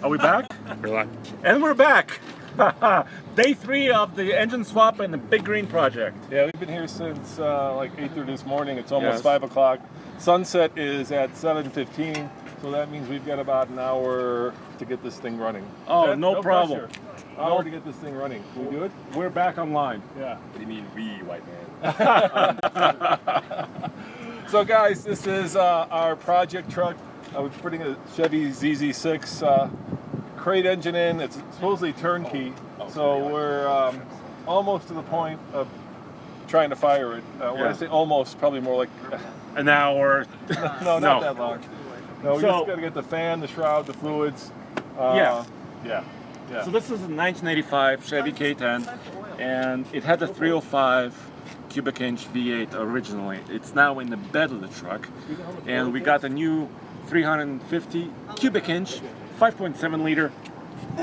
Are we back? We're live. And we're back! Day 3 of the engine swap and the Big Green project. Yeah, we've been here since like 8:30 this morning. It's almost Yes. 5 o'clock. Sunset is at 7:15, so that means we've got about an hour to get this thing running. Oh, no problem. Pressure. Hour to get this thing running. Can we do it? We're back online. Yeah. What do you mean, we, white man? So guys, this is our project truck. We're putting a Chevy ZZ6 crate engine in. It's supposedly turnkey, so we're almost to the point of trying to fire it. When I say almost, probably more like An hour. no, not that long. No, we So- just got to get the fan, the shroud, the fluids. Yeah. Yeah. So this is a 1985 Chevy K10, and it had a 305 cubic inch V8 originally. It's now in the bed of the truck, and we got a new 350 cubic inch, 5.7 liter,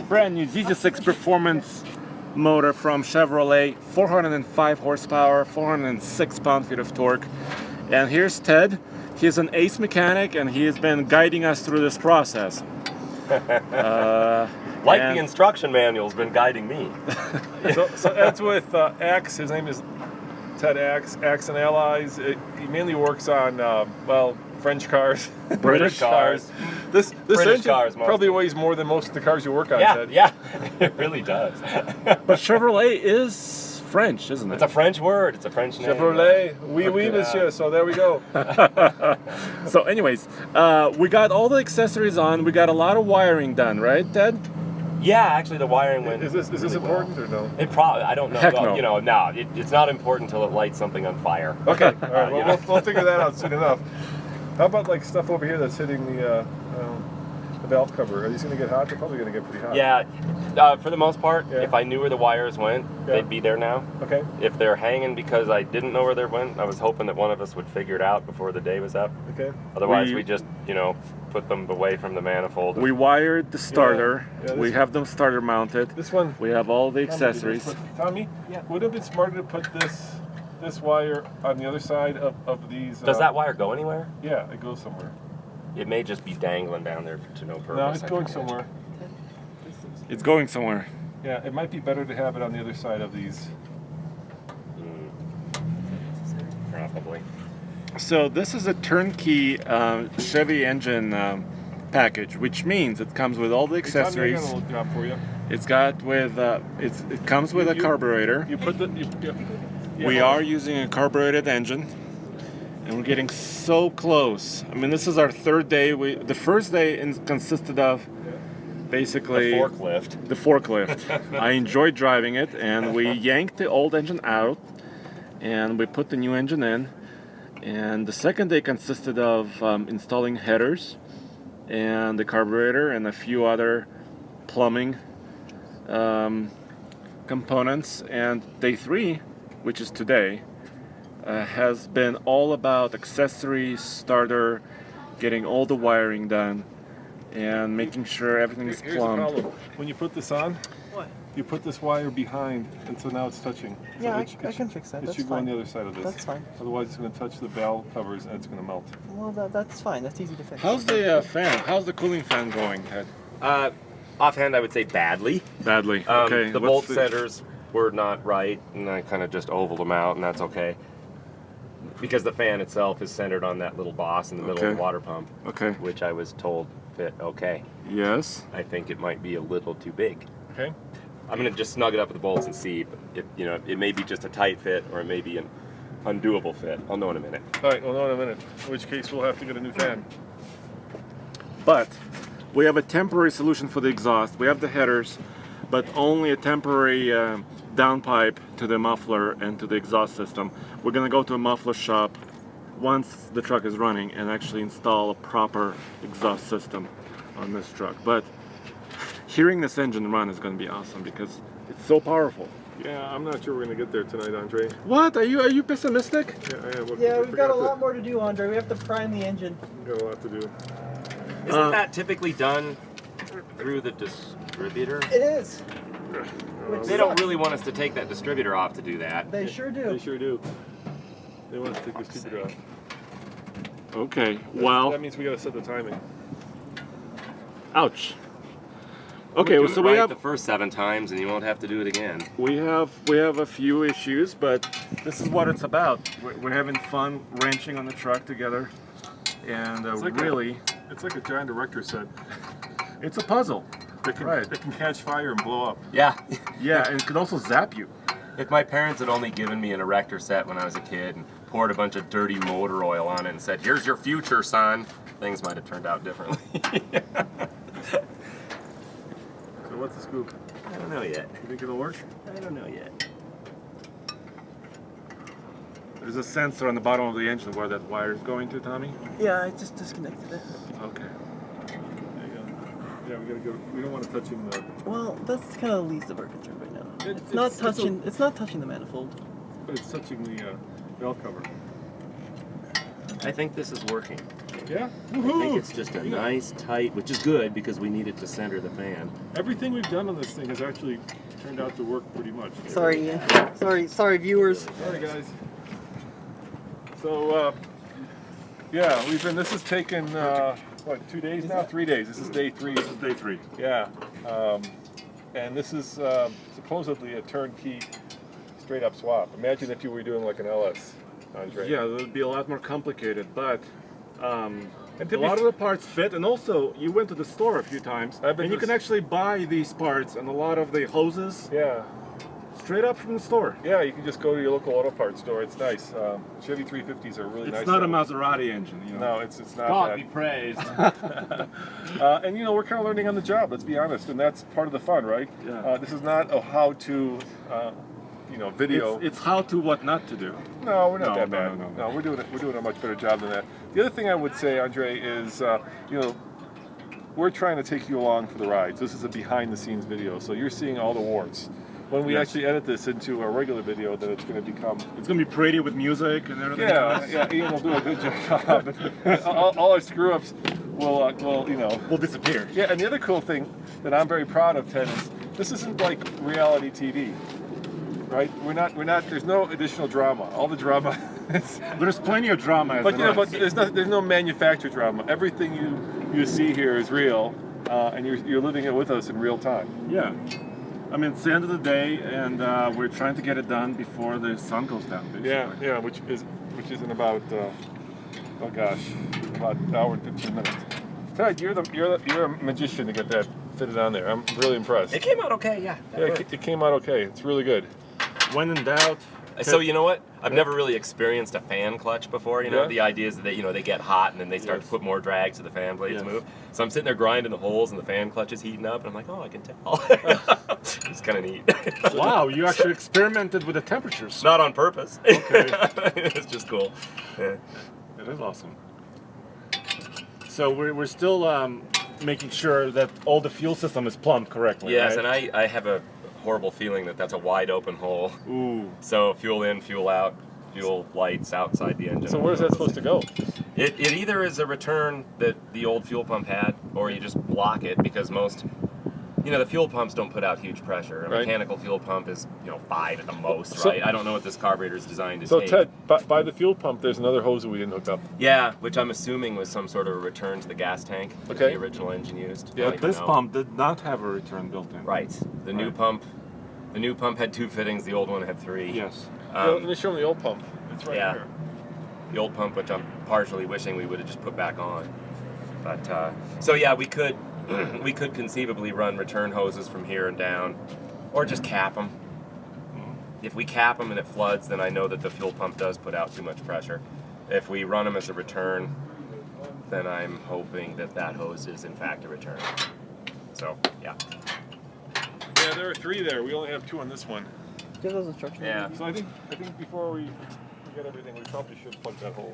brand new ZZ6 performance motor from Chevrolet, 405 horsepower, 406 pound-feet of torque. And here's Ted. He's an ace mechanic, and he has been guiding us through this process. Like And- the instruction manual's been guiding me. So Ed's with Axe. His name is Ted Axe. Axe and Allies. He mainly works on French cars, British cars. This British engine cars mostly. probably weighs more than most of the cars you work on, Yeah, Ted. yeah, it really does. But Chevrolet is French, isn't it? It's a French word. It's a French name. Chevrolet, oui, Okay. monsieur. So there we go. So anyways, we got all the accessories on. We got a lot of wiring done, right, Ted? Yeah, actually, the wiring went. Is this really important well. or no? It probably. I don't know. Heck Well, no. You know, no. It's not important until it lights something on fire. Okay, all right. Well, Yeah. we'll figure that out soon enough. How about like stuff over here that's hitting the valve cover? Are these going to get hot? They're probably going to get pretty hot. Yeah. For the most part, Yeah. if I knew where the wires went, Yeah. they'd be there now. Okay. If they're hanging because I didn't know where they went, I was hoping that one of us would figure it out before the day was up. Okay. Otherwise, We- we just, put them away from the manifold. We wired the starter. Yeah, We this- have them starter mounted. This one. We have all the accessories. Tommy, would it have been smarter to put this wire on the other side of these? Does that wire go anywhere? Yeah, it goes somewhere. It may just be dangling down there to no purpose. No, it's I going forget. somewhere. It's going somewhere. Yeah, it might be better to have it on the other side of these. Probably. So this is a turnkey Chevy engine package, which means it comes with all the Tommy, I got a accessories. little job for you. It's got with it comes with a carburetor. You put the. We are using a carbureted engine, and we're getting so close. I mean, this is our third day. The first day consisted of basically The forklift. the forklift. I enjoyed driving it, and we yanked the old engine out, and we put the new engine in. And the second day consisted of installing headers, and the carburetor, and a few other plumbing components. And day 3, which is today, has been all about accessories, starter, getting all the wiring done, and making sure everything is Here's the plumbed. problem. When you put this on, What? you put this wire behind, and so now it's touching. So Yeah, it I can fix that. It That's should go on fine. the other side of this. That's fine. Otherwise, it's going to touch the valve covers and it's going to melt. Well, that's fine. That's easy to fix. How's the fan? How's the cooling fan going, Ted? Offhand, I would say badly. Badly. Okay. The what's bolt centers were not right, and I kind of just ovaled them out, and that's okay. Because the fan itself is centered on that little boss in the middle of Okay. the water pump, Okay. which I was told fit okay. Yes. I think it might be a little too big. Okay? I'm gonna just snug it up with the bolts and see. But it may be just a tight fit, or it may be an undoable fit. I'll know in a minute. All right, we'll know in a minute. In which case, we'll have to get a new fan. But we have a temporary solution for the exhaust. We have the headers, but only a temporary downpipe to the muffler and to the exhaust system. We're gonna go to a muffler shop once the truck is running and actually install a proper exhaust system on this truck. But hearing this engine run is gonna be awesome because it's so powerful. Yeah, I'm not sure we're going to get there tonight, Andre. What? Are you pessimistic? Yeah, I am. Yeah, I we've got a forgot lot more to do, Andre. We have to prime the engine. We've got a lot to do. Isn't that typically done through the distributor? It is. They don't really want us to take that distributor off to do that. They sure They do. sure do. They want to take this stupid off. Okay. Well, That means we got to set the timing. ouch. Okay, Do so it we right have the first 7 times, and you won't have to do it again. we have a few issues, but this is what it's about. We're having fun wrenching on the truck together, and It's like really, It's like a giant erector set it's a puzzle. that can catch fire and blow up. Yeah. Yeah, and it can also zap you. If my parents had only given me an erector set when I was a kid and poured a bunch of dirty motor oil on it and said, "Here's your future, son," things might have turned out differently. So what's the scoop? I don't know yet. You think it'll work? I don't know yet. There's a sensor on the bottom of the engine where that wire is going to, Tommy. Yeah, I just disconnected it. Okay. There you go. Yeah, we gotta go. We don't want to touch him. Well, that's kind of the least of our concern right now. It- It's not it's- touching. It's not touching the manifold. But it's touching the valve cover. I think this is working. Yeah. I think it's just a nice, tight, which is good because we need it to center the fan. Everything we've done on this thing has actually turned out to work pretty much. Sorry, Ian. Sorry, viewers. Sorry, guys. So, yeah, we've been. This has taken what, 2 days now? 3 days. This is day 3. This is day 3. Yeah. And this is supposedly a turnkey, straight up swap. Imagine if you were doing like an LS, Andre. Yeah, it would be a lot more complicated, but And a to be lot of the parts fit, and also you went to the store a few times, I've been and you to can actually buy these parts and a lot of the hoses Yeah. straight up from the store. Yeah, you can just go to your local auto parts store. It's nice. Chevy 350s are really nice. It's not a now. Maserati engine, you know. No, it's not God that. be praised. And you know, we're kind of learning on the job. Let's be honest, and that's part of the fun, right? Yeah. This is not a how-to, video. It's how to, what not to do. No, we're not No, that no, bad. no, no. We're doing a much better job than that. The other thing I would say, Andre, is we're trying to take you along for the rides. This is a behind-the-scenes video, so you're seeing all the warts. When we Yes. actually edit this into a regular video, then it's going to become. It's gonna be pretty with music and everything. Yeah, Ian will do a good job. all our screw-ups will, Will disappear. Yeah, and the other cool thing that I'm very proud of, Ted, is this isn't like reality TV, right? We're not. There's no additional drama. All the drama is. There's plenty of drama. But there's no manufactured drama. Everything you see here is real, and you're living it with us in real time. Yeah. I mean, it's the end of the day, and we're trying to get it done before the sun goes down. Basically. Yeah, which is in about about an hour and 15 minutes. Ted, you're a magician to get that fitted on there. I'm really impressed. It came out okay, yeah. Yeah, it came out okay. It's really good. When in doubt. So you know what? I've never really experienced a fan clutch before. You know, Yeah. the idea is that they get hot and then they start to put more drag so the fan blades Yes. move. So I'm sitting there grinding the holes and the fan clutch is heating up and I'm like, oh, I can tell. It's kind of neat. Wow, you actually experimented with the temperatures. Not on purpose. Okay. It's just cool. Yeah. It is awesome. So we're still making sure that all the fuel system is plumbed correctly. Yes, right? and I have a horrible feeling that that's a wide open hole. Ooh. So fuel in, fuel out, fuel lights outside the engine. So where's that supposed to go? It either is a return that the old fuel pump had, or you just block it because most, the fuel pumps don't put out huge pressure. A Right. mechanical fuel pump is, 5 at the most, So- right? I don't know what this carburetor is designed to So take. Ted, by the fuel pump, there's another hose that we didn't hook up. Yeah, which I'm assuming was some sort of a return to the gas tank that Okay. the original engine used. Yeah, I But don't this know. pump did not have a return built in. Right. The new Right. pump had 2 fittings. The old one had 3. Yes. Let me show them the old pump. It's right yeah. here. The old pump, which I'm partially wishing we would have just put back on. But so yeah, we could we could conceivably run return hoses from here and down, or just cap them. If we cap them and it floods, then I know that the fuel pump does put out too much pressure. If we run them as a return, then I'm hoping that hose is in fact a return. So yeah. Yeah, there are 3 there. We only have 2 on this one. Give those instructions. Yeah. So I think before we get everything, we probably should plug that hole.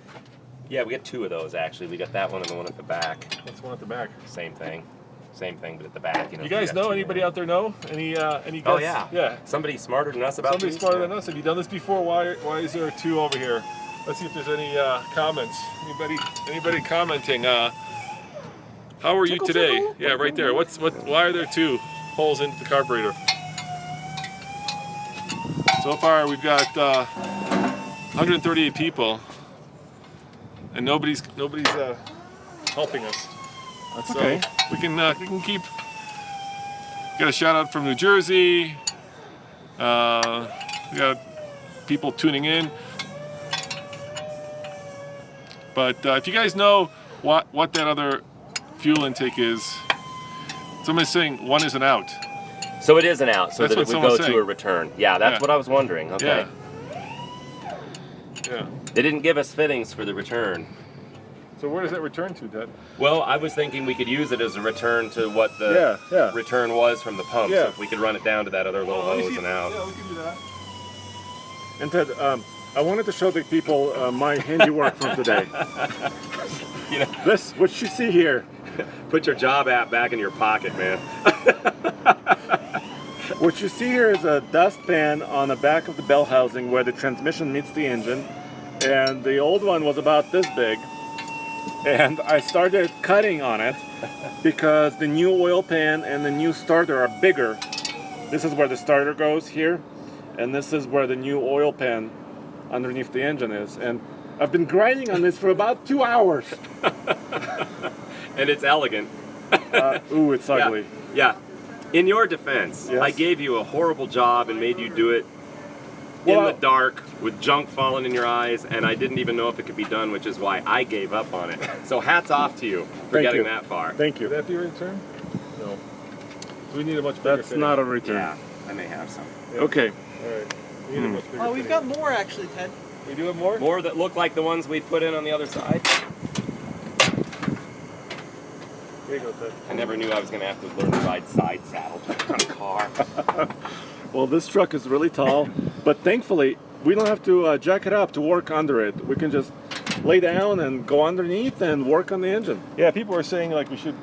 Yeah, we got 2 of those actually. We got that one and the one at the back. That's one at the back. Same thing, but at the back. You guys we got know? 2 Anybody there. out there know? Any guess? Oh yeah. Yeah. Somebody smarter than us about Somebody these? smarter than us. Have you done this before? Why is there 2 over here? Let's see if there's any comments. Anybody commenting? How are you today? Yeah, right there. Why are there 2 holes into the carburetor? So far, we've got 138 people, and nobody's helping us. That's So okay. we can keep Got a shout out from New Jersey. We got people tuning in. But if you guys know what that other fuel intake is, somebody's saying one isn't out. So it is an out, so That's that what it would go someone's to a saying. return. Yeah, that's Yeah. what I was wondering. Okay. Yeah. They didn't give us fittings for the return. So where does that return to, Ted? Well, I was thinking we could use it as a return to what the Yeah. return was from the pump. Yeah. So if we could run it down to that other little hose and out. Yeah, we can do that. And Ted, I wanted to show the people my handiwork from today. You know, This, what you see here, put your job app back in your pocket, man. what you see here is a dustpan on the back of the bell housing where the transmission meets the engine, and the old one was about this big. And I started cutting on it because the new oil pan and the new starter are bigger. This is where the starter goes here, and this is where the new oil pan underneath the engine is. And I've been grinding on this for about 2 hours. And it's elegant. Ooh, it's ugly. Yeah. In your defense, Yes. I gave you a horrible job and made you do it Well, in the dark with junk falling in your eyes, and I didn't even know if it could be done, which is why I gave up on it. So hats off to you for Thank getting you. that far. Thank Would you. that be a return? No. We need a much bigger That's fitting. not a return. Yeah, I may have some. Okay. All right. We need a much bigger Oh, we've fitting. got more actually, Ted. We do have more? More that look like the ones we put in on the other side. Here you go, Ted. I never knew I was going to have to learn to ride side saddle on a car. Well, this truck is really tall, but thankfully we don't have to jack it up to work under it. We can just lay down and go underneath and work on the engine. Yeah, people are saying like we should,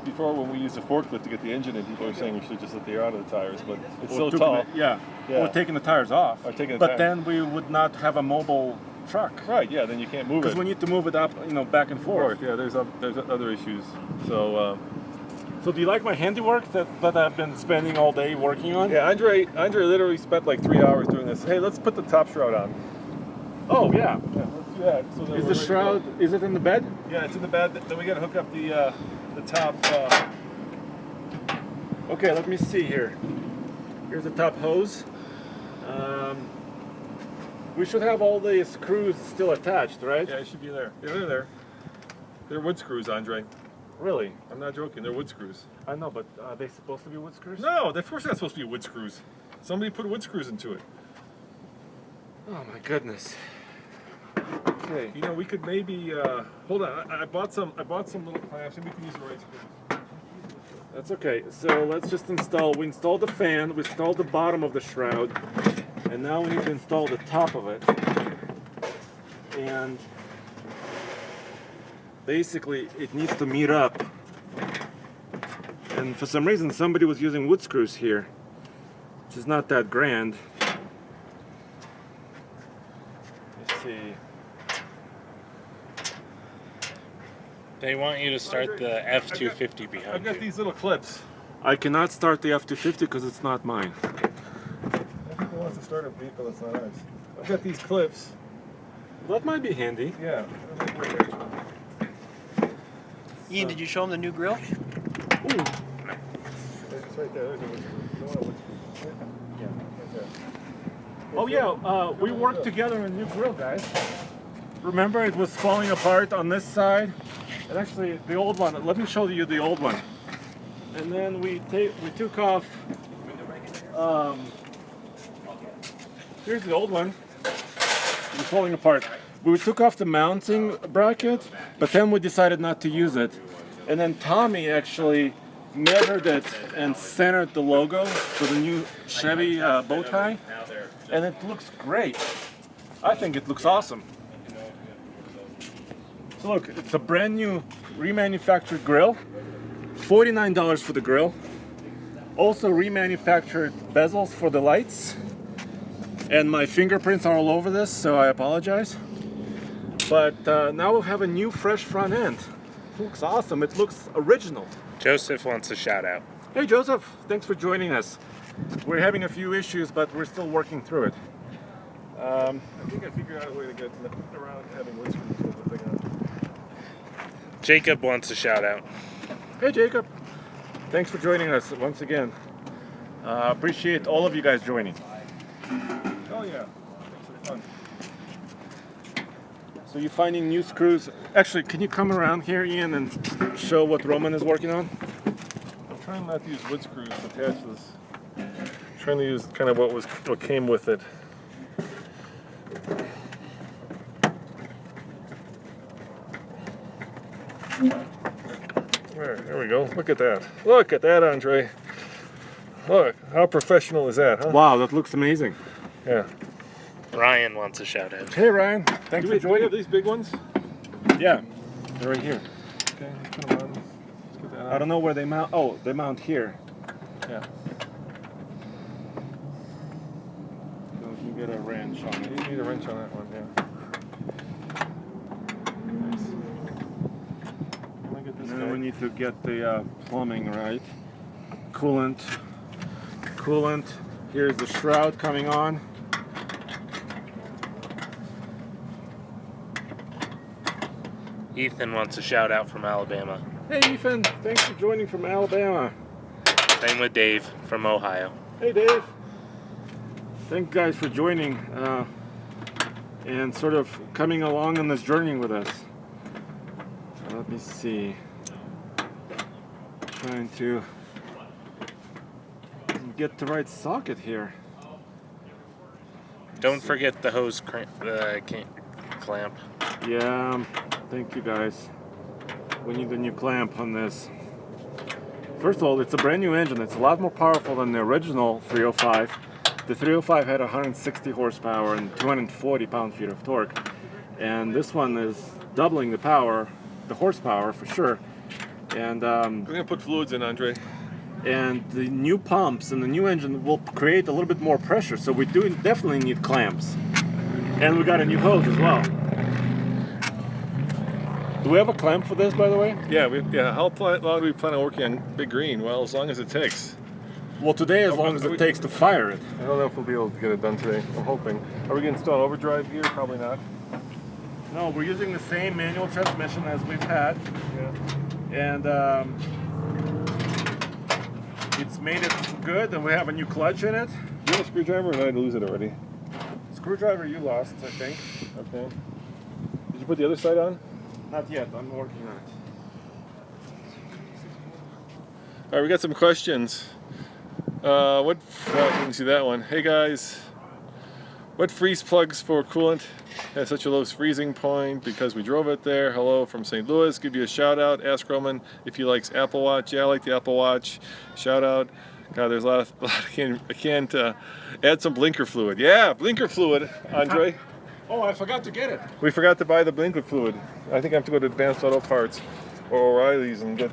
before when we used the forklift to get the engine in, people are saying we should just let the air out of the tires, but it's so tall. Yeah. Yeah. Or taking the tires off. Or taking the but tires. then we would not have a mobile truck. Right, yeah, then you can't move Because it. we need to move it up, back and forth. Yeah, there's other issues. So, So do you like my handiwork that I've been spending all day working on? yeah, Andre literally spent like 3 hours doing this. Hey, let's put the top shroud on. Oh, yeah. Yeah, let's do that. So that Is we're the ready to shroud, go. is it in the bed? Yeah, it's in the bed. Then we got to hook up the top. Okay, let me see here. Here's the top hose. We should have all the screws still attached, right? Yeah, it should be there. Yeah, they're there. They're wood screws, Andre. Really? I'm not joking. They're wood screws. I know, but are they supposed to be wood screws? No, they're first not supposed to be wood screws. Somebody put wood screws into it. Oh my goodness. Okay. We could maybe hold on. I bought some little clamps, and we can use the right screws. That's okay. So let's just we installed the fan, we installed the bottom of the shroud, and now we need to install the top of it. And basically it needs to meet up. And for some reason somebody was using wood screws here, which is not that grand. Let's see. They want you to start the F-250 I've behind got you. these little clips. I cannot start the F-250 because it's not mine. Who wants to start a vehicle that's not ours? I've got these clips. That might be handy. Yeah. Ian, did you show him the new grill? Ooh. It's right there. There's a wood screw. No, a wood screw. Yeah. Right there. Oh yeah, we worked together on a new grill, guys. Remember, it was falling apart on this side, and actually the old one. Let me show you the old one. And then we took off. Here's the old one. It was falling apart. We took off the mounting bracket, but then we decided not to use it. And then Tommy actually measured it and centered the logo for the new Chevy bow tie, and it looks great. I think it looks awesome. So look, it's a brand new remanufactured grill, $49 for the grill. Also remanufactured bezels for the lights. And my fingerprints are all over this, so I apologize. But now we'll have a new fresh front end. It looks awesome, it looks original. Joseph wants a shout out. Hey Joseph, thanks for joining us. We're having a few issues, but we're still working through it. I think I figured out a way to get around having wood screws with the thing on. Jacob wants a shout out. Hey Jacob, thanks for joining us once again. Appreciate all of you guys joining. Oh yeah, thanks for fun. So you're finding new screws. Actually, can you come around here, Ian, and show what Roman is working on? I'm trying not to use wood screws to attach this. I'm trying to use kind of what came with it. There we go. Look at that. Look at that, Andre. Look, how professional is that, huh? Wow, that looks amazing. Yeah. Ryan wants a shout out. Hey Ryan, thanks for Do we joining. have these big ones? Yeah, they're right here. Okay, let's put them on. Let's get that I don't know where they mount. Oh, they mount here. Yeah. So you can get a wrench on You it. need a wrench on that one, yeah. Nice. Let me get this And then we guy. need to get the plumbing right. Coolant. Here's the shroud coming on. Ethan wants a shout out from Alabama. Hey Ethan, thanks for joining from Alabama. Same with Dave from Ohio. Hey Dave. Thank you guys for joining and sort of coming along on this journey with us. Let me see. Trying to get the right socket here. Don't forget the hose clamp. Yeah, thank you guys. We need a new clamp on this. First of all, it's a brand new engine. It's a lot more powerful than the original 305. The 305 had 160 horsepower and 240 pound-feet of torque. And this one is doubling the power, the horsepower for sure. And We're gonna put fluids in, Andre. and the new pumps and the new engine will create a little bit more pressure. So we do definitely need clamps. And we got a new hose as well. Do we have a clamp for this, by the way? Yeah, how long do we plan on working on Big Green? Well, as long as it takes. Well, today, as long as it takes to fire it. I don't know if we'll be able to get it done today. I'm hoping. Are we going to install overdrive gear? Probably not. No, we're using the same manual transmission as we've had, Yeah. and it's made it good, and we have a new clutch in it. Do you have a screwdriver, or did I lose it already? Screwdriver you lost, I think. Okay. Did you put the other side on? Not yet, I'm working on it. All right, we got some questions. You can see that one. Hey guys, what freeze plugs for coolant has such a low freezing point? Because we drove it there. Hello from St. Louis. Give you a shout out. Ask Roman if he likes Apple Watch. Yeah, I like the Apple Watch. Shout out. God, there's a lot I can't add some blinker fluid. Yeah, blinker fluid, Andre. Oh, I forgot to get it. We forgot to buy the blinker fluid. I think I have to go to Advanced Auto Parts or O'Reilly's and get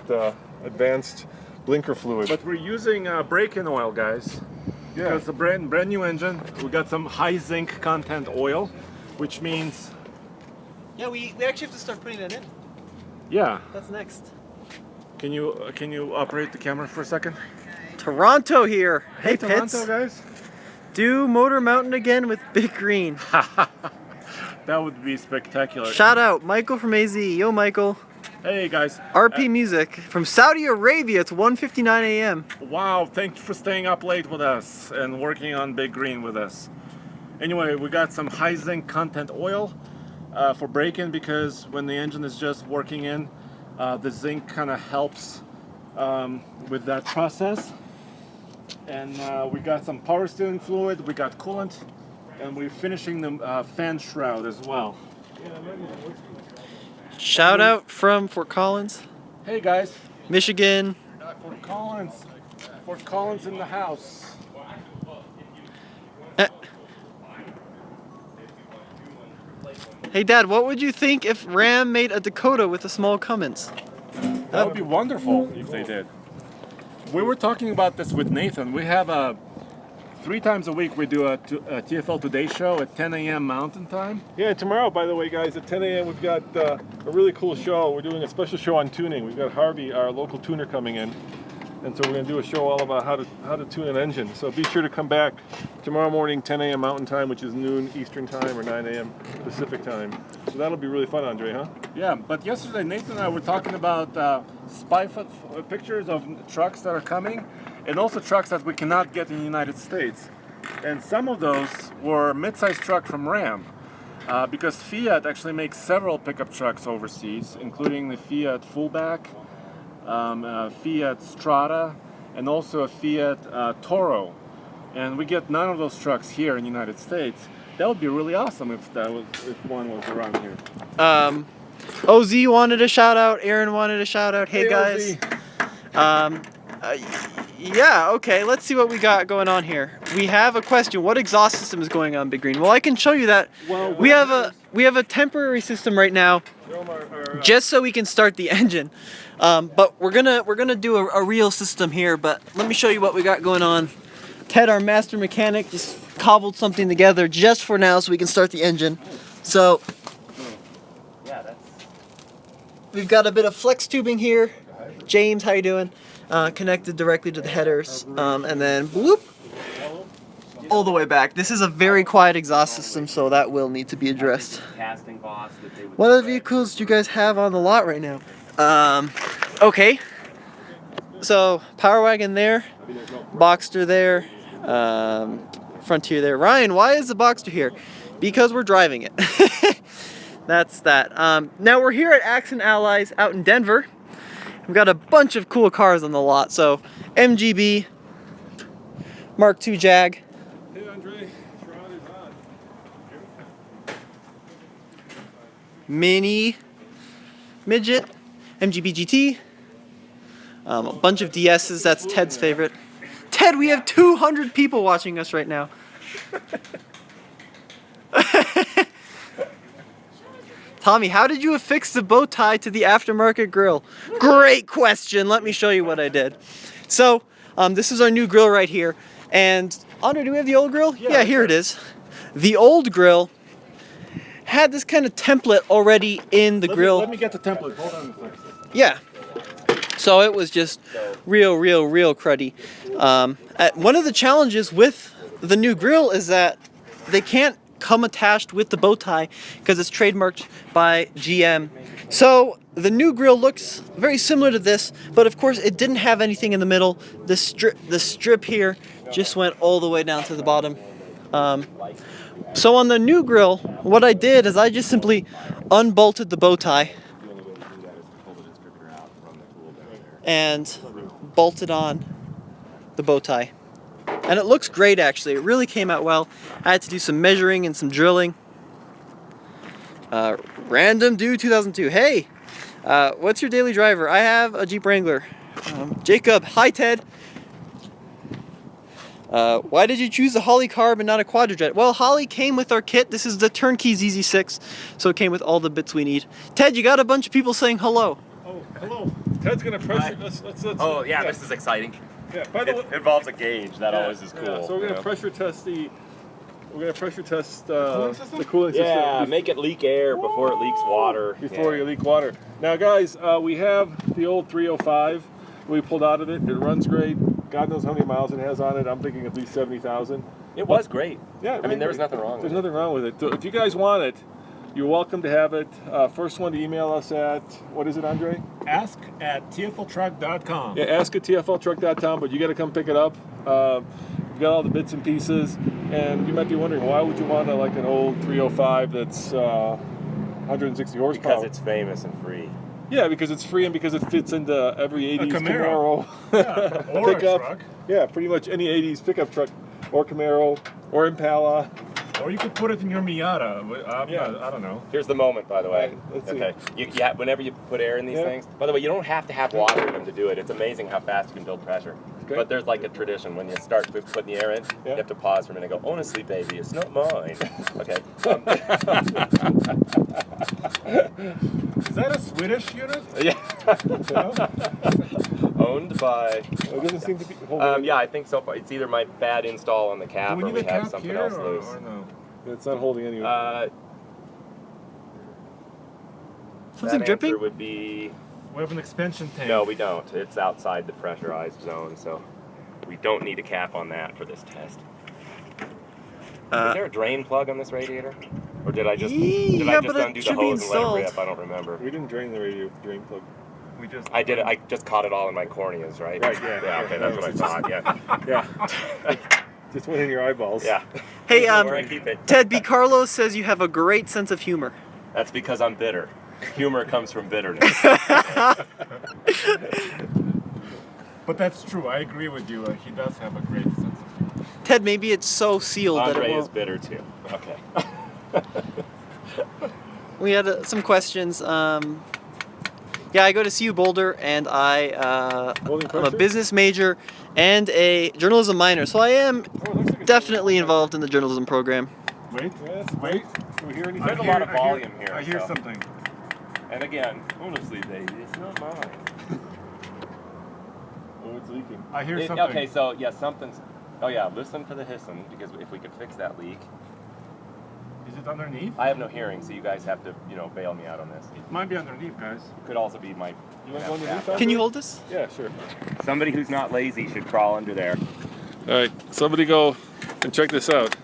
advanced blinker fluid. But we're using brake-in oil, guys. Yeah. Because it's a brand new engine. We got some high zinc content oil, which means, Yeah, we actually have to start putting that in. yeah. That's next. Can you operate the camera for a second? Toronto here. Hey, Toronto, Pitts. guys. Do Motor Mountain again with Big Green. That would be spectacular. Shout out, Michael from AZ. Yo, Michael. Hey guys. RP Music from Saudi Arabia. It's 1:59 a.m. Wow, thanks for staying up late with us and working on Big Green with us. Anyway, we got some high zinc content oil for braking, because when the engine is just working in, the zinc kind of helps with that process. And we got some power steering fluid, we got coolant, and we're finishing the fan shroud as well. Shout out from Fort Collins, Hey guys, Michigan. Fort Collins in the house. Hey, Dad, what would you think if Ram made a Dakota with a small Cummins? That would be wonderful if they did. We were talking about this with Nathan. We have 3 times a week we do a TFL Today show at 10 a.m. Mountain Time. Yeah, tomorrow, by the way, guys, at 10 a.m. we've got a really cool show. We're doing a special show on tuning. We've got Harvey, our local tuner, coming in. And so we're going to do a show all about how to tune an engine. So be sure to come back tomorrow morning, 10 a.m. Mountain Time, which is noon Eastern Time or 9 a.m. Pacific Time. So that'll be really fun, Andre, huh? Yeah, but yesterday Nathan and I were talking about pictures of trucks that are coming, and also trucks that we cannot get in the United States. And some of those were mid-sized truck from Ram, because Fiat actually makes several pickup trucks overseas, including the Fiat Fullback, Fiat Strada, and also a Fiat Toro. And we get none of those trucks here in the United States. That would be really awesome if one was around here. OZ wanted a shout out. Aaron wanted a shout out. Hey guys. Yeah, okay, let's see what we got going on here. We have a question. What exhaust system is going on, Big Green? Well, I can show you that. Well, we have a temporary system right now, just so we can start the engine. But we're gonna do a real system here. But let me show you what we got going on. Ted, our master mechanic, just cobbled something together just for now, so we can start the engine. So we've got a bit of flex tubing here. James, how you doing? Connected directly to the headers, and then bloop, all the way back. This is a very quiet exhaust system, so that will need to be addressed. What other vehicles do you guys have on the lot right now? Okay, so Power Wagon there, Boxster there, Frontier there. Ryan, why is the Boxster here? Because we're driving it. That's that. Now we're here at Accent Allies out in Denver. We've got a bunch of cool cars on the lot. So MGB, Mark II Jag. Hey, Andre. Shroud is on. Mini Midget, MGB GT. A bunch of DS's. That's Ted's favorite. Ted, we have 200 people watching us right now. Tommy, how did you affix the bow tie to the aftermarket grill? Great question. Let me show you what I did. So, this is our new grill right here. And, Andre, do we have the old grill? Yeah, here it is. The old grill had this kind of template already in the grill. Let me get the template. Hold on a second. Yeah. So it was just real cruddy. One of the challenges with the new grill is that they can't come attached with the bow tie because it's trademarked by GM. So the new grill looks very similar to this, but of course it didn't have anything in the middle. The strip here just went all the way down to the bottom. So on the new grill, what I did is I just simply unbolted the bow tie and bolted on the bow tie. And it looks great, actually. It really came out well. I had to do some measuring and some drilling. Random Dude 2002. Hey, what's your daily driver? I have a Jeep Wrangler. Jacob. Hi, Ted. Why did you choose the Holly carb and not a Quadrajet? Well, Holly came with our kit. This is the turnkey ZZ6, so it came with all the bits we need. Ted, you got a bunch of people saying hello. Oh, hello. Ted's gonna pressure. Let's Oh yeah, this is exciting. Yeah. By the way, It involves a gauge. That always is cool. Yeah, so we're gonna you know? pressure test the. We're gonna pressure test cooling system? the cooling system. Yeah, make it leak air before it leaks water. Before you leak water. Now, guys, we have the old 305. We pulled out of it. It runs great. God knows how many miles it has on it. I'm thinking at least 70,000. It was great. Yeah, I mean, there was nothing wrong with There's it. nothing wrong with it. So if you guys want it, you're welcome to have it. First one to email us at, what is it, Andre? Ask@tfltruck.com. Yeah, ask at tfltruck.com, but you got to come pick it up. We've got all the bits and pieces, and you might be wondering, why would you want like an old 305 that's 160 horsepower? Because it's famous and free. Yeah, because it's free and because it fits into every 80s Camaro. Camaro Or a pickup. truck. Yeah, pretty much any 80s pickup truck, or Camaro, or Impala. Or you could put it in your Miata. Yeah. I don't know. Here's the moment, by the way. Let's see. Okay. Whenever you put air in these Yeah. things. By the way, you don't have to have water in them to do it. It's amazing how fast you can build pressure. Okay. But there's like a tradition when you start putting the air in, Yeah. you have to pause for a minute and go, honestly, baby, it's not mine. Okay. Is that a Swedish unit? Yeah. Owned by. It doesn't seem to be. Hold on. Yeah, I think so far. It's either my bad install on the cap Do we or need we a have cap something here else or loose. no? It's not holding anywhere. Something that dripping? answer would be We have an expansion tank. No, we don't. It's outside the pressurized zone, so we don't need a cap on that for this test. Is there a drain plug on this radiator? Or did I just yeah, but it undo the should be hose and let installed. it rip? I don't remember. We didn't drain the drain plug. We just. I did it. I just caught it all in my corneas, right? Right, yeah. Yeah, okay, that's what I thought, yeah. Yeah. Just went in your eyeballs. Yeah. Hey, Where I keep it. Ted B. Carlos says you have a great sense of humor. That's because I'm bitter. Humor comes from bitterness. But that's true. I agree with you. He does have a great sense of humor. Ted, maybe it's so sealed that it Andre is won't. bitter too. Okay. We had some questions. Yeah, I go to CU Boulder, and I'm a business major and a journalism minor, so I am definitely involved in the journalism program. Wait. Wait. Do we hear anything? There's a lot of volume here. I hear so- something. And again, honestly, baby, it's not mine. Oh, it's leaking. I hear It- something. okay, so yeah, something's. Oh yeah, listen for the hissing because if we could fix that leak, Is it underneath? I have no hearing, so you guys have to, bail me out on this. It might be underneath, guys. It could also be my. You want to go underneath? Can you hold this? Yeah, sure. Somebody who's not lazy should crawl under there. All right, somebody go and check this out.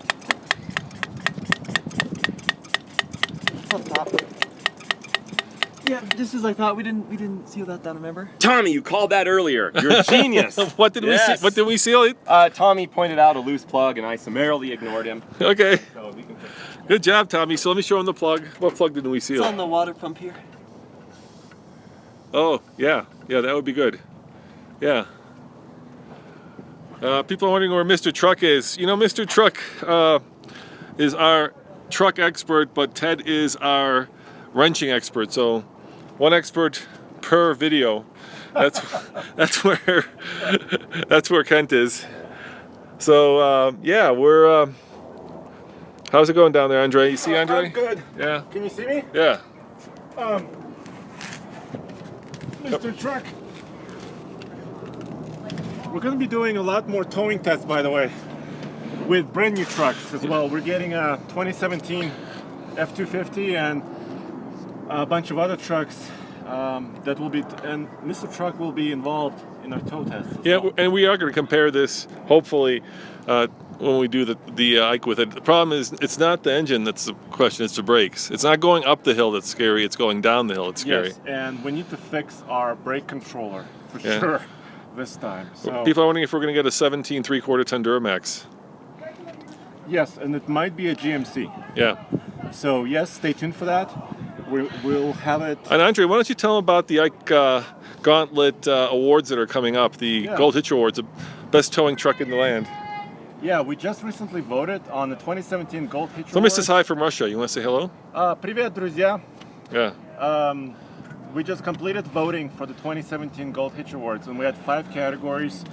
It's on top. Yeah, just as I thought, we didn't seal that down. Remember? Tommy, you called that earlier. You're a genius. What did we Yes. see? What did we seal? Tommy pointed out a loose plug, and I summarily ignored him. Okay. Good job, Tommy. So let me show him the plug. What plug did we seal? It's on the water pump here. Oh, yeah. Yeah, that would be good. Yeah. People are wondering where Mr. Truck is. You know, Mr. Truck is our truck expert, but Ted is our wrenching expert. So, one expert per video. That's where Kent is. So yeah, we're. How's it going down there, Andre? You see Andre? I'm good. Yeah. Can you see me? Yeah. Mr. Truck. We're going to be doing a lot more towing tests, by the way, with brand new trucks as well. We're getting a 2017 F-250 and a bunch of other trucks that will be, and Mr. Truck will be involved in our tow tests. Yeah, and we are going to compare this, hopefully, when we do the Ike with it. The problem is, it's not the engine that's the question, it's the brakes. It's not going up the hill that's scary, it's going down the hill that's scary. Yes, and we need to fix our brake controller for Yeah. sure this time. So People are wondering if we're going to get a 17 3/4 ton Duramax. yes, and it might be a GMC. Yeah. So yes, stay tuned for that. We'll have it. And Andre, why don't you tell them about the Ike Gauntlet awards that are coming up, the Yeah. Gold Hitch Awards, the best towing truck in the land. Yeah, we just recently voted on the 2017 Gold Hitch Somebody says hi from Russia. You want to say hello? Привет, друзья. Yeah. We just completed voting for the 2017 Gold Hitch Awards, and we had 5 categories: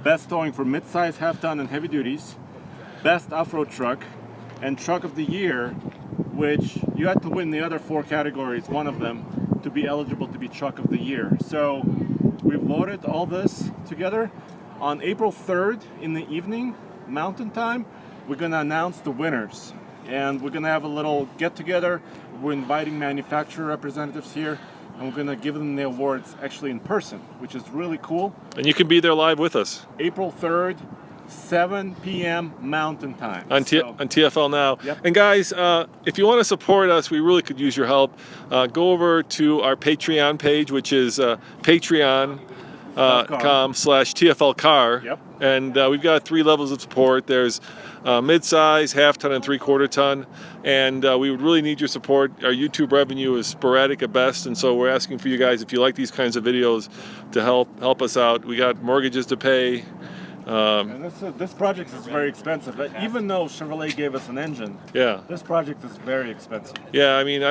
best towing for mid-size, half-ton, and heavy duties, best off-road truck, and truck of the year, which you had to win the other 4 categories, one of them, to be eligible to be truck of the year. So we voted all this together. On April 3rd in the evening, Mountain Time, we're gonna announce the winners, and we're gonna have a little get-together. We're inviting manufacturer representatives here, and we're gonna give them the awards actually in person, which is really cool. And you can be there live with us April 3rd, 7 p.m. Mountain Time. on TFL Now. Yep. And guys, if you want to support us, we really could use your help. Go over to our Patreon page, which is patreon.com/TFLcar. Yep. And we've got 3 levels of support. There's mid-size, half-ton, and 3/4 ton. And we would really need your support. Our YouTube revenue is sporadic at best, and so we're asking for you guys, if you like these kinds of videos, to help us out. We got mortgages to pay. And this project is very expensive. Even though Chevrolet gave us an engine, Yeah. this project is very expensive. Yeah, I mean,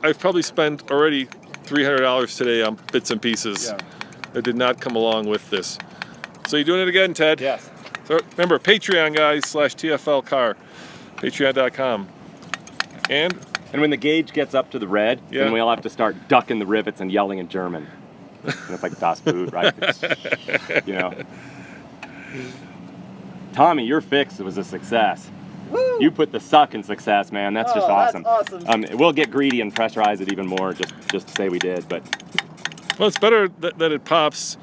I've probably spent already $300 today on bits and pieces. Yeah. That did not come along with this. So you're doing it again, Ted? Yes. So remember, Patreon, guys, /TFLcar, patreon.com. And And when the gauge gets up to the red, Yeah. then we all have to start ducking the rivets and yelling in German. And it's like Das Boot, right? Tommy, your fix was a success. Woo! You put the suck in success, man. That's just Oh, that's awesome. awesome. We'll get greedy and pressurize it even more just to say we did, but Well, it's better that it pops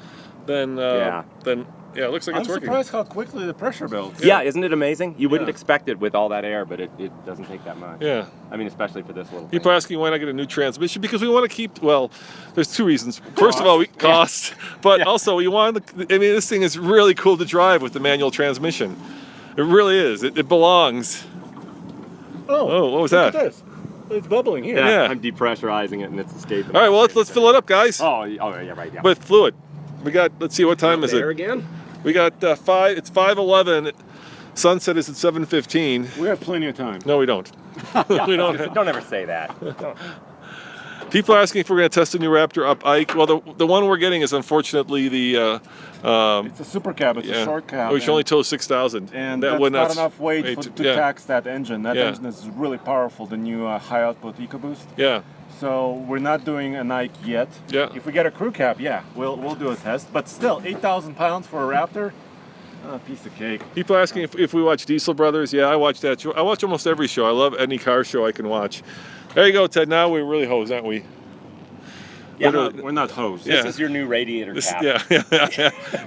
than Yeah. yeah. It looks like I'm it's working. surprised how quickly the pressure builds. Yeah, isn't it amazing? You wouldn't Yeah. expect it with all that air, but it doesn't take that much. Yeah. I mean, especially for this little People are asking why not get a new transmission, because we want to keep. Well, there's two reasons. First of all, we cost, but also we want. I mean, this thing is really cool to drive with the manual transmission. It really is. It belongs. Oh, what was look that? at this. It's bubbling here. Yeah. I'm depressurizing it and it's escaping. All right, well let's fill it up, guys. Oh, yeah, right. Yeah. With fluid. We got. Let's see, what time is there it? again? We got five. It's 5:11. Sunset is at 7:15. We have plenty of time. No, we don't. We don't. Don't ever say that. People are asking if we're going to test a new Raptor up Ike. Well, the one we're getting is unfortunately the. It's a super cab. It's a short cab. We should only tow 6,000. And that that's would not enough weight to yeah. tax that engine. That Yeah. engine is really powerful, the new high output EcoBoost. Yeah. So we're not doing a Nike yet. Yeah. If we get a crew cab, yeah, we'll do a test. But still, 8,000 pounds for a Raptor, a piece of cake. People are asking if we watch Diesel Brothers. Yeah, I watch that show. I watch almost every show. I love any car show I can watch. There you go, Ted. Now we're really hosed, aren't we? Yeah, We're not hosed. Yeah. This is your new radiator cap. Yeah.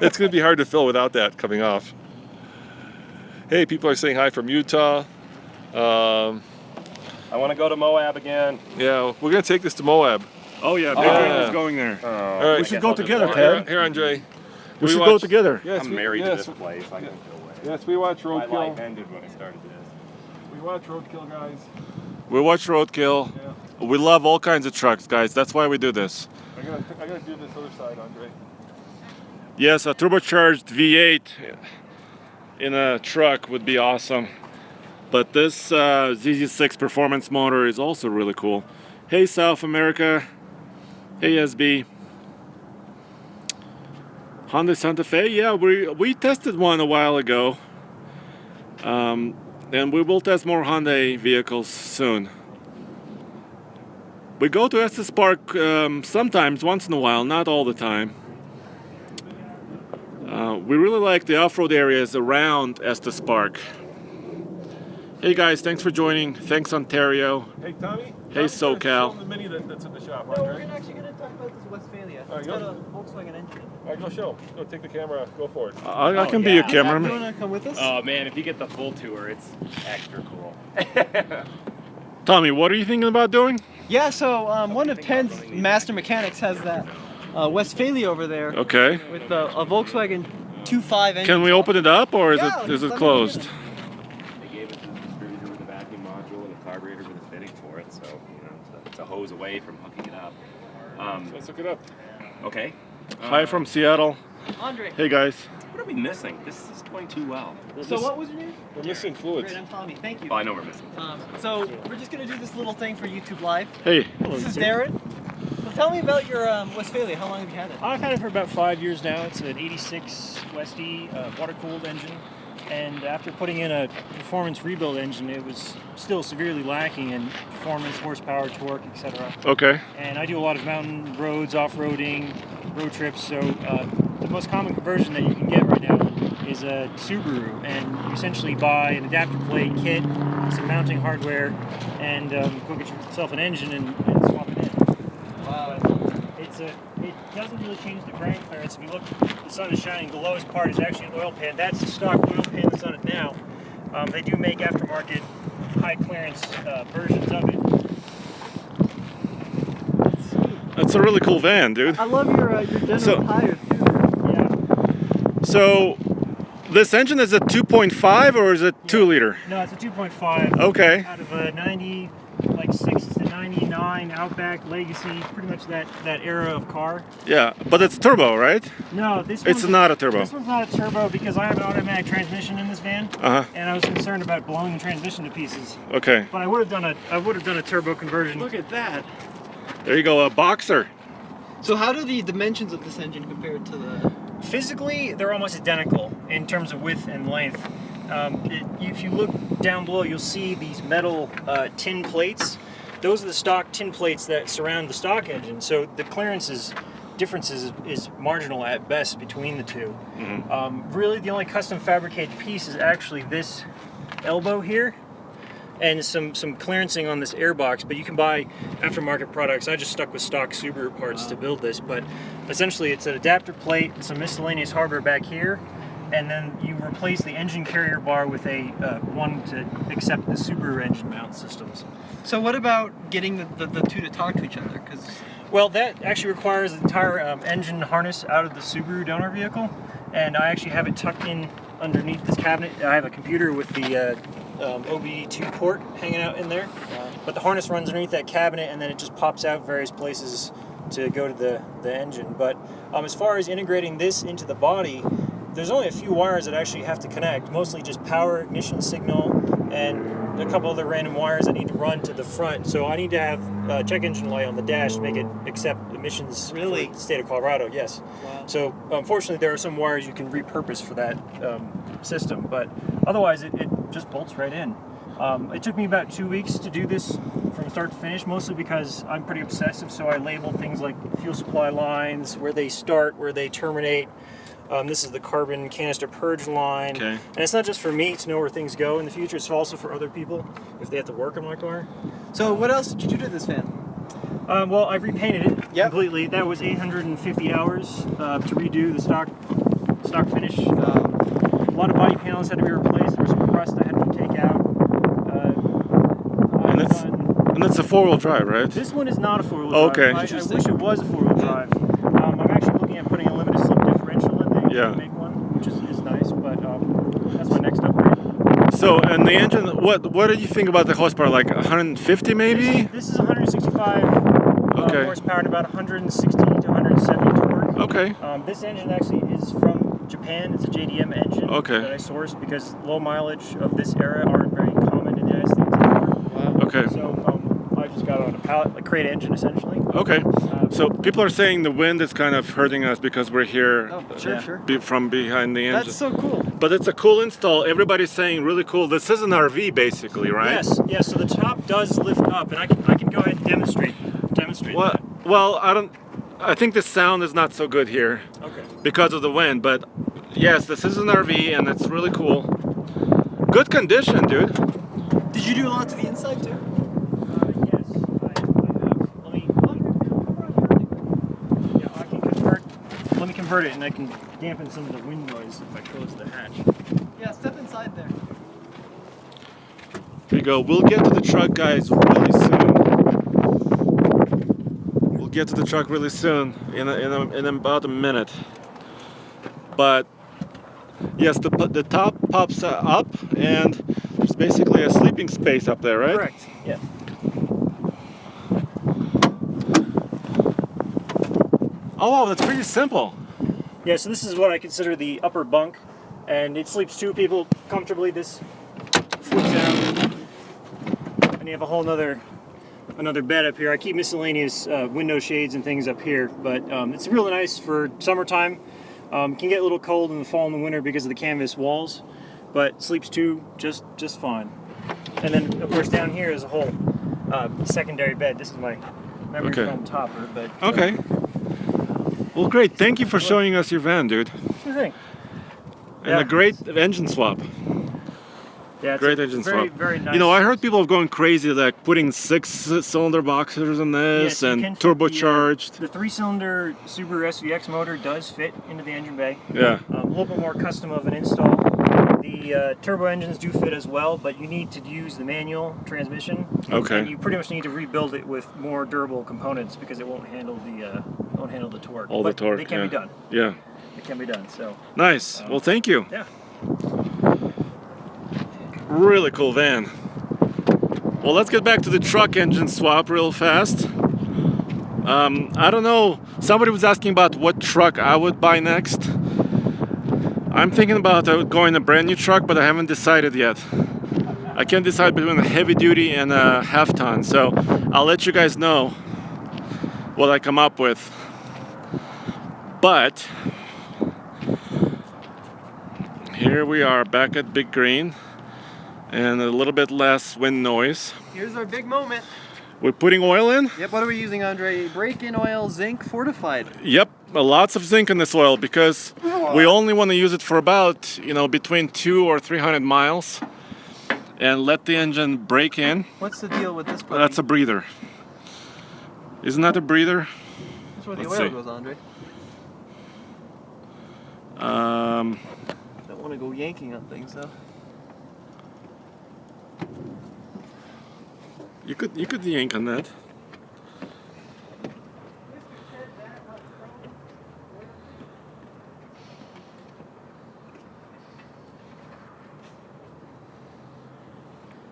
It's going to be hard to fill without that coming off. Hey, people are saying hi from Utah. I want to go to Moab again. Yeah, we're going to take this to Moab. Oh yeah, Big yeah. Ring is going there. All right. We should go together, Here, Ted. Andre. We should go together. Yes, I'm married yes, to this place. I can't go away. Yes, we watch My life Roadkill. ended when I started this. We watch Roadkill, guys. We watch Roadkill. Yeah. We love all kinds of trucks, guys. That's why we do this. I gotta do this other side, Andre. Yes, a turbocharged V8 in a truck would be awesome. But this ZZ6 performance motor is also really cool. Hey South America. Hey SB. Honda Santa Fe, yeah, we tested one a while ago. And we will test more Hyundai vehicles soon. We go to Estes Park sometimes, once in a while, not all the time. We really like the off-road areas around Estes Park. Hey guys, thanks for joining. Thanks Ontario. Hey, Tommy. Hey, SoCal. Show them the mini that's in the shop, No, we're Andre. actually going to talk about this Westphalia. All right, It's go. got a Volkswagen engine. All right, go show. Go take the camera. Go for it. I can be a You cameraman. want to come with us? Oh man, if you get the full tour, it's extra cool. Tommy, what are you thinking about doing? Yeah, so one of Ted's master mechanics has that Westphalia over there Okay. with a Volkswagen 2.5 engine. Can we open it up or is Yeah, it let me closed? get They gave it to the distributor with a vacuum module and a carburetor with a fitting for it, so you know it's a hose away from hooking it up. Let's look it up. Okay. Hi from Seattle. Andre, Hey guys. What are we missing? This is going too well. so what was your name? We're missing fluids. Great, I'm Tommy. Thank you. Oh, I know we're missing. So we're just going to do this little thing for YouTube Live. Hey. This is Darren. So tell me about your Westphalia. How long have you had it? I've had it for about 5 years now. It's an 86 Westie water-cooled engine. And after putting in a performance rebuild engine, it was still severely lacking in performance, horsepower, torque, etc. Okay. And I do a lot of mountain roads, off-roading, road trips. So the most common conversion that you can get right now is a Subaru. And you essentially buy an adapter plate kit, some mounting hardware, and go get yourself an engine and swap it in. Wow. It doesn't really change the ground clearance. If you look, the sun is shining. The lowest part is actually an oil pan. That's the stock oil pan that's on it now. They do make aftermarket high clearance versions of it. That's a really cool van, dude. I love your general So- tires too. Yeah. So this engine is a 2.5 or is it 2 liter? No, it's a 2.5. Okay. Out of a 96 to 99 Outback Legacy, pretty much that era of car. Yeah, but it's turbo, right? No, this It's one's not a turbo. This one's not a turbo because I have an automatic transmission in this van, Uh-huh. and I was concerned about blowing the transmission to pieces. Okay. But I would have done a turbo conversion. Look at that. There you go, a Boxer. So how do the dimensions of this engine compare to the... Physically, they're almost identical in terms of width and length. If you look down below, you'll see these metal tin plates. Those are the stock tin plates that surround the stock engine. So the difference is marginal at best between the two. Really, the only custom fabricated piece is actually this elbow here. and some clearancing on this airbox, but you can buy aftermarket products. I just stuck with stock Subaru parts to build this, but essentially it's an adapter plate, some miscellaneous hardware back here, and then you replace the engine carrier bar with a one to accept the Subaru engine mount systems. So what about getting the two to talk to each other? Well, that actually requires the entire engine harness out of the Subaru donor vehicle, and I actually have it tucked in underneath this cabinet. I have a computer with the OBD2 port hanging out in there, but the harness runs underneath that cabinet, and then it just pops out various places to go to the engine. But as far as integrating this into the body, there's only a few wires that actually have to connect, mostly just power, ignition signal, and a couple other random wires that need to run to the front. So I need to have check engine light on the dash to make it accept emissions for the state of Colorado, yes. Wow. So unfortunately there are some wires you can repurpose for that system, but otherwise it just bolts right in. It took me about 2 weeks to do this from start to finish, mostly because I'm pretty obsessive, so I labeled things like fuel supply lines, where they start, where they terminate. This is the carbon canister purge line. Okay. And it's not just for me to know where things go in the future, it's also for other people if they have to work on my car. So what else did you do to this van? Well, I've repainted it completely. That was 850 hours to redo the stock finish. A lot of body panels had to be replaced. There was some rust I had to take out. And that's a 4-wheel drive, right? This one is not a 4-wheel drive. Okay. I wish it was a 4-wheel drive. I'm actually looking at putting a limited slip differential in there. Yeah. To make one, which is nice, but that's my next upgrade. So, and the engine, what do you think about the horsepower? Like 150 maybe? This is 165 Okay. horsepower and about 160 to 170 torque. Okay. This engine actually is from Japan. It's a JDM engine that I sourced because low mileage of this era aren't very common in the United States anymore. Wow. Okay. So I just got on a pallet, a crate engine essentially. Okay. So people are saying the wind is kind of hurting us because we're here Sure. from behind the engine. That's so cool. But it's a cool install. Everybody's saying really cool. This is an RV basically, right? Yes. So the top does lift up, and I can go ahead and demonstrate that. Well, I think the sound is not so good here. Okay. Because of the wind, but yes, this is an RV and it's really cool. Good condition, dude. Did you do a lot to the inside too? Yes, I have. I can convert. Let me convert it, and I can dampen some of the wind noise if I close the hatch. Yeah, step inside there. Here you go. We'll get to the truck, guys, really soon. We'll get to the truck really soon, in about a minute. But yes, the top pops up, and there's basically a sleeping space up there, right? Correct. Yeah. Oh, wow, that's pretty simple. Yeah. So this is what I consider the upper bunk, and it sleeps 2 people comfortably. This flips out, and you have a whole another bed up here. I keep miscellaneous window shades and things up here, but it's really nice for summertime. Can get a little cold in the fall and the winter because of the canvas walls, but sleeps 2 just fine. And then of course down here is a whole secondary bed. This is my memory foam topper. But okay. Well, great. Thank you for showing us your van, dude. Sure thing. And a great engine swap. Yeah, Great engine swap. Very nice. You know, I heard people going crazy, like putting 6-cylinder boxers in this and turbocharged. The 3-cylinder Subaru SVX motor does fit into the engine bay. Yeah. A little bit more custom of an install. The turbo engines do fit as well, but you need to use the manual transmission. Okay. And you pretty much need to rebuild it with more durable components because it won't handle the torque. All the torque. They can be done. Yeah. It can be done. So. Nice. Well, thank you. Yeah. Really cool van. Well, let's get back to the truck engine swap real fast. I don't know. Somebody was asking about what truck I would buy next. I'm thinking about going a brand new truck, but I haven't decided yet. I can't decide between a heavy duty and a half ton, so I'll let you guys know what I come up with. But here we are back at Big Green, and a little bit less wind noise. Here's our big moment. We're putting oil in? Yep, what are we using, Andre? Break-in oil, zinc, fortified. Yep, lots of zinc in this oil because we only want to use it for about, between 200 or 300 miles. and let the engine break in. What's the deal with this puppy? That's a breather. Isn't that a breather? That's where the let's oil see. goes, Andre. Um, Don't want to go yanking on things though. you could yank on that.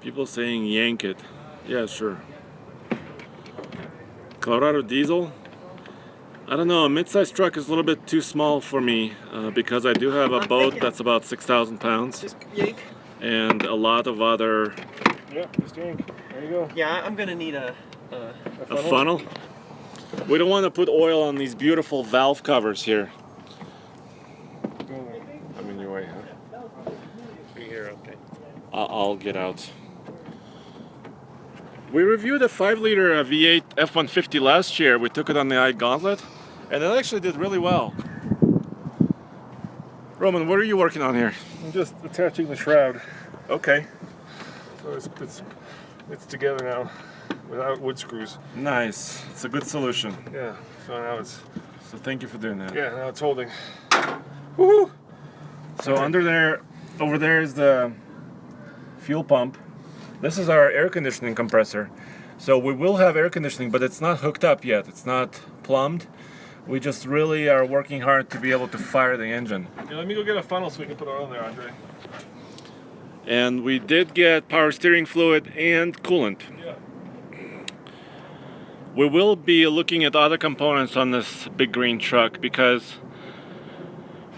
People saying yank it. Yeah, sure. Colorado diesel. I don't know, a mid-size truck is a little bit too small for me because I do have a boat that's about 6,000 pounds Just yank. and a lot of other... Yeah, just yank. There you go. Yeah, I'm gonna need a funnel? We don't want to put oil on these beautiful valve covers here. I'm in your way, huh? You're here, okay. I'll get out. We reviewed a 5-liter V8 F-150 last year. We took it on the iGauntlet, and it actually did really well. Roman, what are you working on here? I'm just attaching the shroud. Okay. So it's together now without wood screws. Nice. It's a good solution. Yeah. So now it's So thank you for doing that. now it's holding. Woohoo! So over there is the fuel pump. This is our air conditioning compressor. So we will have air conditioning, but it's not hooked up yet. It's not plumbed. We just really are working hard to be able to fire the engine. Yeah, let me go get a funnel so we can put oil in there, Andre. And we did get power steering fluid and coolant. Yeah. We will be looking at other components on this big green truck because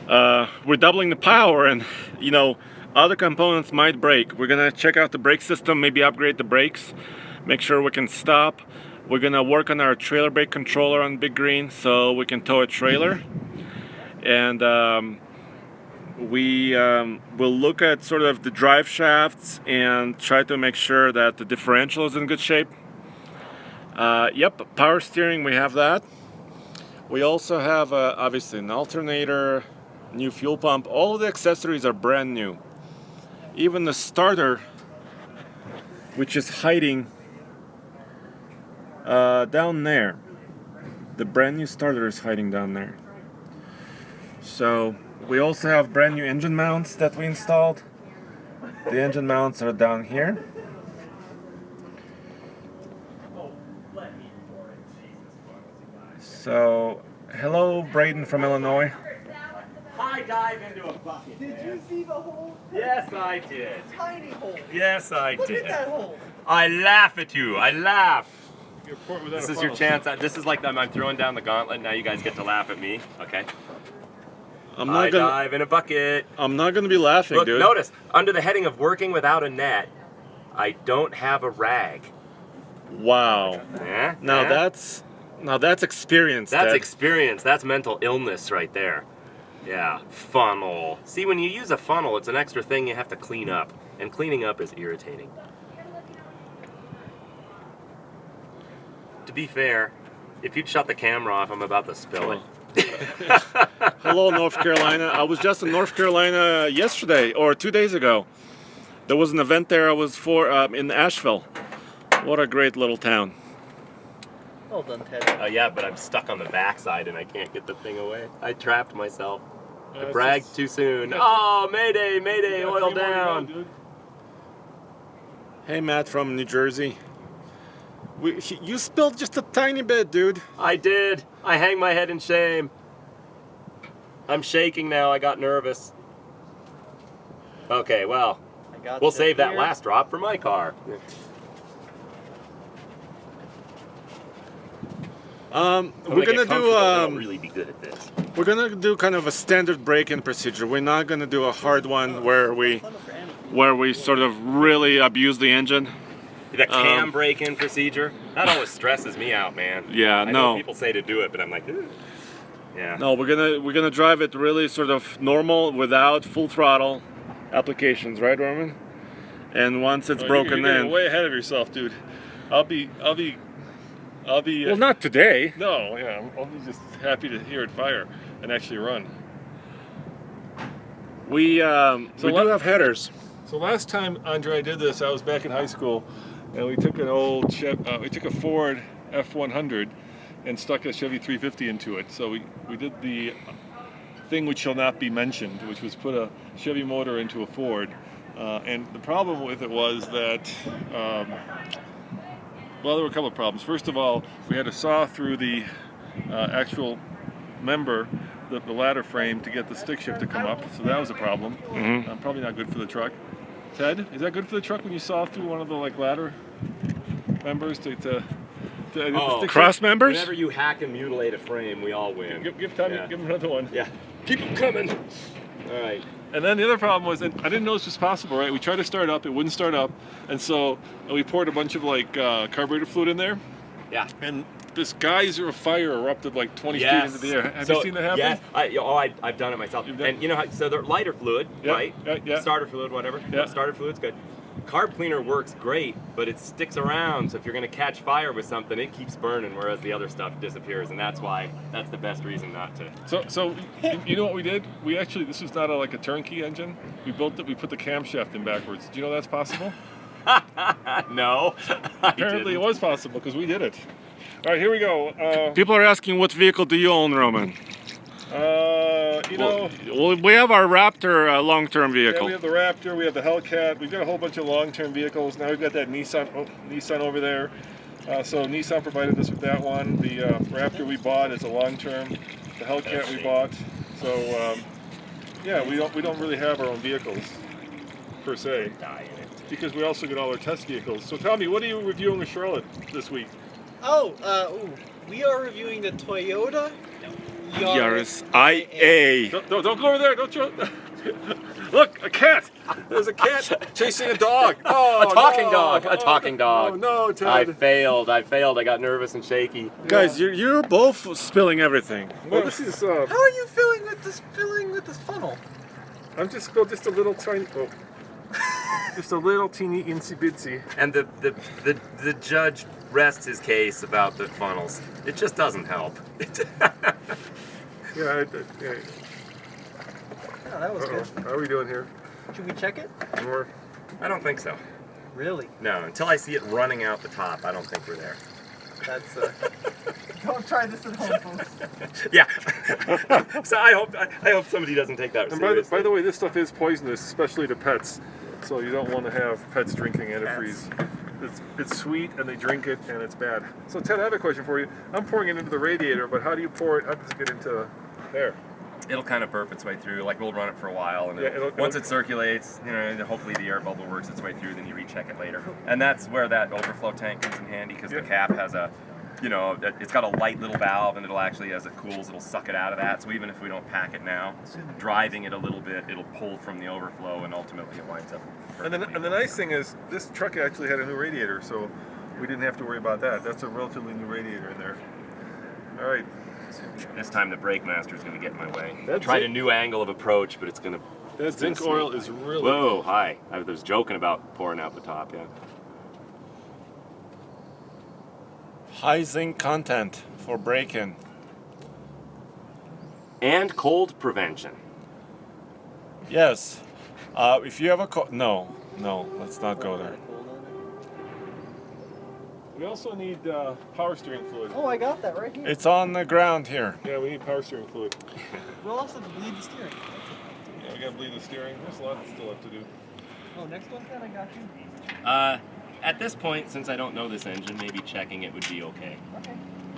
we're doubling the power, and you know, other components might break. We're gonna check out the brake system, maybe upgrade the brakes, make sure we can stop. We're gonna work on our trailer brake controller on big green so we can tow a trailer. And we will look at sort of the drive shafts and try to make sure that the differential is in good shape. Yep, power steering, we have that. We also have obviously an alternator, new fuel pump. All of the accessories are brand new. Even the starter, which is hiding down there. The brand new starter is hiding down there. So we also have brand new engine mounts that we installed. The engine mounts are down here. So, hello Braden from Illinois. I dive into a bucket. Did you see the hole? Yes, I did. Tiny hole. Yes, I Look did. at that hole. I laugh at you. I laugh. Your port without This a is your funnel. chance. This is like I'm throwing down the gauntlet. Now you guys get to laugh at me. Okay. I'm I not gonna dive in a bucket. I'm not gonna be laughing, Look, dude. notice under the heading of working without a net, I don't have a rag. Wow. Eh? Now Eh? that's experience. That's Dad. experience. That's mental illness right there. Yeah, funnel. See, when you use a funnel, it's an extra thing you have to clean up, and cleaning up is irritating. To be fair, if you'd shut the camera off, I'm about to spill it. Hello, North Carolina. I was just in North Carolina yesterday or 2 days ago. There was an event there I was for in Asheville. What a great little town. Well done, Ted. Yeah, but I'm stuck on the backside and I can't get the thing away. I trapped myself. I it's bragged just- too soon. Yeah. Oh, mayday, mayday, Yeah, oil 3 more to go, down. dude. Hey, Matt from New Jersey. You spilled just a tiny bit, dude. I did. I hang my head in shame. I'm shaking now. I got nervous. Okay, well, I got we'll you save that here. last drop for my car. We're gonna do really be good at this. we're gonna do kind of a standard break-in procedure. We're not gonna do a hard one where we sort of really abuse the engine. The cam break-in procedure. That always stresses me out, man. Yeah, I know no. people say to do it, but I'm like, "Ugh." Yeah. No, we're gonna drive it really sort of normal without full throttle applications, right, Roman? And once it's Oh, broken, you're getting then way ahead of yourself, dude. I'll be. well, not today. No, yeah, I'll be just happy to hear it fire and actually run. We So do what- have headers. So last time Andre did this, I was back in high school, and we took an old we took a Ford F100 and stuck a Chevy 350 into it. So we did the thing which shall not be mentioned, which was put a Chevy motor into a Ford. And the problem with it was that, well, there were a couple of problems. First of all, we had to saw through the actual member, the ladder frame, to get the stick shift to come up. So that was a problem. Probably not good for the truck. Ted, is that good for the truck when you saw through one of the ladder members to the stick Cross shift? members? Whenever you hack and mutilate a frame, we all win. Give Tommy, Yeah. give him another one. Yeah. Keep them coming. All right. And then the other problem was, and I didn't know this was possible, right? We tried to start up, it wouldn't start up, and so we poured a bunch of carburetor fluid in there, Yeah. and this geyser of fire erupted like 20 feet into the air. Have you seen that happen? Yes, I've done it myself. You've done- And you know how, so the lighter fluid, Yeah, right? yeah. Starter fluid, whatever. Yeah. Starter fluid's good. Carb cleaner works great, but it sticks around. So if you're going to catch fire with something, it keeps burning, whereas the other stuff disappears, and that's the best reason not to. So you know what we did? We actually, this was not a turnkey engine. We built it. We put the camshaft in backwards. Do you know that's possible? No. Apparently it was possible because we did it. All right, here we go. People are asking, what vehicle do you own, Roman? Well, we have our Raptor long-term Yeah, vehicle. we have the Raptor, we have the Hellcat, we've got a whole bunch of long-term vehicles. Now we've got that Nissan over there. So Nissan provided us with that one. The Raptor we bought is a long-term. The Hellcat we bought. So yeah, we don't really have our own vehicles per se, because we also get all our test vehicles. So Tommy, what are you reviewing with Charlotte this week? We are reviewing the Toyota Yaris IA. Don't go over there. Don't you? Look, a cat. There's a cat chasing a dog. Oh, A talking no. dog. A talking dog. Oh no, Ted. I failed. I got nervous and shaky. Guys, you're both spilling everything. Well, this is. How are you filling with this funnel? I'm just a little tiny. Oh. Just a little teeny insy bitsy. And the judge rests his case about the funnels. It just doesn't help. Yeah. Oh, that was good. How are we doing here? Should we check it? I don't think so. Really? No, until I see it running out the top, I don't think we're there. That's Don't try this at home, folks. Yeah. So I hope somebody doesn't take that And seriously. by the way, this stuff is poisonous, especially to pets. So you don't want to have pets drinking antifreeze. It's sweet, and they drink it, and it's bad. So Ted, I have a question for you. I'm pouring it into the radiator, but how do you pour it? How does it get into there? It'll kind of burp its way through. Like, we'll run it for a while, and Yeah, once it circulates, hopefully the air bubble works its way through. Then you recheck it later, and that's where that overflow tank comes in handy, because the cap has a, it's got a light little valve, and it'll actually, as it cools, it'll suck it out of that. So even if we don't pack it now, driving it a little bit, it'll pull from the overflow, and ultimately it winds up. And the nice thing is, this truck actually had a new radiator, so we didn't have to worry about that. That's a relatively new radiator in there. All right. This time the brake master is going to get in my way. I That's tried it. a new angle of approach, but it's going to. That zinc oil is really. Whoa, hi. I was joking about pouring out the top, yeah. High zinc content for braking. And cold prevention. Yes. If you have a no, let's not go there. We also need power steering fluid. Oh, I got that right here. It's on the ground here. Yeah, we need power steering fluid. We'll also bleed the steering. Yeah, we gotta bleed the steering. There's a lot still left to do. Oh, next one, Ken, I got you. At this point, since I don't know this engine, maybe checking it would be okay. Okay.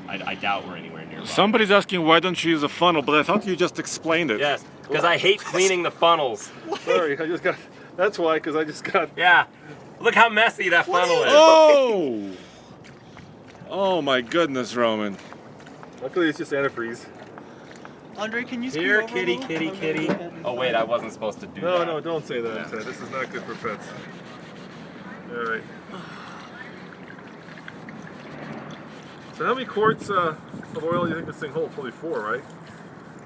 I doubt we're anywhere nearby. Somebody's asking why don't you use a funnel, but I thought you just explained it. Yes, because I hate cleaning the funnels. Sorry, I just got. That's why, because I just got. Yeah. Look how messy that funnel is. Oh! Oh my goodness, Roman. Luckily, it's just antifreeze. Andre, can you scoot Here, over a kitty, little? kitty, kitty. Oh wait, I wasn't supposed to do No, that. no, don't say that. Ted. This is not good for pets. All right. So how many quarts of oil do you think this thing holds? Probably 4, right?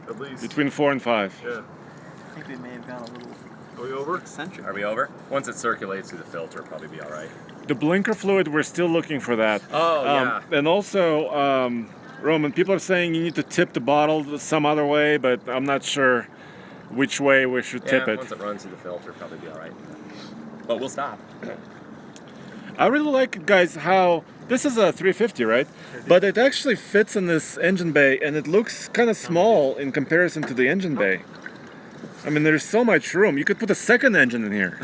At least. Between 4 and 5. Yeah. I think we may have gone a little Are we over? eccentric. Are we over? Once it circulates through the filter, it'll probably be all right. The blinker fluid, we're still looking for that. Oh, yeah. And also, Roman, people are saying you need to tip the bottle some other way, but I'm not sure which way we should tip it. Once it runs through the filter, probably be all right. But we'll stop. I really like, guys, how this is a 350, right? But it actually fits in this engine bay, and it looks kind of small in comparison to the engine bay. I mean, there's so much room. You could put a second engine in here,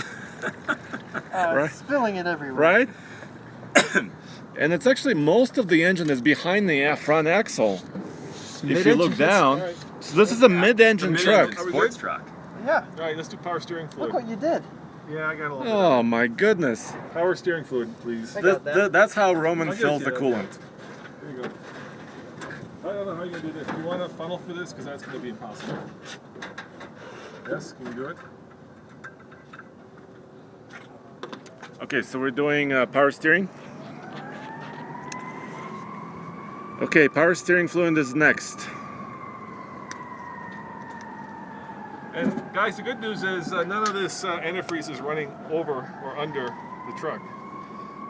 right? Spilling it everywhere. Right? And it's actually, most of the engine is behind the front axle. If you look down, so this is a mid-engine truck. Sports truck. Yeah. All right, let's do power steering fluid. Look what you did. Yeah, I got a little Oh my goodness. bit. Power steering fluid, please. I got that. That's how Roman I'll give fills you the that. coolant. There you go. I don't know how you're gonna do this. Do you want a funnel for this? Because that's gonna be impossible. Yes, can you do it? Okay, so we're doing power steering. Okay, power steering fluid is next. And guys, the good news is none of this antifreeze is running over or under the truck.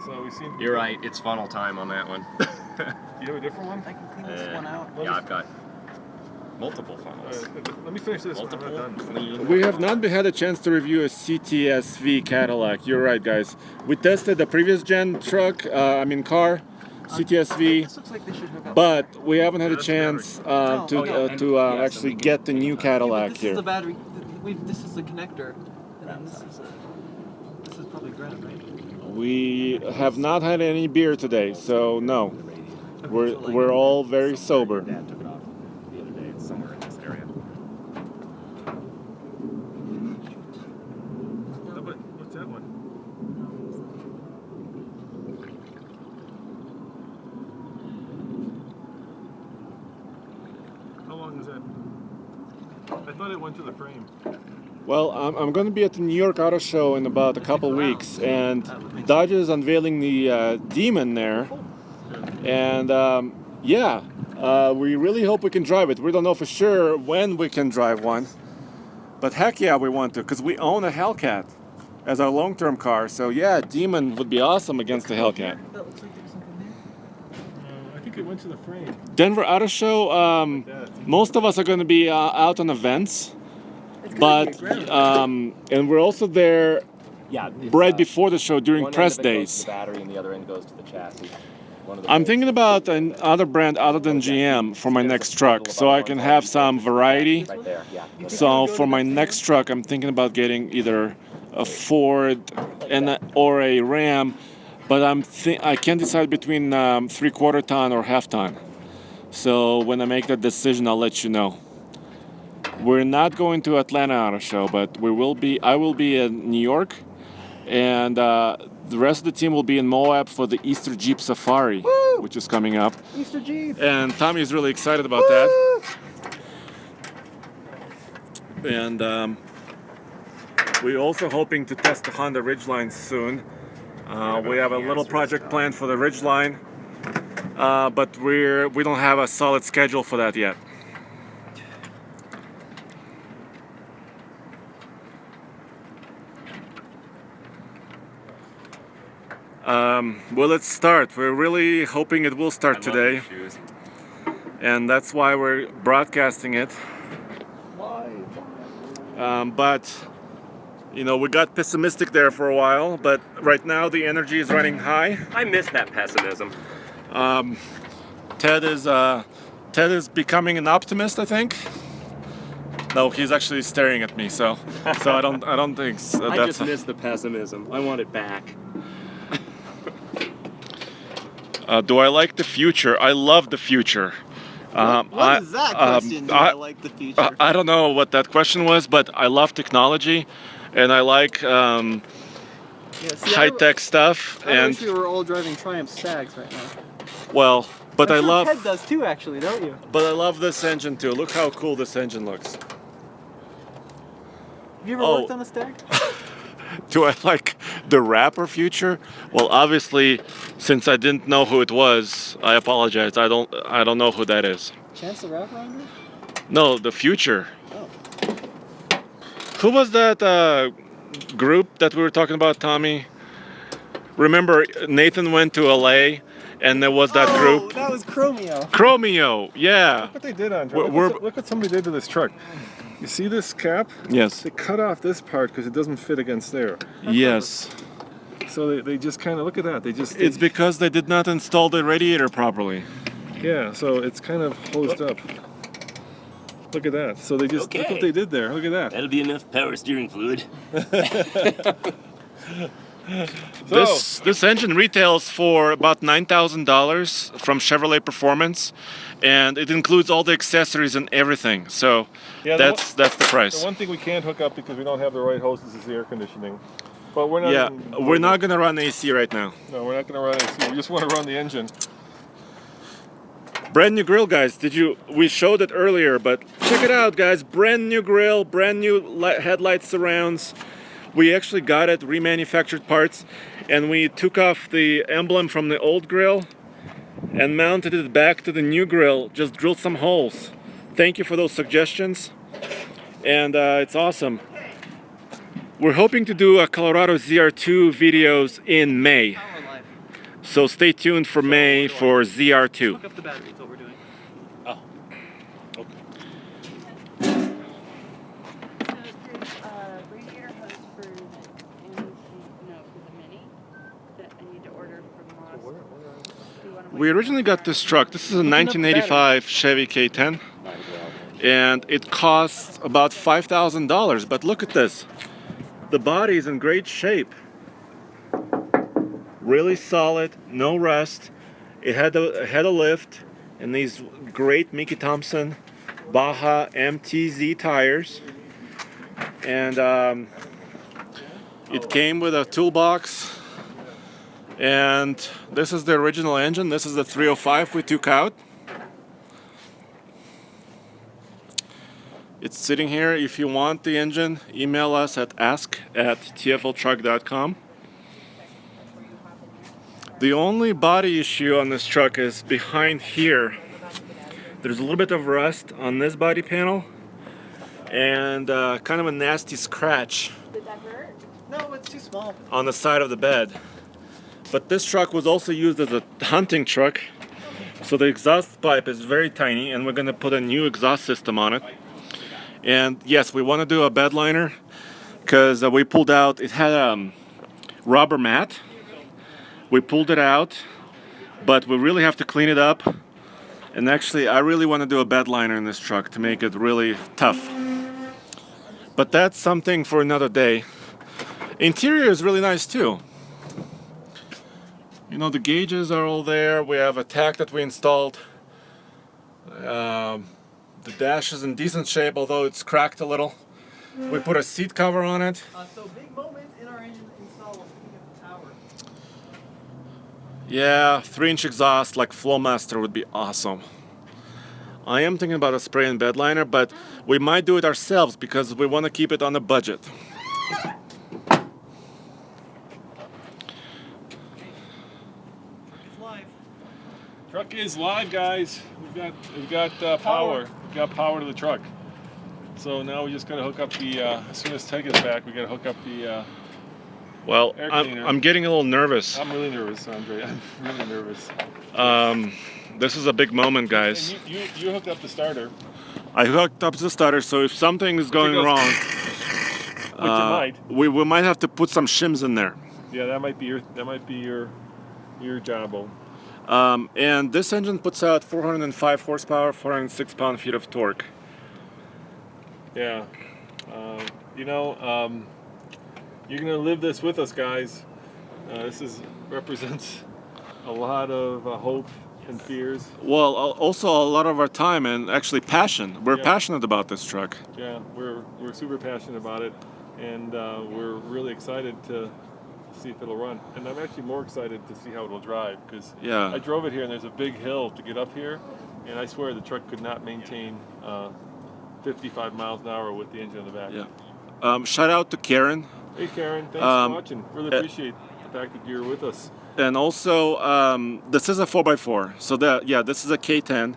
So we seem. You're right. It's funnel time on that one. Do you have a different one? I can clean this one out. Yeah, I've got multiple funnels. Let me finish this Multiple one. I'm not done. clean. We have not had a chance to review a CTSV Cadillac. You're right, guys. We tested the previous gen truck, car, CTSV, This looks like they should hook up. but we haven't had a chance to actually get the new Cadillac This is here. the battery. This is the connector. And then this is probably ground, right? We have not had any beer today, so no. We're all very sober. Dad took it off the other day. It's somewhere in this area. What's that one? How long is that? I thought it went to the frame. Well, I'm going to be at the New York Auto Show in about a couple weeks, and Dodge is unveiling the Demon there. And we really hope we can drive it. We don't know for sure when we can drive one, but heck yeah, we want to, because we own a Hellcat as our long-term car. So yeah, Demon would be awesome against the Hellcat. That looks like there's something there. I think it went to the frame. Denver Auto Show, most of us are going to be out on events, but and we're also there Yeah. right before the show during one press end of it goes days. to the battery, and the other end goes to the chassis. I'm thinking about another brand other than GM for my next truck, so I can have some variety. Right there. Yeah. So for my next truck, I'm thinking about getting either a Ford or a Ram, but I can't decide between 3/4 ton or half ton. So when I make that decision, I'll let you know. We're not going to Atlanta Auto Show, but I will be in New York, and the rest of the team will be in Moab for the Easter Jeep Safari, which is coming up. Easter Jeep. And Tommy is really excited about that. And we're also hoping to test the Honda Ridgeline soon. We have a little project planned for the Ridgeline, but we don't have a solid schedule for that yet. Well, let's start. We're really hoping it will start today, and that's why we're broadcasting it. But we got pessimistic there for a while, but right now the energy is running high. I miss that pessimism. Ted is becoming an optimist, I think. No, he's actually staring at me, so I don't think I that's. just miss the pessimism. I want it back. Do I like the future? I love the future. What is that question? Do I like the future? I don't know what that question was, but I love technology, and I like high-tech stuff. I And wish we were all driving Triumph Stags right now. well, but I'm I sure love. Ted does too, actually, don't you? But I love this engine too. Look how cool this engine looks. Have you ever Oh. worked on a Stag? Do I like the rapper Future? Well, obviously, since I didn't know who it was, I apologize. I don't know who that is. Chance the Rapper on there? No, the Future. Oh. Who was that group that we were talking about, Tommy? Remember, Nathan went to LA, and there was that group. That was Chromeo. Chromeo, yeah. Look what they did on We're- Look what somebody did to this truck. You see this cap? Yes. They cut off this part because it doesn't fit against there. Yes. So they just kind of, look at that. It's because they did not install the radiator properly. Yeah, so it's kind of hosed up. Look at that. So they just, look what they did there. Look at that. That'll be enough power steering fluid. This engine retails for about $9,000 from Chevrolet Performance, and it includes all the accessories and everything. So Yeah, that's the The price. one thing we can't hook up because we don't have the right hoses is the air conditioning. But we're not. Yeah, even- we're not gonna run AC right now. No, we're not going to run AC. We just want to run the engine. Brand new grill, guys. We showed it earlier, but check it out, guys. Brand new grill, brand new headlight surrounds. We actually got it remanufactured parts, and we took off the emblem from the old grill and mounted it back to the new grill. Just drilled some holes. Thank you for those suggestions, and it's awesome. We're hoping to do a Colorado ZR2 videos in May, so stay tuned for May for ZR2. Hook up the battery is what we're doing. So there's a radiator hose for the for the Mini that I need to order from Ross. Do you wanna We wait? originally got this truck. This is a 1985 Chevy K10, and it costs about $5,000. But look at this. The body is in great shape. Really solid, no rust. It had a lift and these great Mickey Thompson Baja MTZ tires. And it came with a toolbox. And this is the original engine. This is the 305 we took out. It's sitting here. If you want the engine, email us at ask@tfltruck.com. The only body issue on this truck is behind here. There's a little bit of rust on this body panel and kind of a nasty scratch Did that hurt? No, it's too small. on the side of the bed. But this truck was also used as a hunting truck, so the exhaust pipe is very tiny, and we're going to put a new exhaust system on it. And yes, we want to do a bed liner because we pulled out, it had a rubber mat. We pulled it out, but we really have to clean it up. And actually, I really want to do a bed liner in this truck to make it really tough. But that's something for another day. Interior is really nice too. You know, the gauges are all there. We have a tach that we installed. The dash is in decent shape, although it's cracked a little. We put a seat cover on it. So big moment in our engine install. Speaking of the tower. Yeah, 3-inch exhaust like Flowmaster would be awesome. I am thinking about a spray and bed liner, but we might do it ourselves because we want to keep it on a budget. It's live. Truck is live, guys. We've got power. We've got power to the truck. So now we just gotta hook up the. As soon as Ted gets back, we gotta hook up the. Well, Air I'm, cleaner. I'm getting a little nervous. I'm really nervous, Andre. I'm really nervous. This is a big moment, guys. And you hooked up the starter, I hooked up the starter, so if something is going goes- wrong, which it might. we might have to put some shims in there. Yeah, that might be your jobbo. And this engine puts out 405 horsepower, 406 pound-feet of torque. Yeah. You're gonna live this with us, guys. This represents a lot of hope and fears. Well, also a lot of our time and actually passion. We're Yeah. passionate about this truck. Yeah, we're super passionate about it, and we're really excited to see if it'll run. And I'm actually more excited to see how it'll drive because Yeah. I drove it here, and there's a big hill to get up here, and I swear the truck could not maintain 55 miles an hour with the engine in the back. Yeah. Shout out to Karen. Hey Karen, thanks Um, for watching. Really appreciate the fact that you're with us. And also, this is a 4x4. So this is a K10.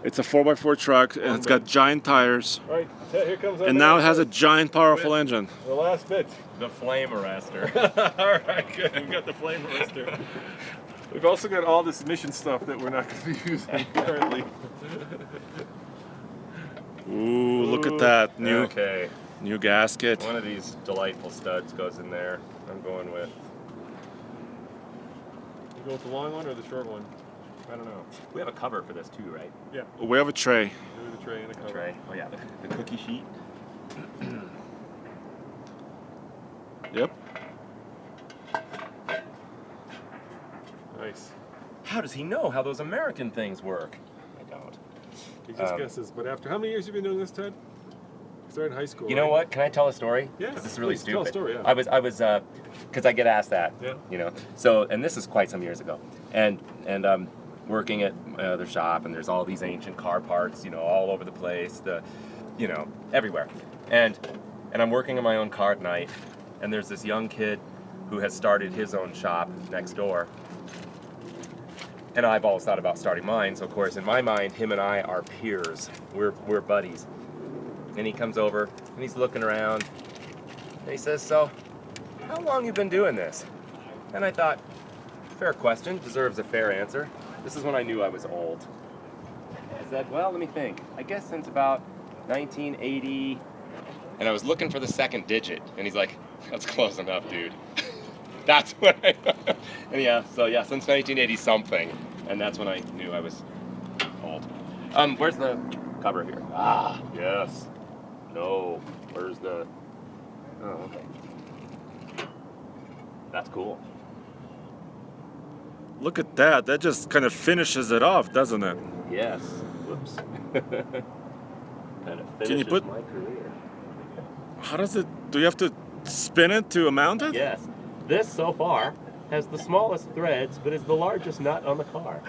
It's a 4x4 truck, and it's got giant tires. All right, here comes our And now it has a man. giant, powerful engine. The last bit. The flame arrestor. All right, good. We've got the flame arrestor. We've also got all this mission stuff that we're not going to be using currently. Ooh, look at that new Okay. new gasket. One of these delightful studs goes in there. I'm going with. You go with the long one or the short one? I don't know. We have a cover for this too, right? Yeah. We have a tray. There's a tray and a cover. Tray. Oh yeah, the cookie sheet. Yep. Nice. How does he know how those American things work? I don't. He just guesses. But after how many years have you been doing this, Ted? Started in high school. You know right? what? Can I tell a story? Yeah, 'Cause this is really please, stupid. tell a story, yeah. I was, because I get asked that. Yeah. You know. So, and this is quite some years ago, and working at their shop, and there's all these ancient car parts, you know, all over the place, everywhere, and I'm working on my own car at night, and there's this young kid who has started his own shop next door. And I've always thought about starting mine, so of course in my mind, him and I are peers. We're buddies. And he comes over and he's looking around and he says, "So, how long you been doing this?" And I thought, fair question, deserves a fair answer. This is when I knew I was old. I said, well, let me think. I guess since about 1980. And I was looking for the second digit, and he's like, "That's close enough, dude." That's when and since 1980 something, and that's when I knew I was old. Where's the cover here? Ah, yes. No. Where's the? Oh, okay. That's cool. Look at that. That just kind of finishes it off, doesn't it? Yes. Whoops. Kind of Can you finishes put- my career. How does it? Do you have to spin it to mount it? Yes. This so far has the smallest threads, but is the largest nut on the car.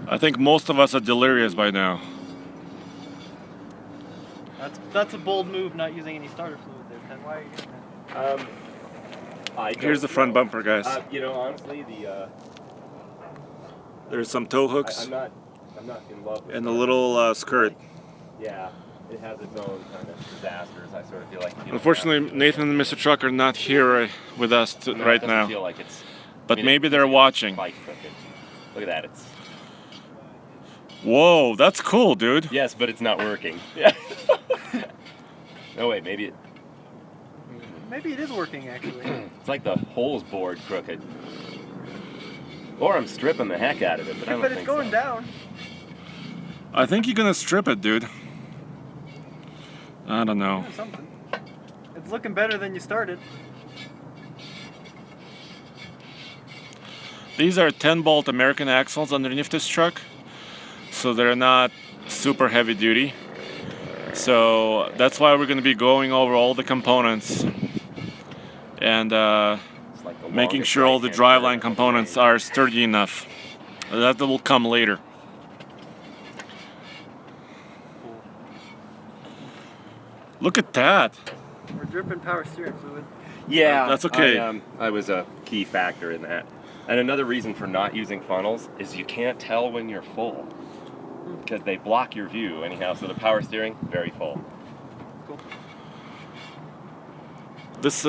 I think most of us are delirious by now. That's a bold move, not using any starter fluid there, Ted. Why are you doing that? Here's the front bumper, guys. Honestly, There's some tow hooks I'm not in love with and a it. little skirt. Yeah, it has its own kind of disasters. I sort of feel like. Unfortunately, Nathan and Mr. Truck are not here with us right now. Feel like it's. But maybe they're watching. Look at that. It's. Whoa, that's cool, dude. Yes, but it's not working. Yeah. No wait, maybe it. Maybe it is working actually. It's like the hole's bored crooked. Or I'm stripping the heck out of it, but I don't But it's think going so. down. I think you're gonna strip it, dude. I don't know. Doing something. It's looking better than you started. These are 10-bolt American axles underneath this truck, so they're not super heavy duty. So that's why we're going to be going over all the components and It's like the making longest sure all the right-hand driveline turn. components are sturdy enough. That will come later. Look at that. We're dripping power steering fluid. Yeah, That's okay. I was a key factor in that. And another reason for not using funnels is you can't tell when you're full because they block your view anyhow. So the power steering, very full. This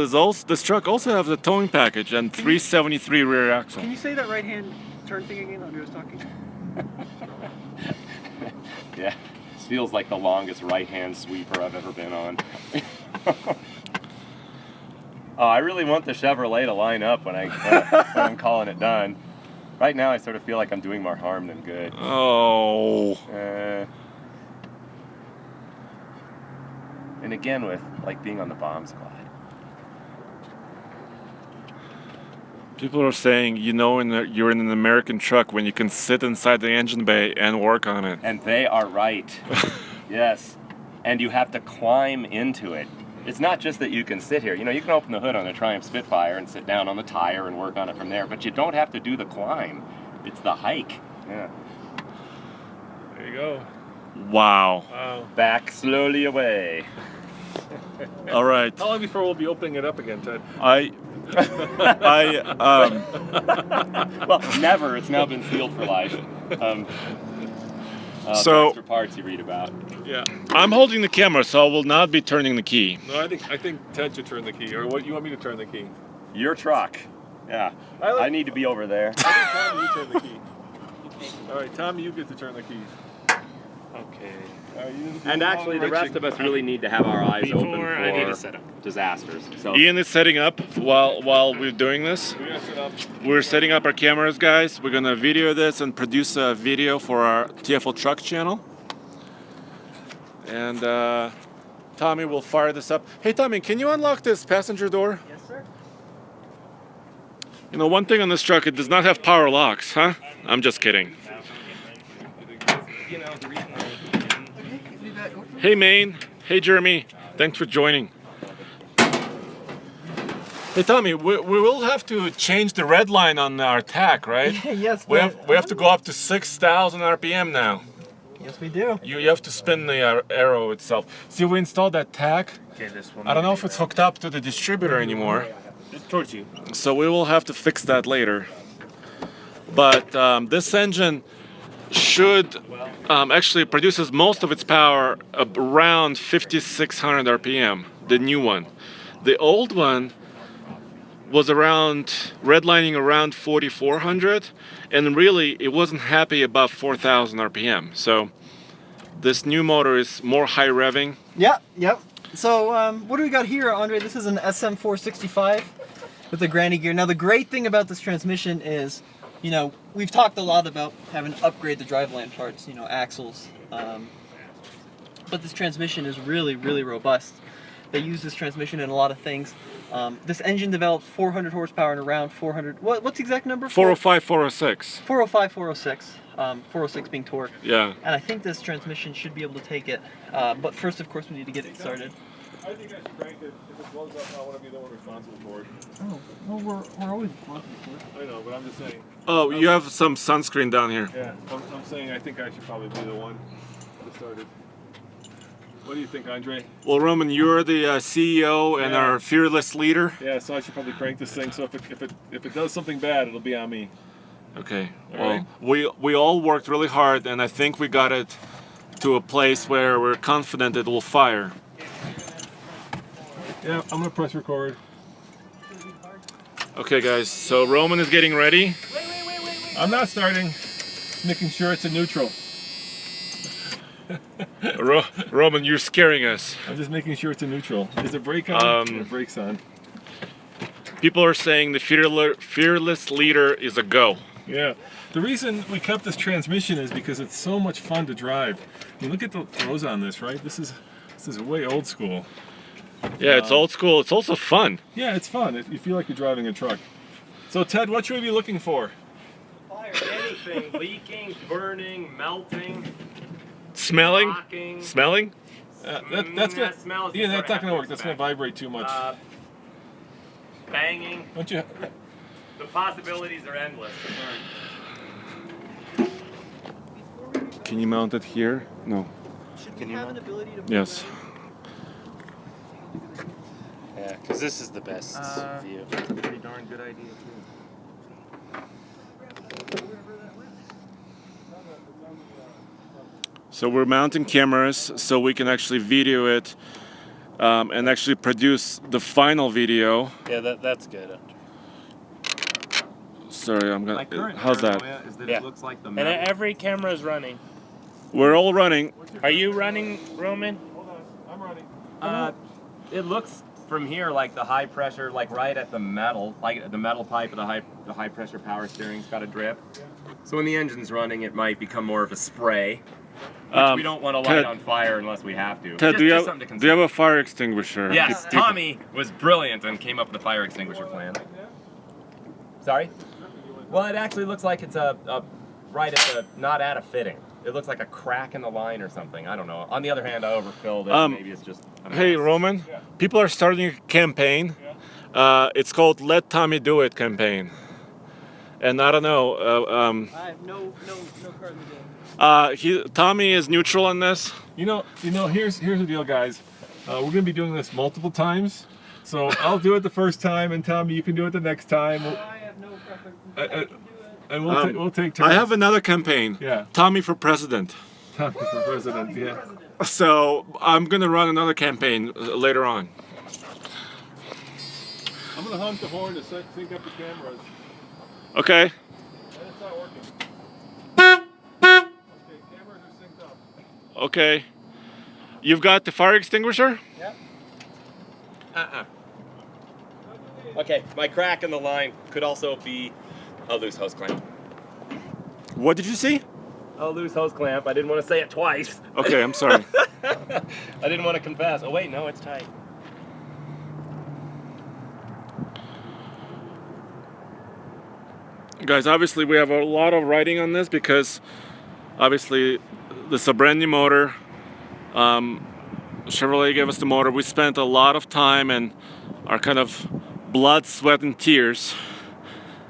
truck also has a towing package and 373 rear axle. Can you say that right hand turn thing again? Andre was talking. Yeah, this feels like the longest right-hand sweeper I've ever been on. Oh, I really want the Chevrolet to line up when I'm calling it done. Right now, I sort of feel like I'm doing more harm than good. Oh. And again, with like being on the bomb squad. People are saying, you're in an American truck when you can sit inside the engine bay and work on it. And they are right. Yes. And you have to climb into it. It's not just that you can sit here. You can open the hood on a Triumph Spitfire and sit down on the tire and work on it from there, but you don't have to do the climb. It's the hike. Yeah. There you go. Wow. Wow. Back slowly away. All right. How long before we'll be opening it up again, Ted? Well, never. It's now been sealed for life. So- extra parts you read about. Yeah. I'm holding the camera, so I will not be turning the key. No, I think Ted should turn the key. Or what? You want me to turn the key? Your truck. Yeah. I like- I need to be over there. I think Tom, you turn the key. All right, Tommy, you get to turn the keys. Okay. All right, you do And actually, the rest of us really need to have our eyes open Before I need to for set up. disasters. So Ian is setting up while we're doing this. We gotta set up. We're setting up our cameras, guys. We're gonna video this and produce a video for our TFL Truck channel. And Tommy will fire this up. Hey, Tommy, can you unlock this passenger door? Yes, sir. You know, one thing on this truck, it does not have power locks, huh? I'm just kidding. you know, the reason Hey, Maine. Hey, Jeremy. Thanks for joining. Hey, Tommy, we will have to change the red line on our tack, right? Yes, We have to go up to 6,000 RPM now. Yes, we do. You have to spin the arrow itself. See, we installed that tack. Okay, this one. I don't know if it's hooked up to the distributor anymore. It's towards you. So we will have to fix that later. But this engine should actually produces most of its power around 5,600 RPM, the new one. The old one was around redlining around 4,400, and really it wasn't happy above 4,000 RPM. So this new motor is more high revving. Yep. So what do we got here, Andre? This is an SM465 with the granny gear. Now the great thing about this transmission is, you know, we've talked a lot about having to upgrade the driveline parts, you know, axles. But this transmission is really, really robust. They use this transmission in a lot of things. This engine developed 400 horsepower and around 400. What's the exact number? 405, 406. 405, 406. 406 being torque. Yeah. And I think this transmission should be able to take it. But first, of course, we need to get it started. I think I should crank it. If it blows up, I want to be the one responsible for it. Oh, well, we're always responsible for it. I know, but I'm just saying. Oh, you have some sunscreen down here. Yeah, I'm saying I think I should probably be the one to start it. What do you think, Andre? Well, Roman, you're the CEO and Yeah. our fearless leader. Yeah, so I should probably crank this thing. So if it does something bad, it'll be on me. Okay. All Well, we all worked really hard, and I think we got it to a place where we're confident it will fire. Yeah, I'm gonna press record. Okay, guys. So Roman is getting ready. I'm not starting. Making sure it's in neutral. Roman, you're scaring us. I'm just making sure it's in neutral. Is the brake on? The brake's on. People are saying the fearless leader is a go. Yeah. The reason we kept this transmission is because it's so much fun to drive. You look at the throws on this, right? This is way old school. Yeah, it's old school. It's also fun. Yeah, it's fun. You feel like you're driving a truck. So Ted, what should we be looking for? fire, anything, leaking, burning, melting, Smelling? rocking. Smelling? That's good. That smells Yeah, before that's it not gonna work. happens That's gonna back. vibrate too much. Banging. Don't you? The possibilities are endless. Can you mount it here? No. Should we have an ability to? Yes. Yeah, because this is the best view. Pretty darn good idea too. So we're mounting cameras so we can actually video it and actually produce the final video. Yeah, that's good. Sorry, I'm My gonna. current How's that? paranoia is that Yeah. it looks like the And metal. every camera is running. We're all running. Are you running, Roman? Hold on, I'm running. It looks from here like the high pressure, like right at the metal, like the metal pipe of the high pressure power steering's got a drip. So when the engine's running, it might become more of a spray, which we don't want to light Ted- on fire unless we have to. Ted, Just- do you just have something to do you have consider. a fire extinguisher? Yes, Keep- Tommy was brilliant and came up with a fire extinguisher plan. Sorry? Well, it actually looks like it's a right at the, not at a fitting. It looks like a crack in the line or something. I don't know. On the other hand, I overfilled it. Maybe it's just. a Hey, mess. Roman. People are starting a campaign. It's called "Let Tommy Do It" campaign. And I don't know. I have no card in the game. Tommy is neutral on this. You know. Here's the deal, guys. We're gonna be doing this multiple times. So I'll do it the first time, and Tommy, you can do it the next time. I have no preference. And we'll take turns. I have another campaign. Yeah. Tommy for president. Tommy for president. Yeah. So I'm gonna run another campaign later on. I'm gonna honk the horn to sync up the cameras. Okay. And it's not working. Okay. You've got the fire extinguisher? Okay, my crack in the line could also be a loose hose clamp. What did you see? A loose hose clamp. I didn't want to say it twice. Okay, I'm sorry. I didn't want to confess. Oh wait, no, it's tight. Guys, obviously we have a lot of writing on this because obviously this is a brand new motor. Chevrolet gave us the motor. We spent a lot of time and our kind of blood, sweat, and tears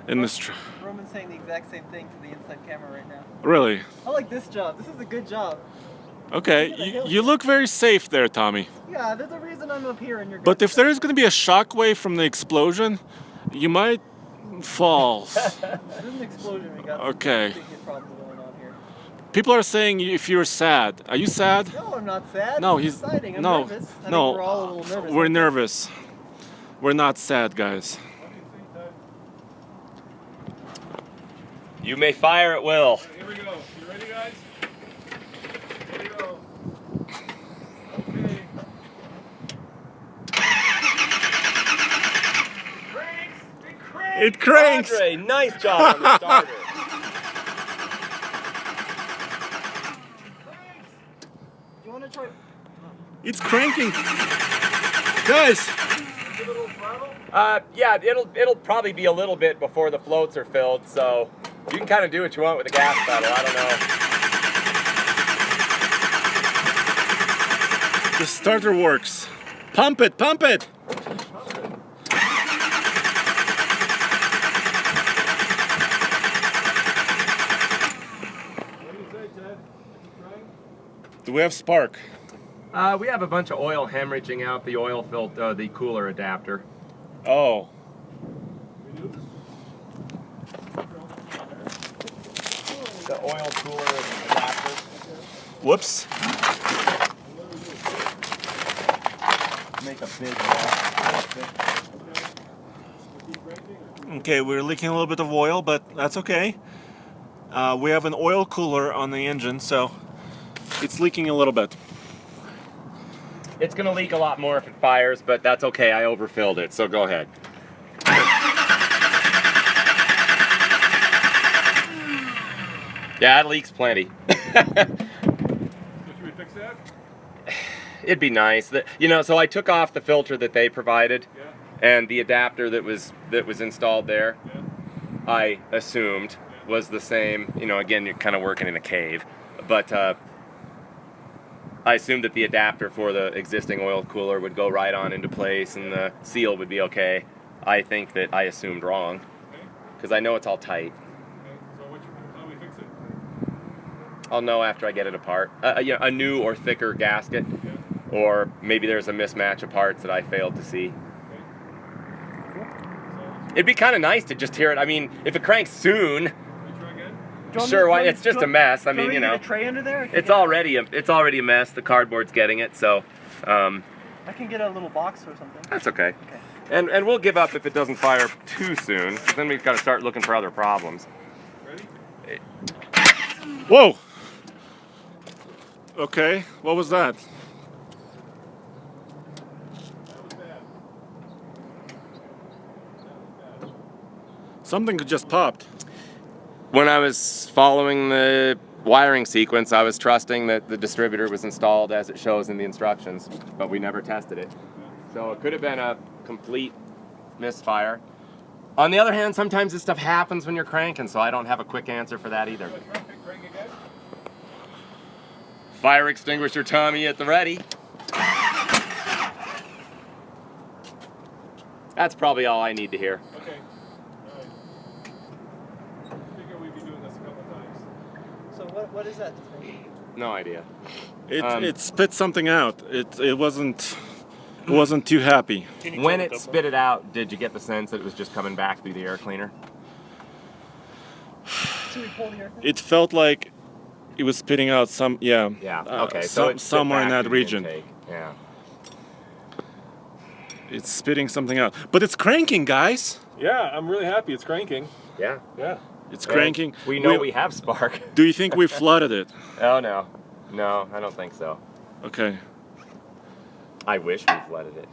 in this. Roman's saying the exact same thing to the inside camera right now. Really? I like this job. This is a good job. Okay, you look very safe there, Tommy. Yeah, there's a reason I'm up here and you're. But if there is going to be a shockwave from the explosion, you might fall. There's an explosion. We got Okay. some big problems going on here. People are saying if you're sad. Are you sad? No, I'm not sad. No, I'm he's exciting. I'm no, nervous. I no. think we're all a little nervous. We're nervous. We're not sad, guys. You may fire at will. Here we go. You ready, guys? Here we go. Okay. It cranks. Andre, nice job on the starter. You want to try? It's cranking. Guys. Yeah, it'll probably be a little bit before the floats are filled, so you can kind of do what you want with the gas pedal. I don't know. The starter works. Pump it, pump it. Do we have spark? We have a bunch of oil hemorrhaging out the oil filter, the cooler adapter. Oh. The oil cooler adapter. Whoops. Make a big mess. Okay, we're leaking a little bit of oil, but that's okay. We have an oil cooler on the engine, so it's leaking a little bit. It's gonna leak a lot more if it fires, but that's okay. I overfilled it, so go ahead. Yeah, it leaks plenty. Should we fix that? It'd be nice. So I took off the filter that they provided, and the adapter that was installed there, I assumed was the same. Again, you're kind of working in a cave, but I assumed that the adapter for the existing oil cooler would go right on into place and the seal would be okay. I think that I assumed wrong, because I know it's all tight. So how do we fix it? I'll know after I get it apart. A new or thicker gasket, or maybe there's a mismatch of parts that I failed to see. It'd be kind of nice to just hear it. I mean, if it cranks soon, sure. Why? It's just a mess. I mean, Get a tray under there. it's already a mess. The cardboard's getting it, so I can get a little box or something. that's okay. And we'll give up if it doesn't fire too soon, 'cause then we've got to start looking for other problems. Ready? Whoa! Okay, what was that? Something just popped. When I was following the wiring sequence, I was trusting that the distributor was installed as it shows in the instructions, but we never tested it. So it could have been a complete misfire. On the other hand, sometimes this stuff happens when you're cranking, so I don't have a quick answer for that either. Fire extinguisher Tommy at the ready. That's probably all I need to hear. Okay. All right. I figure we'd be doing this a couple times. So what is that thing? No idea. It spit something out. It wasn't too happy. When it spit it out, did you get the sense that it was just coming back through the air cleaner? Should we pull the air? It felt like it was spitting out some Yeah. Okay. So it spit somewhere in back that through the region. intake. Yeah. It's spitting something out, but it's cranking, guys. Yeah, I'm really happy it's cranking. Yeah. Yeah. It's cranking. We know we have spark. Do you think we flooded it? Oh no. No, I don't think so. Okay. I wish we flooded it.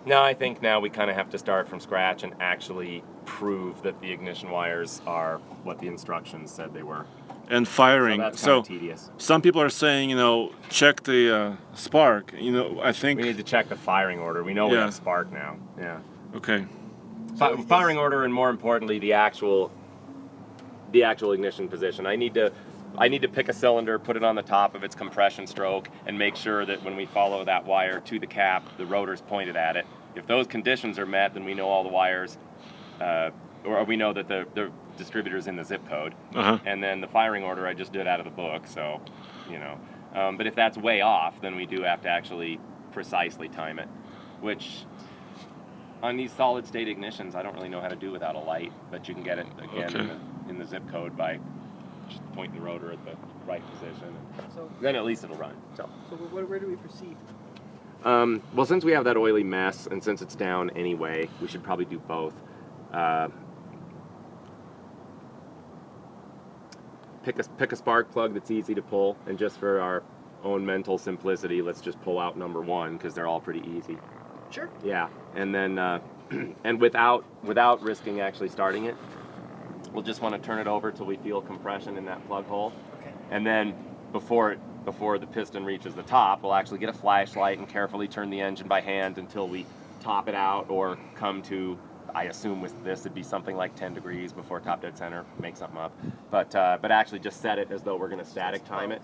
No, I think now we kind of have to start from scratch and actually prove that the ignition wires are what the instructions said they were. And firing. So that's So, kind of tedious. some people are saying, you know, check the spark. You know, I think. We need to check the firing order. We know we Yeah. have spark now. Yeah. Okay. Firing order, and more importantly, the actual ignition position. I need to pick a cylinder, put it on the top of its compression stroke, and make sure that when we follow that wire to the cap, the rotor's pointed at it. If those conditions are met, then we know all the wires, or we know that the distributor's in the zip code. Uh-huh. And then the firing order I just did out of the book, so, you know. But if that's way off, then we do have to actually precisely time it, which on these solid state ignitions, I don't really know how to do without a light, but you can get it again Okay. in the zip code by just pointing the rotor at the right position. So, Then at least it'll run. So, where do we proceed? well, since we have that oily mess, and since it's down anyway, we should probably do both. Pick a spark plug that's easy to pull, and just for our own mental simplicity, let's just pull out number one because they're all pretty easy. Sure. Yeah, and then and without risking actually starting it, we'll just want to turn it over till we feel compression in that plug hole. Okay. And then before the piston reaches the top, we'll actually get a flashlight and carefully turn the engine by hand until we top it out or come to, I assume with this it'd be something like 10 degrees before top dead center, make something up. But actually just set it as though we're going to static time it.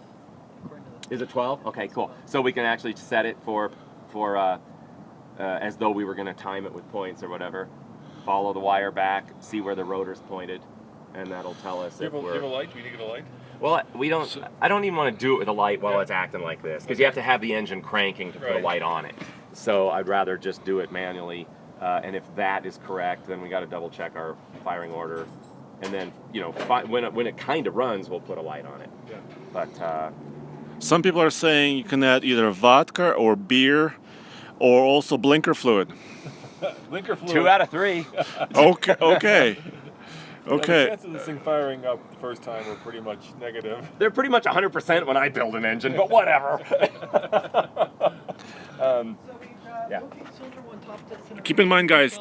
Is it 12? Okay, cool. So we can actually set it for as though we were going to time it with points or whatever. Follow the wire back, see where the rotor's pointed, and that'll tell us if Do you have a we're... light? Do we need to get a light? Well, we don't. I don't even want to do it with a light while it's acting like this, because you have to have the engine cranking to put a Right. light on it. So I'd rather just do it manually. And if that is correct, then we got to double check our firing order, and then when it kind of runs, we'll put a light on it. Yeah. But Some people are saying you can add either vodka or beer, or also blinker fluid. Blinker fluid. 2 out of 3. Okay. Okay. The Okay. chances of this thing firing up the first time were pretty much negative. They're pretty much 100% when I build an engine, but whatever. Yeah. Keep in mind, guys,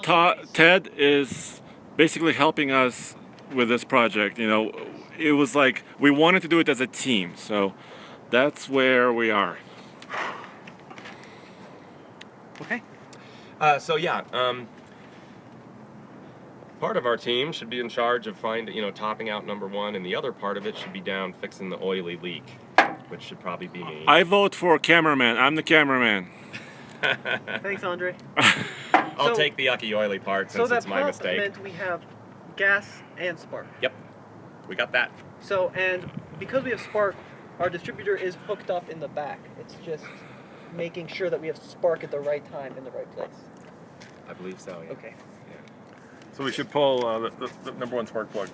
Ted is basically helping us with this project. You know, it was like we wanted to do it as a team, so that's where we are. Okay. So yeah, part of our team should be in charge of topping out number one, and the other part of it should be down fixing the oily leak, which should probably be me. I vote for cameraman. I'm the cameraman. Thanks, Andre. I'll So- take the yucky oily part So since that it's my pump mistake. meant we have gas and spark. Yep, we got that. So, and because we have spark, our distributor is hooked up in the back. It's just making sure that we have spark at the right time in the right place. I believe so. Yeah. Okay. So we should pull the number one spark plug.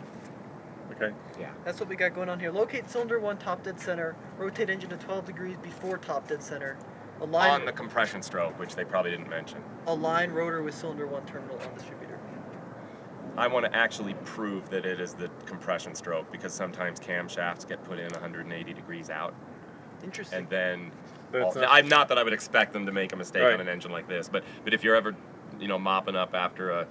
Okay. Yeah. That's what we got going on here. Locate cylinder 1 top dead center. Rotate engine to 12 degrees before top dead center. Align, On the compression stroke, which they probably didn't mention. align rotor with cylinder 1 terminal on distributor. I want to actually prove that it is the compression stroke, because sometimes camshafts get put in 180 degrees out, Interesting. and then That's I'm not that I would expect them to make a mistake Right. on an engine like this, but if you're ever mopping up after a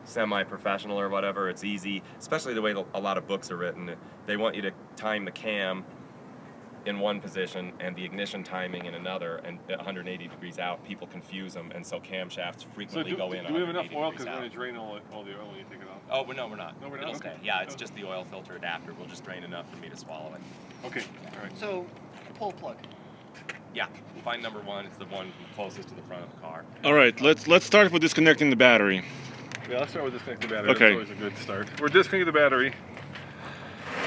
semi-professional or whatever, it's easy, especially the way a lot of books are written. They want you to time the cam in one position and the ignition timing in another, and 180 degrees out. People confuse them, and so camshafts So frequently go in do we have enough 180 oil? degrees Because we're out. going to drain all the oil when you take it off. Oh, no, we're not. No, we're not? It'll Okay. stay. Yeah, it's just the oil filter adapter. We'll just drain enough for me to swallow it. Okay. All right. So, pull plug. Yeah, find number one. It's the one closest to the front of the car. All right, let's start with disconnecting the battery. Yeah, let's start with disconnecting the battery. Okay. That's always a good start. We're disconnecting the battery.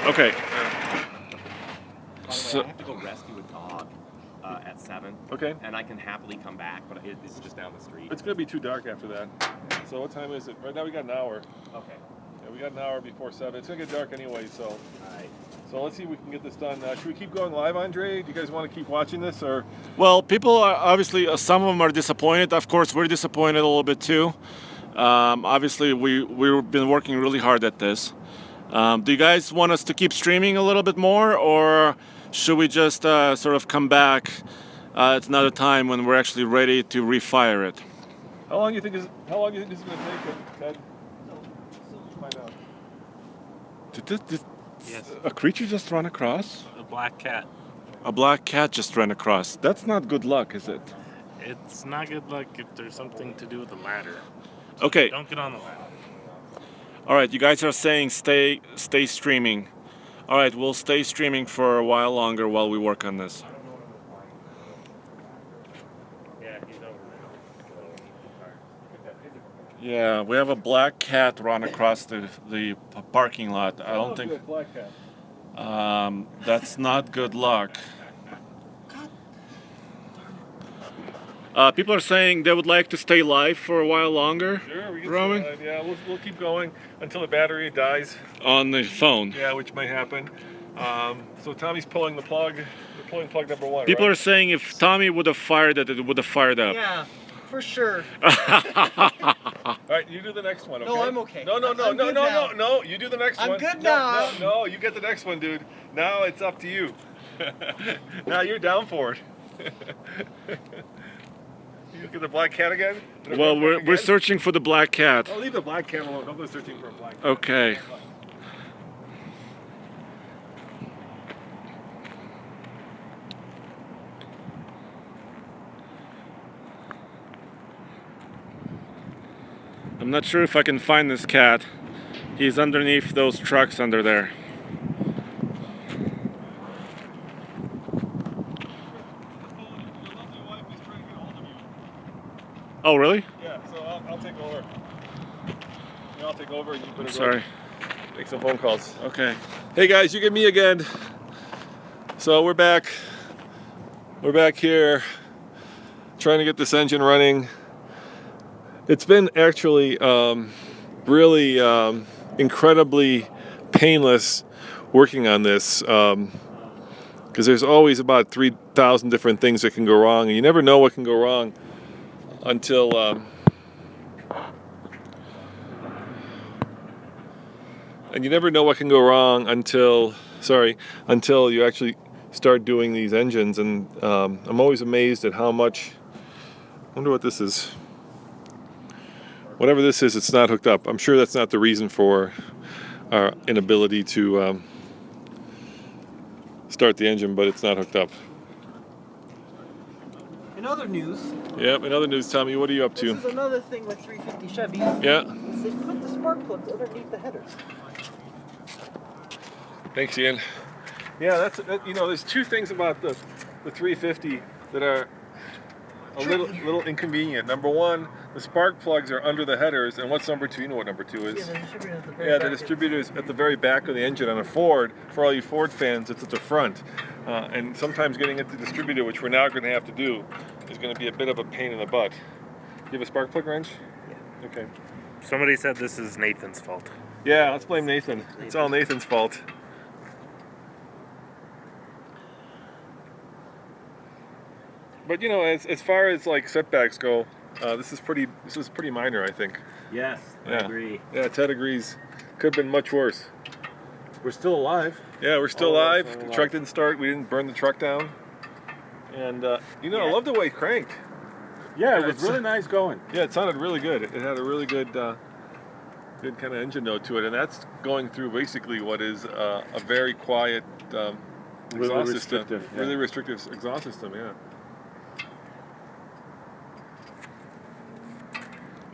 Okay. By the So- way, I have to go rescue a dog at 7, Okay. and I can happily come back, but it's just down the street. It's going to be too dark after that. So what time is it? Right now we got an hour. Okay. Yeah, we got an hour before 7. It's going to get dark anyway, so. All right. So let's see if we can get this done. Should we keep going live, Andre? Do you guys want to keep watching this, or? Well, people are obviously, some of them are disappointed. Of course, we're disappointed a little bit too. Obviously, we've been working really hard at this. Do you guys want us to keep streaming a little bit more, or should we just sort of come back at another time when we're actually ready to refire it? How long do you think is going to take it, Ted? Find out. Did Yes. a creature just run across? A black cat. A black cat just ran across. That's not good luck, is it? It's not good luck if there's something to do with the ladder. Okay. Don't get on the ladder. All right, you guys are saying stay streaming. All right, we'll stay streaming for a while longer while we work on this. Yeah, he's over there. Yeah, we have a black cat run across the parking lot. I don't think Black cat. that's not good luck. People are saying they would like to stay live for a while longer. Sure, we can Roman? survive. Yeah, we'll keep going until the battery dies. On the phone. Yeah, which might happen. So Tommy's pulling the plug. We're pulling plug number 1. People right? are saying if Tommy would have fired it, it would have fired up. Yeah, for sure. All right, you do the next one. Okay? No, I'm okay. No. I'm good now. No. You do the next I'm one. good No, now. No, you get the next one, dude. Now it's up to you. Now you're down for it. You look at the black cat again? Well, we're searching for the black cat. I'll leave the black cat alone. Don't go searching for a black cat. Okay. I'm not sure if I can find this cat. He's underneath those trucks under there. Oh, really? Yeah, so I'll take over. I'll take over and you better I'm go sorry. make some phone calls. Okay. Hey guys, you get me again. So we're back. We're back here trying to get this engine running. It's been actually really incredibly painless working on this because there's always about 3,000 different things that can go wrong, and you never know what can go wrong until until you actually start doing these engines. And I'm always amazed at how much. I wonder what this is. Whatever this is, it's not hooked up. I'm sure that's not the reason for our inability to start the engine, but it's not hooked up. In other news, Yep, in other news, Tommy, what are you up this to? is another thing with 350 Chevys. Yeah, Is they put the spark plugs underneath the headers. thanks, Ian. Yeah, there's two things about the 350 that are a little inconvenient. Number one, the spark plugs are under the headers, and what's number two? You know what number two is? Yeah, the distributor at the very Yeah, back. the distributor's at the very back of the engine on a Ford. For all you Ford fans, it's at the front. And sometimes getting at the distributor, which we're now going to have to do, is going to be a bit of a pain in the butt. You have a spark plug wrench? Yeah. Okay. Somebody said this is Nathan's fault. Yeah, let's blame Nathan. It's all Nathan's fault. But you know, as far as like setbacks go, this is pretty minor, I think. Yes, I Yeah. agree. Yeah, Ted agrees. Could have been much worse. We're still alive. Yeah, we're still Oh, alive. we're still The alive. truck didn't start. We didn't burn the truck down. And I love the way it cranked. Yeah, it was it's- really nice going. Yeah, it sounded really good. It had a really good kind of engine note to it, and that's going through basically what is a very quiet Really exhaust restrictive, system. yeah. Really restrictive exhaust system. Yeah.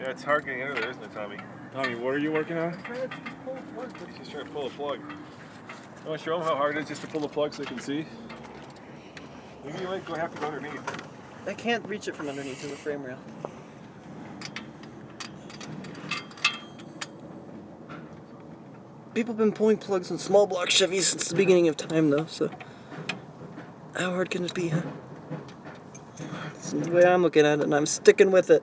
Yeah, it's hard getting out of there, isn't it, Tommy? Tommy, what are you working on? He's just trying to pull a plug. You want to show him how hard it is just to pull the plug so they can see? Maybe you might have to go underneath. I can't reach it from underneath the frame rail. People have been pulling plugs in small block Chevys since the beginning of time, though, so how hard can it be, huh? That's the way I'm looking at it, and I'm sticking with it.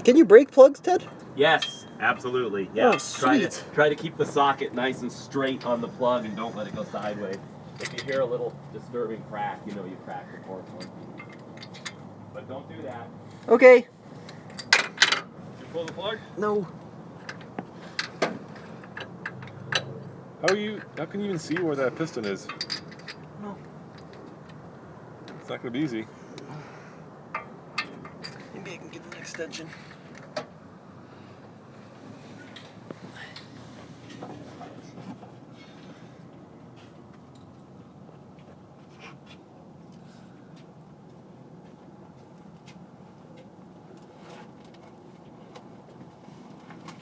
Can you break plugs, Ted? Yes, absolutely. Yeah. Oh, sweet. Try to keep the socket nice and straight on the plug and don't let it go sideways. If you hear a little disturbing crack, you know you cracked the porcelain. But don't do that. Okay. You pull the plug? No. How can you even see where that piston is? It's not going to be easy. Maybe I can get an extension.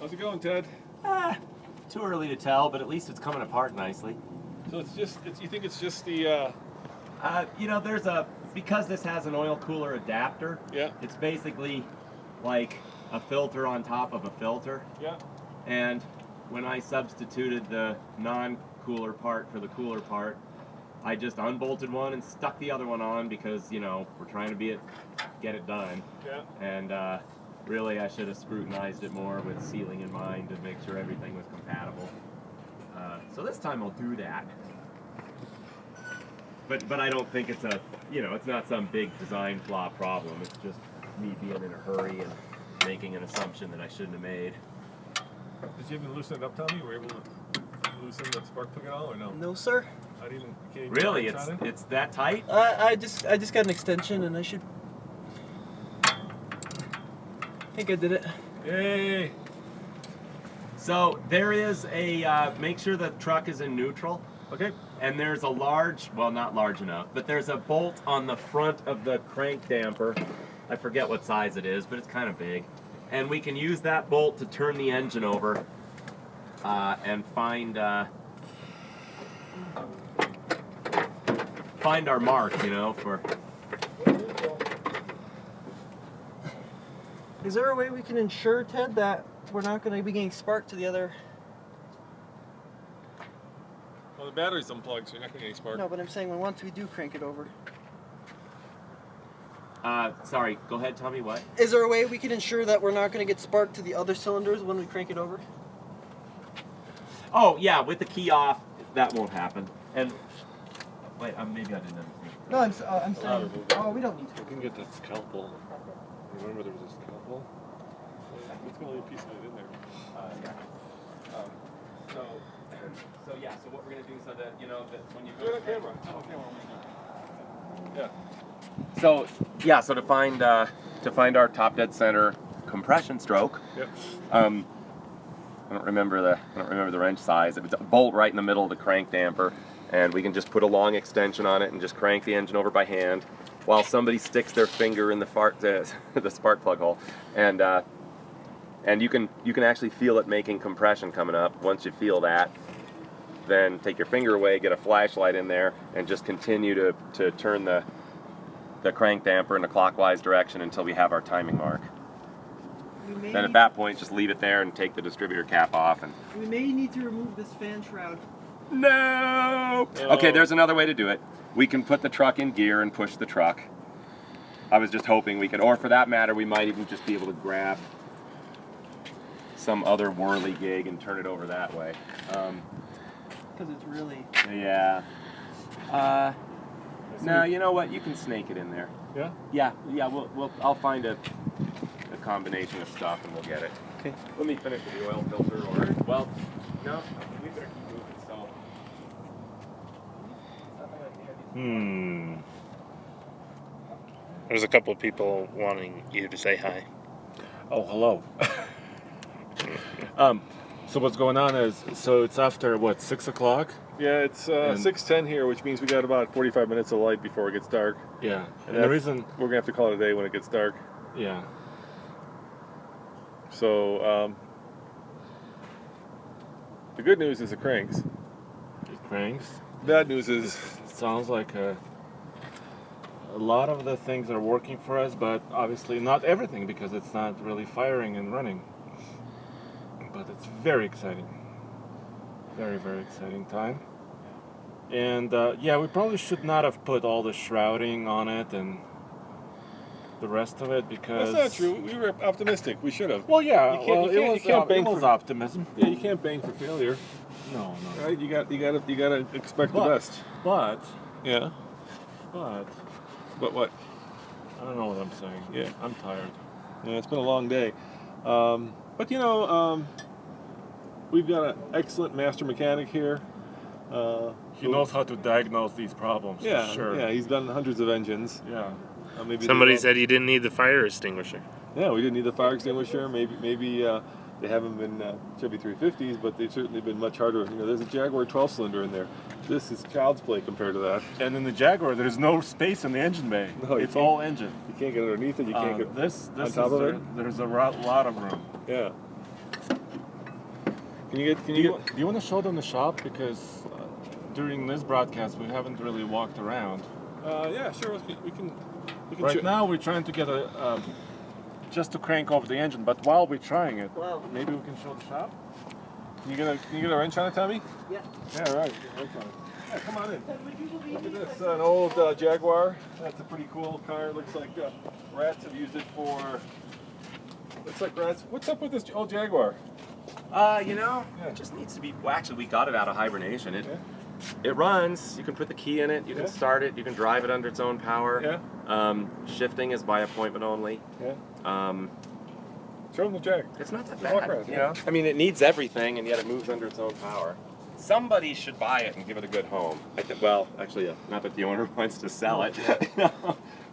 How's it going, Ted? Too early to tell, but at least it's coming apart nicely. So you think it's just the, You know, because this has an oil cooler adapter, yeah, it's basically like a filter on top of a filter. yeah. And when I substituted the non-cooler part for the cooler part, I just unbolted one and stuck the other one on because, you know, we're trying to get it done. Yeah. And really, I should have scrutinized it more with sealing in mind to make sure everything was compatible. So this time I'll do that. But I don't think it's it's not some big design flaw problem. It's just me being in a hurry and making an assumption that I shouldn't have made. Did you even loosen it up, Tommy? Were you able to loosen the spark plug at all, or no? No, sir. I didn't. You can't even Really, wrench on it? it's that tight? I just got an extension, and I should. I think I did it. Yay! So there is a make sure the truck is in neutral. Okay. And there's a not large enough, but there's a bolt on the front of the crank damper. I forget what size it is, but it's kind of big. And we can use that bolt to turn the engine over and find our mark, for... Is there a way we can ensure, Ted, that we're not going to be getting spark to the other? Well, the battery's unplugged, so you're not going to get any spark. No, but I'm saying once we do crank it over. Sorry, go ahead, Tommy, what? Is there a way we can ensure that we're not going to get spark to the other cylinders when we crank it over? Oh, yeah, with the key off, that won't happen. And, wait, maybe I didn't understand. No, I'm saying, we don't need to. We can get that scalpel. Remember there was a scalpel? It's going to leave a piece of it in there. Yeah. So yeah, so what we're going to do so that, that when you go... Get a camera. Yeah. So to find our top dead center compression stroke. Yep. I don't remember the wrench size. It was a bolt right in the middle of the crank damper, and we can just put a long extension on it and just crank the engine over by hand, while somebody sticks their finger in the spark plug hole, and you can actually feel it making compression coming up. Once you feel that, then take your finger away, get a flashlight in there, and just continue to turn the crank damper in a clockwise direction until we have our timing mark. Then at that point, just leave it there and take the distributor cap off. And we may need to remove this fan shroud. No! Okay, there's another way to do it. We can put the truck in gear and push the truck. I was just hoping we could, or for that matter, we might even just be able to grab some other whirly gig and turn it over that way. Because it's really... Yeah. No, you know what? You can snake it in there. Yeah? Yeah. I'll find a combination of stuff and we'll get it. Okay. Let me finish with the oil filter, or no, we better keep moving. So. There's a couple of people wanting you to say hi. Oh, hello. So what's going on is, So it's after, 6 o'clock? yeah, it's 6:10 here, which means we got about 45 minutes of light before it gets dark. Yeah. And And the reason, we're gonna have to call it a day when it gets dark. yeah. So the good news is it cranks. It cranks. Bad news is It sounds like a lot of the things are working for us, but obviously not everything because it's not really firing and running. But it's very exciting. Very, very exciting time. And we probably should not have put all the shrouding on it and the rest of it because... that's not true. We were optimistic. We should have. Well, yeah, You can't bank it was for optimism. Yeah, you can't bank for failure. No. Right? You gotta expect the best. But, Yeah. but, But what? I don't know what I'm saying. Yeah. I'm tired. Yeah, it's been a long day. But we've got an excellent master mechanic here. He knows how to diagnose these problems. Yeah, for sure. yeah. He's done hundreds of engines. Yeah. Maybe Somebody said you didn't need the fire extinguisher. Yeah, we didn't need the fire extinguisher. Maybe they haven't been Chevy 350s, but they've certainly been much harder. You know, there's a Jaguar 12-cylinder in there. This is child's play compared to that. And in the Jaguar, there's no space in the engine bay. No, it's all engine. You can't get underneath it. You can't get this on top of it. There's a lot of room. Yeah. Can you get? Do you want to show them the shop, because during this broadcast we haven't really walked around. Yeah, sure. We can Right now we're trying to get just to crank over the engine, but while we're trying it, maybe we can show the shop. Can you get a wrench on it, Tommy? Yeah. Yeah, right. Yeah, come on in. Look at this, an old Jaguar. That's a pretty cool car. Looks like rats have used it for. Looks like rats. What's up with this old Jaguar? It just needs to be. Well, actually, we got it out of hibernation. It runs. You can put the key in it. You can start it. You can drive it under its own power. Yeah. Shifting is by appointment only. Yeah. Show them the Jag. It's not that Walk bad. around. You know. I mean, it needs everything, and yet it moves under its own power. Somebody should buy it and give it a good home. Well, actually, not that the owner wants to sell it.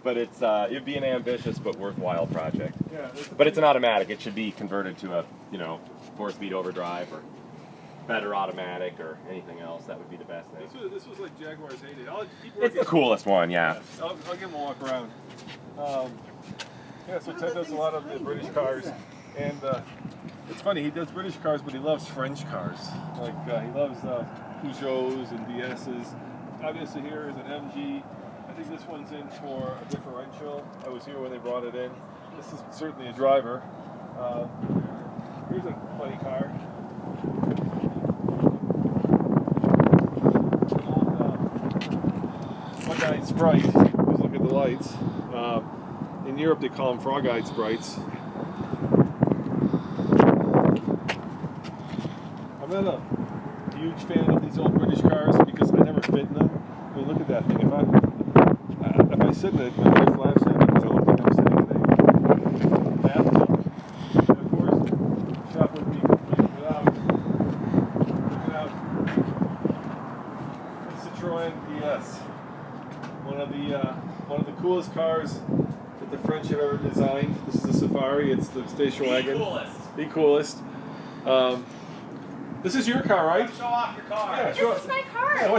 But it'd be an ambitious but worthwhile project. Yeah. But it's an automatic. It should be converted to a 4-speed overdrive or better automatic or anything else. That would be the best thing. This was like Jaguar's heyday. It's the coolest one, yeah. I'll give him a walk around. So Ted does a lot of the British cars, and it's funny, he does British cars, but he loves French cars. Like he loves Peugeots and DS's. Obviously here is an MG. I think this one's in for a differential. I was here when they brought it in. This is certainly a driver. Here's a funny car. Bug-eyed Sprite. Let's look at the lights. In Europe, they call them frog-eyed sprites. I'm not a huge fan of these old British cars because I never fit in them. I mean, look at that thing. If I sit in it, my wife laughs at me because I look like I'm sitting in a bathtub. And of course, shop would be complete without Citroën DS. One of the coolest cars that the French have ever designed. This is a Safari. It's the station wagon. The coolest. This is your car, right? Show off your car. Yeah, This is my car. Yeah,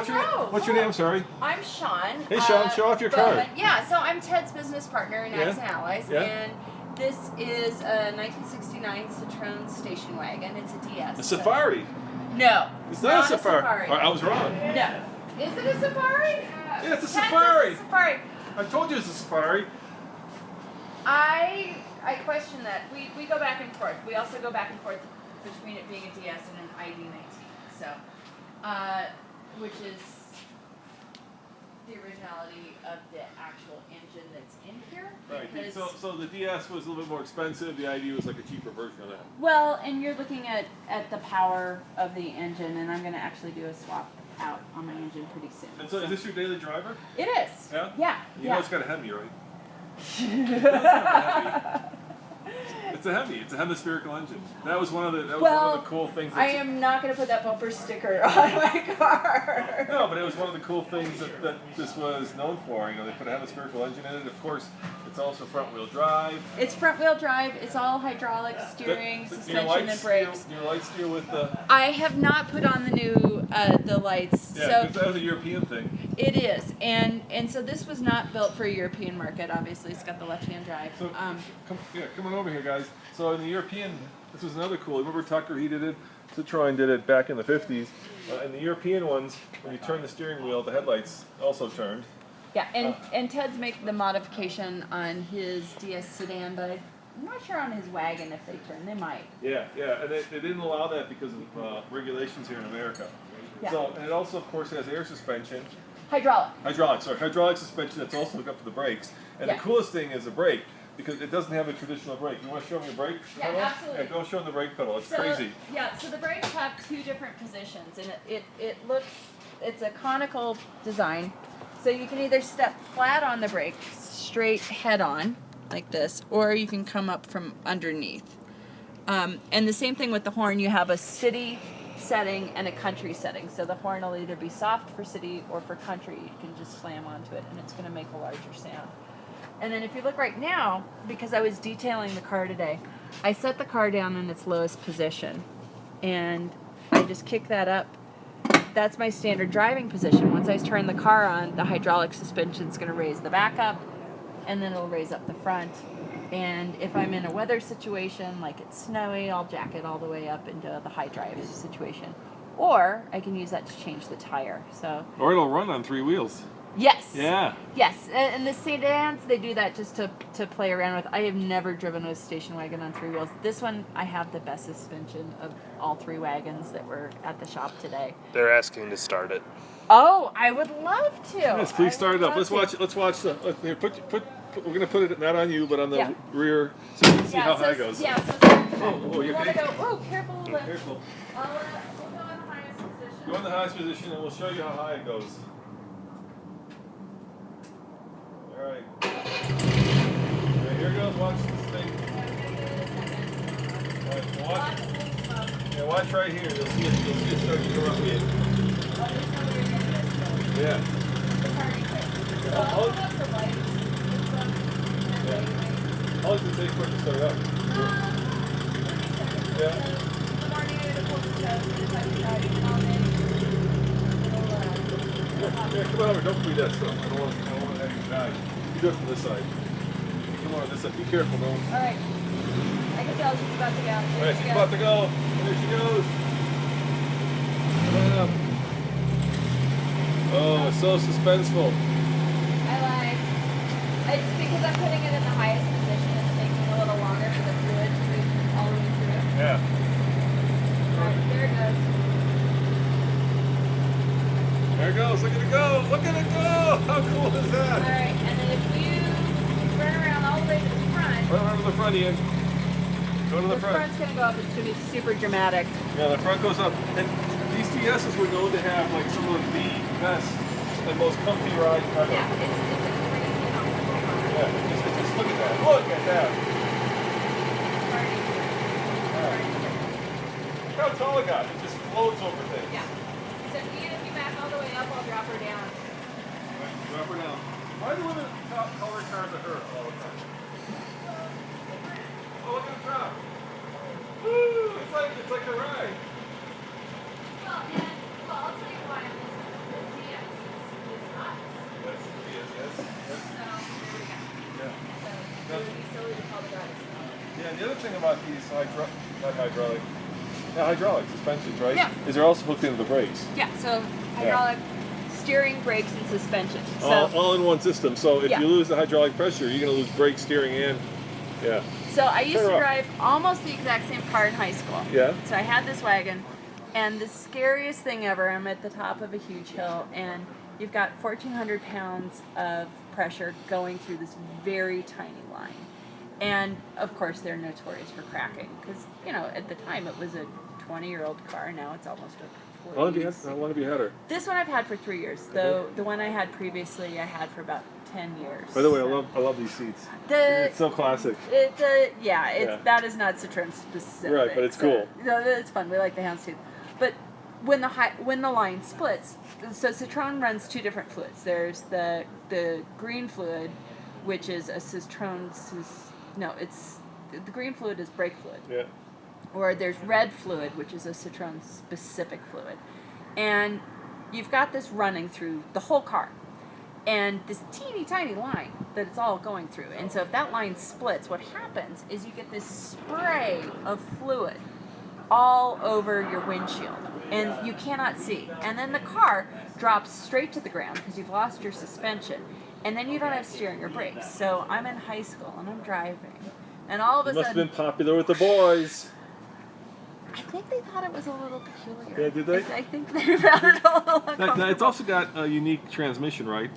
what's your name? Sorry. I'm Sean. Hey, Sean, show off your car. Yeah, so I'm Ted's business partner in Ads and Allies, Yeah. and this is a 1969 Citroën station wagon. It's a DS. A Safari. No. It's not a Safari. I was wrong. No. Is it a Safari? Yeah, it's a Ted's Safari. is a Safari. I told you it's a Safari. I question that. We go back and forth. We also go back and forth between it being a DS and an ID19. So, which is the originality of the actual engine that's in here. Right. because- So the DS was a little bit more expensive. The ID was like a cheaper version of that. Well, and you're looking at the power of the engine, and I'm going to actually do a swap out on my engine pretty soon. And so is this your daily driver? It is. Yeah? Yeah. You know it's got a Hemi, right? It's a Hemi. It's a hemispherical engine. That was one of the one of the cool things. I am not going to put that bumper sticker on my car. No, but it was one of the cool things that this was known for. You know, they put a hemispherical engine in it. Of course, it's also front-wheel drive. It's front-wheel drive. It's all hydraulic steering, suspension, and brakes. Do your lights steer with the? I have not put on the new the lights. Yeah, so 'cause that was a European thing. it is, and so this was not built for a European market. Obviously, it's got the left-hand drive. So come on over here, guys. So in the European, this was another cool. Remember Tucker? He did it. Citroën did it back in the 50s. In the European ones, when you turn the steering wheel, the headlights also turned. Yeah, and Ted's making the modification on his DS sedan, but I'm not sure on his wagon if they turn. They might. Yeah, and they didn't allow that because of regulations here in America. Yeah. So, and it also, of course, has air suspension. Hydraulic. Hydraulic suspension that's also hooked up to the brakes. And Yeah. the coolest thing is the brake, because it doesn't have a traditional brake. You want to show me a brake pedal? Yeah, absolutely. Yeah, go show them the brake pedal. It's So, crazy. Yeah, so the brakes have two different positions, and it's a conical design. So you can either step flat on the brake, straight head on, like this, or you can come up from underneath. And the same thing with the horn. You have a city setting and a country setting. So the horn will either be soft for city or for country. You can just slam onto it and it's going to make a larger sound. And then if you look right now, because I was detailing the car today, I set the car down in its lowest position and I just kick that up. That's my standard driving position. Once I turn the car on, the hydraulic suspension is going to raise the back up and then it'll raise up the front. And if I'm in a weather situation, like it's snowy, I'll jack it all the way up into the high drive situation. Or I can use that to change the tire. So. Or it'll run on 3 wheels. Yes. Yeah. Yes, and the sedans, they do that just to play around with. I have never driven a station wagon on 3 wheels. This one, I have the best suspension of all 3 wagons that were at the shop today. They're asking to start it. Oh, I would love to. Yes, please start it up. Let's Let's watch the. Here, we're gonna put it not on you, but on the Yeah. rear, so you can see how high it goes. Yeah, so Oh, you gotta okay? go. Oh, careful with the. Careful. We'll go in the highest position. Go in the highest position, and we'll show you how high it goes. All right. Okay, here goes. Watch this thing. All right, watch. Yeah, watch right here. You'll see it. You'll see it start to go up again. Yeah. How long does it take for it to start up? Yeah. Yeah, come on over. Don't do that stuff. I don't want to have you die. You do it from this side. Come on, this side. Be careful, though. All right. I can tell she's about to go. All right, she's about to go. There she goes. Come on up. Oh, it's so suspenseful. I like. It's because I'm putting it in the highest position. It's taking a little longer for the fluid to move all the way through. Yeah. All right, there it goes. There it goes. Look at it go. Look at it go. How cool is All that? right, and then if you run around all the way to the front, Run around to the front, Ian. Go to the front. front's gonna go up. It's gonna be super dramatic. Yeah, the front goes up. And these TSs were known to have like some of the best and most comfy ride ever. Yeah, it's a crazy comfortable car. Yeah, just look at that. Look at that. Look how tall it got. It just floats over things. Yeah. So Ian, if you back all the way up, I'll drop her down. Right, drop her down. Why do women top color cars at her all the time? Oh, look at the top. Woo! It's like a ride. Well, I'll tell you why this DS is hot. Yes, yes. So, there we go. Yeah. So, it would be silly to call the guys. Yeah, the other thing about these hydraulic suspensions, right? Yeah. Is they're also hooked into the brakes. Yeah, so hydraulic steering, brakes, and suspension. So, All in one system. So if Yeah. you lose the hydraulic pressure, you're going to lose brake, steering, and yeah. so I used Turn to her up. drive almost the exact same car in high school. Yeah. So I had this wagon, and the scariest thing ever, I'm at the top of a huge hill, and you've got 1,400 pounds of pressure going through this very tiny line. And of course, they're notorious for cracking because, you know, at the time it was a 20-year-old car. Now it's almost a 40. How long have you had her? This one I've had for 3 years. The one I had previously, I had for about 10 years. By the way, So I love these seats. the It's so classic. yeah. That is not Citroen specific. Right, but it's cool. No, it's fun. We like the houndstooth. But when the line splits, so Citroen runs 2 different fluids. There's the green fluid, which is a Citroen. No, it's the green fluid is brake fluid. Yeah. Or there's red fluid, which is a Citroen specific fluid. And you've got this running through the whole car. And this teeny tiny line that it's all going through. And so if that line splits, what happens is you get this spray of fluid all over your windshield. And you cannot see. And then the car drops straight to the ground because you've lost your suspension. And then you don't have steering or brakes. So I'm in high school and I'm driving. And all of a You must have sudden, been popular with the boys. I think they thought it was a little peculiar. Yeah, did they? I think they found it a little uncomfortable. Now, it's also got a unique transmission, right?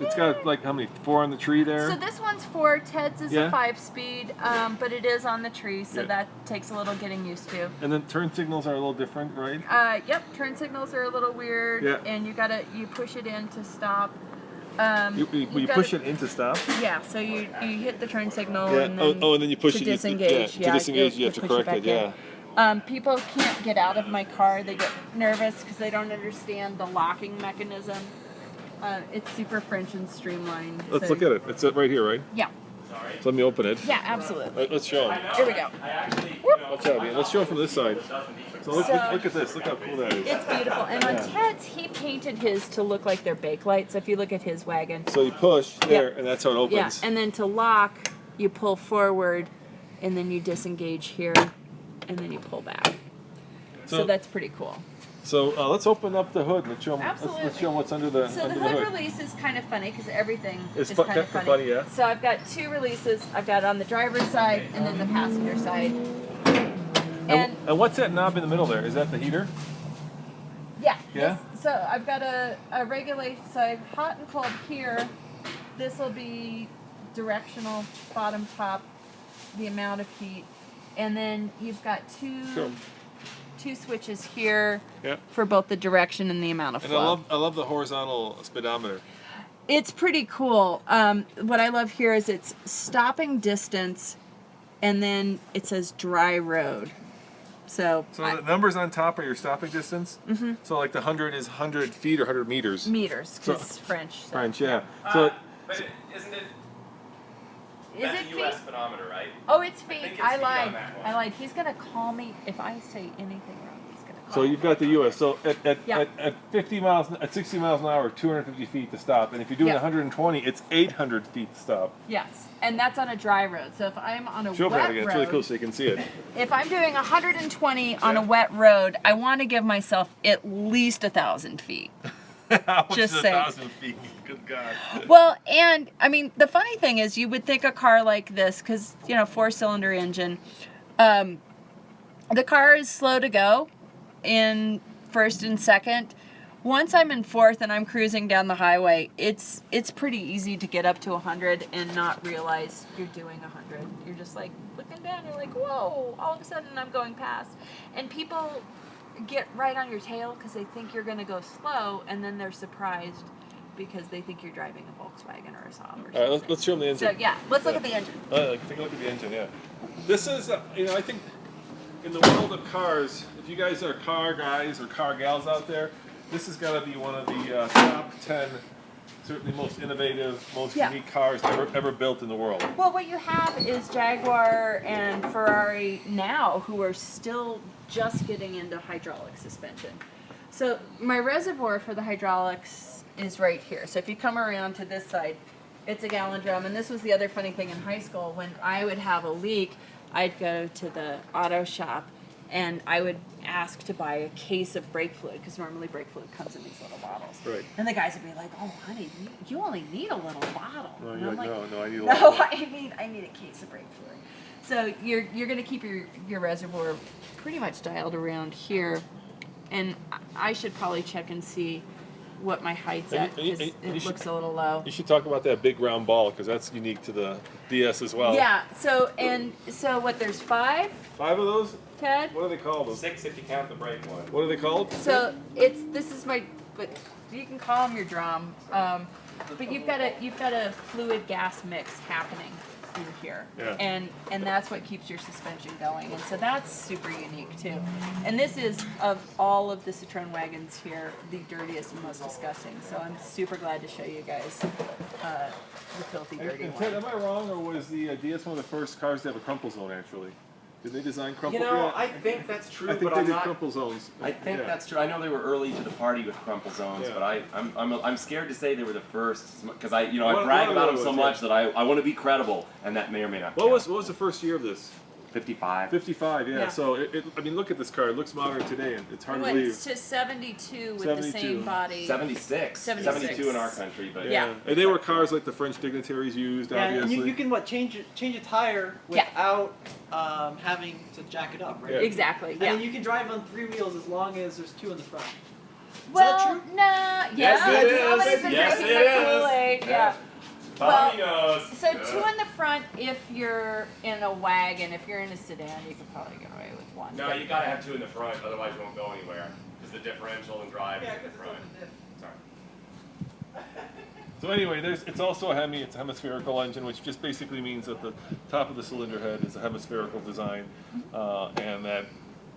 It's Yeah. got like how many? 4 on the tree there? So this one's 4. Ted's is Yeah. a 5-speed, but it is on the tree, so Yeah. that takes a little getting used to. And then turn signals are a little different, right? Yep, turn signals are a little weird, Yeah. and you push it in to stop. You push it in to stop? Yeah, so you hit the turn signal Yeah. and then And then you push to it. disengage. To disengage, you have to push correct back it. Yeah. in. People can't get out of my car. They get nervous because they don't understand the locking mechanism. It's super French and streamlined. Let's so- look at it. It's right here, right? Yeah. So let me open it. Yeah, absolutely. Let's show them. Here we go. Watch out, man. Let's show it from this side. So look at this. Look how cool that is. It's beautiful. And on Ted's, he painted his to look like they're bake lights. If you look at his wagon. So you push there, Yep. and that's how it Yeah, opens. and then to lock, you pull forward, and then you disengage here, and then you pull back. So that's pretty cool. So let's open up the hood. Let's show them. Absolutely. Let's show them what's under the So under the the hood hood. release is kind of funny because everything It's is fu- kind of for funny. funny, yeah. So I've got two releases. I've got on the driver's side and then the passenger side. And what's that knob in the middle there? Is that the heater? Yeah. Yeah? So I've got a regulation. So I've hot and cold here. This will be directional, bottom, top, the amount of heat, and then you've got two switches here Yeah. for both the direction and the amount of And flow. I love the horizontal speedometer. It's pretty cool. What I love here is it's stopping distance, and then it says dry road. So the numbers on top are your stopping distance. Mm-hmm. So like the 100 is 100 feet or 100 meters. meters, So- because French. So. French, yeah. So But isn't it? Is That's it a US feet? speedometer, right? Oh, it's think feet. it's I feet on lied. that one. I lied. He's gonna call me if I say anything wrong. He's gonna call so me. you've got the US. So Yeah. at 50 miles, at 60 miles an hour, 250 feet to stop. And if you're doing Yeah. 120, it's 800 feet to stop. Yes, and that's on a dry road. So if I'm on a Show wet that again. road, It's really cool so you can see it. if I'm doing 120 on a wet road, I want to give myself at least 1,000 feet. How much Just is saying. 1,000 feet? Good God. Well, and I mean, the funny thing is, you would think a car like this, because, you know, 4-cylinder engine, the car is slow to go in first and second. Once I'm in fourth and I'm cruising down the highway, it's pretty easy to get up to 100 and not realize you're doing 100. You're just like looking down, you're like, whoa, all of a sudden I'm going past. And people get right on your tail because they think you're going to go slow, and then they're surprised because they think you're driving a Volkswagen or a Saab or something. All right, let's show them the engine. So yeah, let's look at the engine. Take a look at the engine, yeah. This is, I think in the world of cars, if you guys are car guys or car gals out there, this has got to be one of the top 10, certainly most innovative, most Yeah. unique cars ever built in the world. Well, what you have is Jaguar and Ferrari now, who are still just getting into hydraulic suspension. So my reservoir for the hydraulics is right here. So if you come around to this side, it's a gallon drum. And this was the other funny thing in high school. When I would have a leak, I'd go to the auto shop and I would ask to buy a case of brake fluid, because normally brake fluid comes in these little bottles. Right. And the guys would be like, "Oh, honey, you only need a little bottle." No, And you're I'm like, no, I need a no, lot. I need a case of brake fluid. So you're gonna keep your reservoir pretty much dialed around here, and I should probably check and see what my height's at, because it looks a little low. You should talk about that big round ball because that's unique to the DS as well. Yeah. So what? There's 5, 5 of those? Ted. What are they called? 6 if you count the brake one. What are they called? So this is my, but you can call them your drum. But you've got a fluid gas mix happening in here, Yeah. and that's what keeps your suspension going, and so that's super unique too. And this is, of all of the Citroen wagons here, the dirtiest and most disgusting. So I'm super glad to show you guys the filthy dirty And one. Ted, am I wrong, or was the DS one of the first cars to have a crumple zone actually? Did they design crumple? You know, Yeah. I think that's true, I think but they I'm did not. crumple zones. I think Yeah. that's true. I know they were early to the party with crumple zones, Yeah. but I'm scared to say they were the first because I One- brag one about of them so those, much yeah. that I want to be credible, and that may or may not. What was the first year of this? 55? 55, yeah. Yeah. So I mean, look at this car. It looks modern today, and it's It hard to went believe. to 72 with the 72. same body. 76. 76. 72 in our country, but Yeah. And they were cars like the French dignitaries used, Yeah, and obviously. you can change a tire Yeah. without having to jack it up, right? Yeah. Exactly. And Yeah. then you can drive on 3 wheels as long as there's 2 in the front. Well, that true? nah, Yes, yeah, it is. somebody's been Yes, drinking it the is. Kool-Aid, Yeah. yeah. Tommy Well, knows. So 2 in the front if you're in a wagon. If you're in a sedan, you could probably get away with 1. No, But- you gotta have 2 in the front, otherwise you won't go anywhere. Because the differential and drive is in the front. Sorry. So anyway, it's also a Hemi. It's a hemispherical engine, which just basically means that the top of the cylinder head is a hemispherical design, and that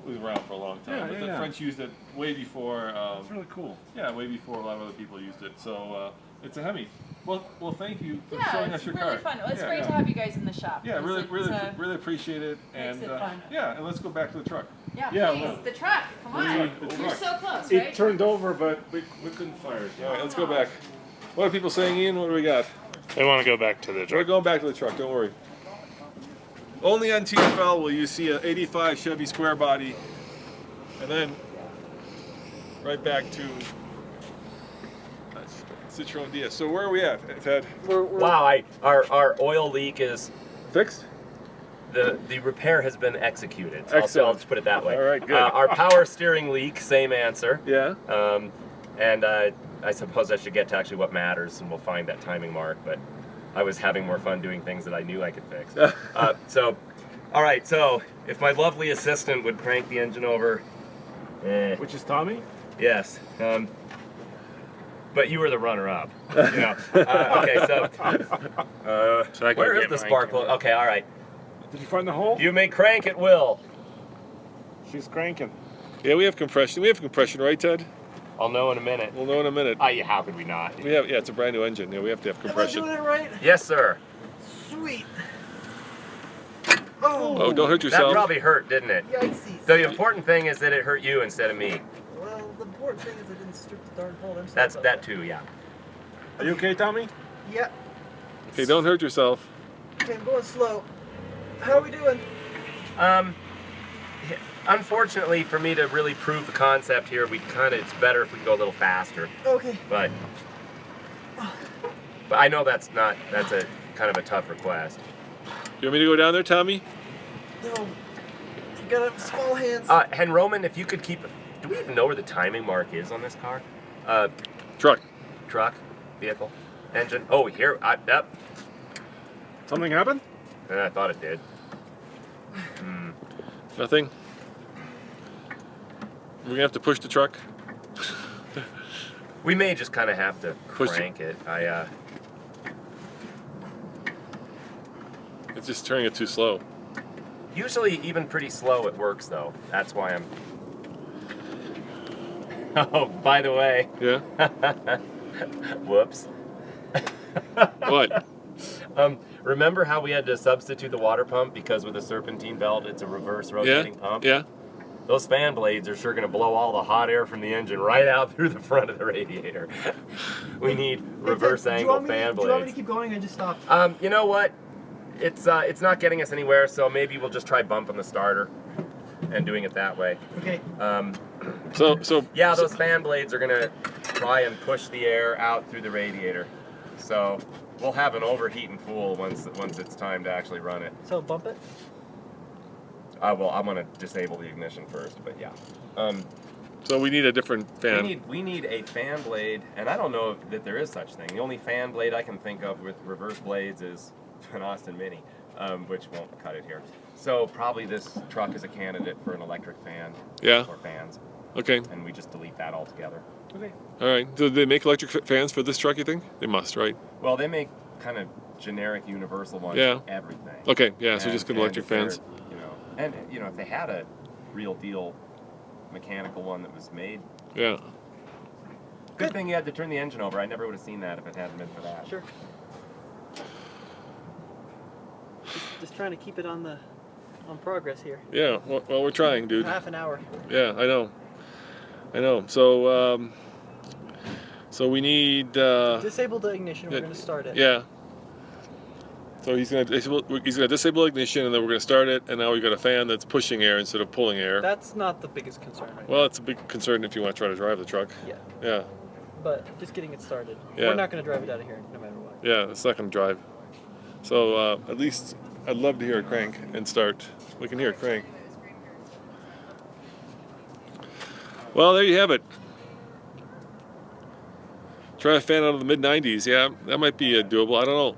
was around for a long time. Yeah, but yeah, the yeah. French used it way before. It's really cool. Yeah, way before a lot of other people used it. So it's a Hemi. Well, thank you for Yeah, showing it's us your really car. fun. Well, it's Yeah, great yeah. to have you guys in the shop. Yeah, 'cause really, it's, really appreciate it. makes And it fun. yeah, and let's go back to the truck. Yeah, Yeah, please, well, the truck. Come on. the You're truck. so close, It right? turned over, but we couldn't fire it. All right, let's go back. What are people saying, Ian? What do we got? They want to go back to the We're truck. going back to the truck. Don't worry. Only on TFL will you see an '85 Chevy square body, and then right back to Citroen DS. So where are we at, Ted? Wow, our oil leak is Fixed? the repair has been executed. So Excellent. I'll just put it that way. All right, good. Our power steering leak, same answer. Yeah. And I suppose I should get to actually what matters, and we'll find that timing mark. But I was having more fun doing things that I knew I could fix. All right. So if my lovely assistant would crank the engine over. Which is Tommy? Yes. But you were the runner-up. You know. Okay. So. So I Where can is get the mine spark going. plug? Okay. All right. Did you find the hole? You may crank at will. She's cranking. Yeah, we have compression. We have compression, right, Ted? I'll know in a minute. We'll know in a minute. Yeah, how could we not? We have, yeah, it's a brand new engine. Yeah, we have to have Am I compression. doing it right? Yes, sir. Sweet. Oh, don't hurt That yourself. probably hurt, didn't it? Yikesies. The important thing is that it hurt you instead of me. Well, the important thing is I didn't strip the darn pole. That's that too, yeah. Are you okay, Tommy? Yeah. Okay, don't hurt yourself. Okay, I'm going slow. How are we doing? Unfortunately, for me to really prove the concept here, it's better if we go a little faster. Okay. But I know that's a kind of a tough request. You want me to go down there, Tommy? No. You gotta have small hands. And Roman, if you could keep, do we even know where the timing mark is on this car? Truck, vehicle, engine. Oh, here, yep. Something happened? I thought it did. Nothing? We're gonna have to push the truck. We may just kind of have to Push it. crank it. It's just turning it too slow. Usually even pretty slow it works though. That's why I'm... Oh, by the way. Yeah? Whoops. What? Remember how we had to substitute the water pump because with a serpentine belt it's a reverse rotating pump? Yeah? Those fan blades are sure going to blow all the hot air from the engine right out through the front of the radiator. We need reverse angle fan Do you want me to blades. keep going? I just stopped. You know what? It's not getting us anywhere, so maybe we'll just try bumping the starter and doing it that way. Okay. So Yeah, those fan blades are gonna try and push the air out through the radiator. So we'll have an overheating fool once it's time to actually run it. So bump it? Well, I'm gonna disable the ignition first, but yeah. So we need a different fan. We need a fan blade, and I don't know that there is such thing. The only fan blade I can think of with reverse blades is an Austin Mini, which won't cut it here. So probably this truck is a candidate for an electric fan. Yeah. Or fans. Okay. And we just delete that altogether. Okay. All right. Do they make electric fans for this truck, you think? They must, right? Well, they make kind of generic universal ones Yeah. for everything. Okay, yeah, so And- just get and electric if they're, fans. If they had a real deal mechanical one that was made, Yeah. good thing you had to turn the engine over. I never would have seen that if it hadn't been for that. Sure. Just trying to keep it on progress here. Yeah, well, we're trying, dude. Half an hour. Yeah, I know. So we need. Disable the ignition. We're gonna start it. Yeah. So he's gonna disable ignition, and then we're gonna start it. And now we've got a fan that's pushing air instead of pulling air. That's not the biggest concern right Well, it's a big concern if you want to try to drive the truck. Yeah. Yeah. But just getting it started. Yeah. We're not gonna drive it out of here no matter what. Yeah, it's not gonna drive. So at least I'd love to hear it crank and start. We can hear it crank. Well, there you have it. Try a fan out of the mid-90s. Yeah, that might be doable. I don't know.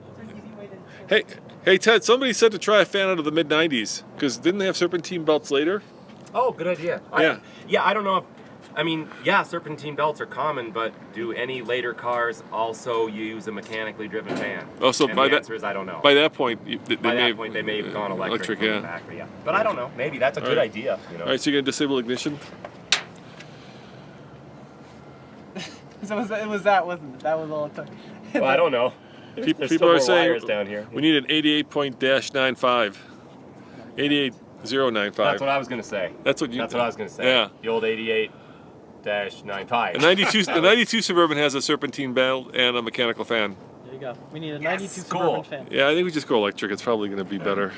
Hey, Ted, somebody said to try a fan out of the mid-90s because didn't they have serpentine belts later? Oh, good idea. Yeah. I don't know if I mean, yeah, serpentine belts are common, but do any later cars also use a mechanically driven fan? Oh, so and by the that answer is I don't know. By that point, they may have gone electric from the factory, yeah. But I don't know. Maybe that's a good idea. You know. All right, so you're gonna disable ignition. So it was that, wasn't it? That was all it took. Well, I don't know. People still are more saying wires down here. we need an 88.95. 88095. That's what I was gonna say. That's what I was gonna say. Yeah. The old 88-95. The 92 Suburban has a serpentine belt and a mechanical fan. There you go. We need a Yes, 92 cool. Suburban fan. Yeah, I think we just go electric. It's probably gonna be better.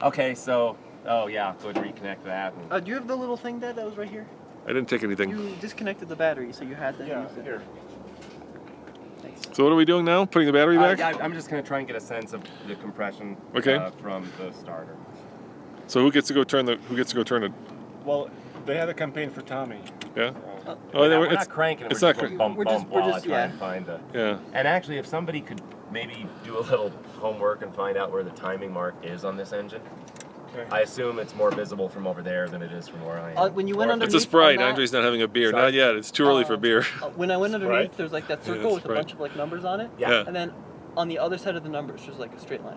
Okay, so oh yeah, go ahead and reconnect that. Do you have the little thing that was right here? I didn't take anything. You disconnected the battery, so you had to Yeah, use it. here. Thanks. So what are we doing now? Putting the battery back? Yeah, I'm just gonna try and get a sense of the compression from the starter. So who gets to go turn it? Well, they had a campaign for Tommy. Yeah. We're not cranking it. It's we're not just going bump, we're bump, just- while I just- try yeah. and find the. Yeah. And actually, if somebody could maybe do a little homework and find out where the timing mark is on this engine. Okay. I assume it's more visible from over there than it is from where I am. When you went Or- underneath It's a Sprite. on that- Andre's not having a beer. Sorry? Not yet. It's too early for beer. When I went underneath, Sprite? there's like that Yeah, circle with a Sprite. bunch of like numbers on it. Yeah. And then on the other side of the numbers, there's like a straight line.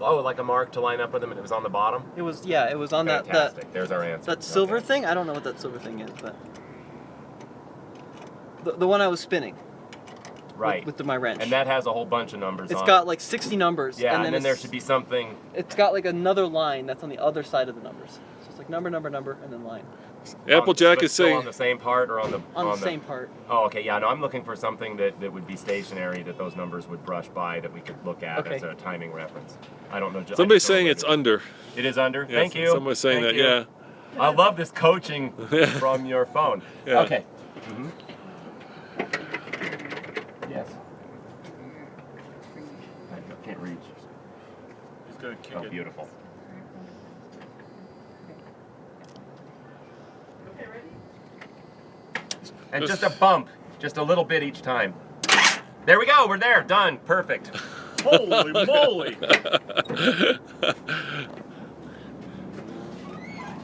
Oh, like a mark to line up with them, and it was on the bottom. It was it was on Fantastic. There's our answer. that silver Okay. thing. I don't know what that silver thing is, but the one I was spinning. Right. With my wrench. And that has a whole bunch of numbers It's on got it. like 60 numbers. Yeah, and then there it's- should be something. It's got like another line that's on the other side of the numbers. So it's like number, number, number, and then line. Applejack but is still saying. on the same part or on the On the same part. Oh, okay. Yeah, no, I'm looking for something that would be stationary, that those numbers would brush by, that we could look at Okay. as a timing reference. I don't know. Somebody's saying it's under. It is under. Yes, Thank you. Someone's saying Thank that. you. Yeah. I love this coaching from your phone. Yeah. Okay. Yes. I can't reach. He's gonna kick Oh, it. beautiful. And just a bump, just a little bit each time. There we go, we're there, done, perfect. Holy moly!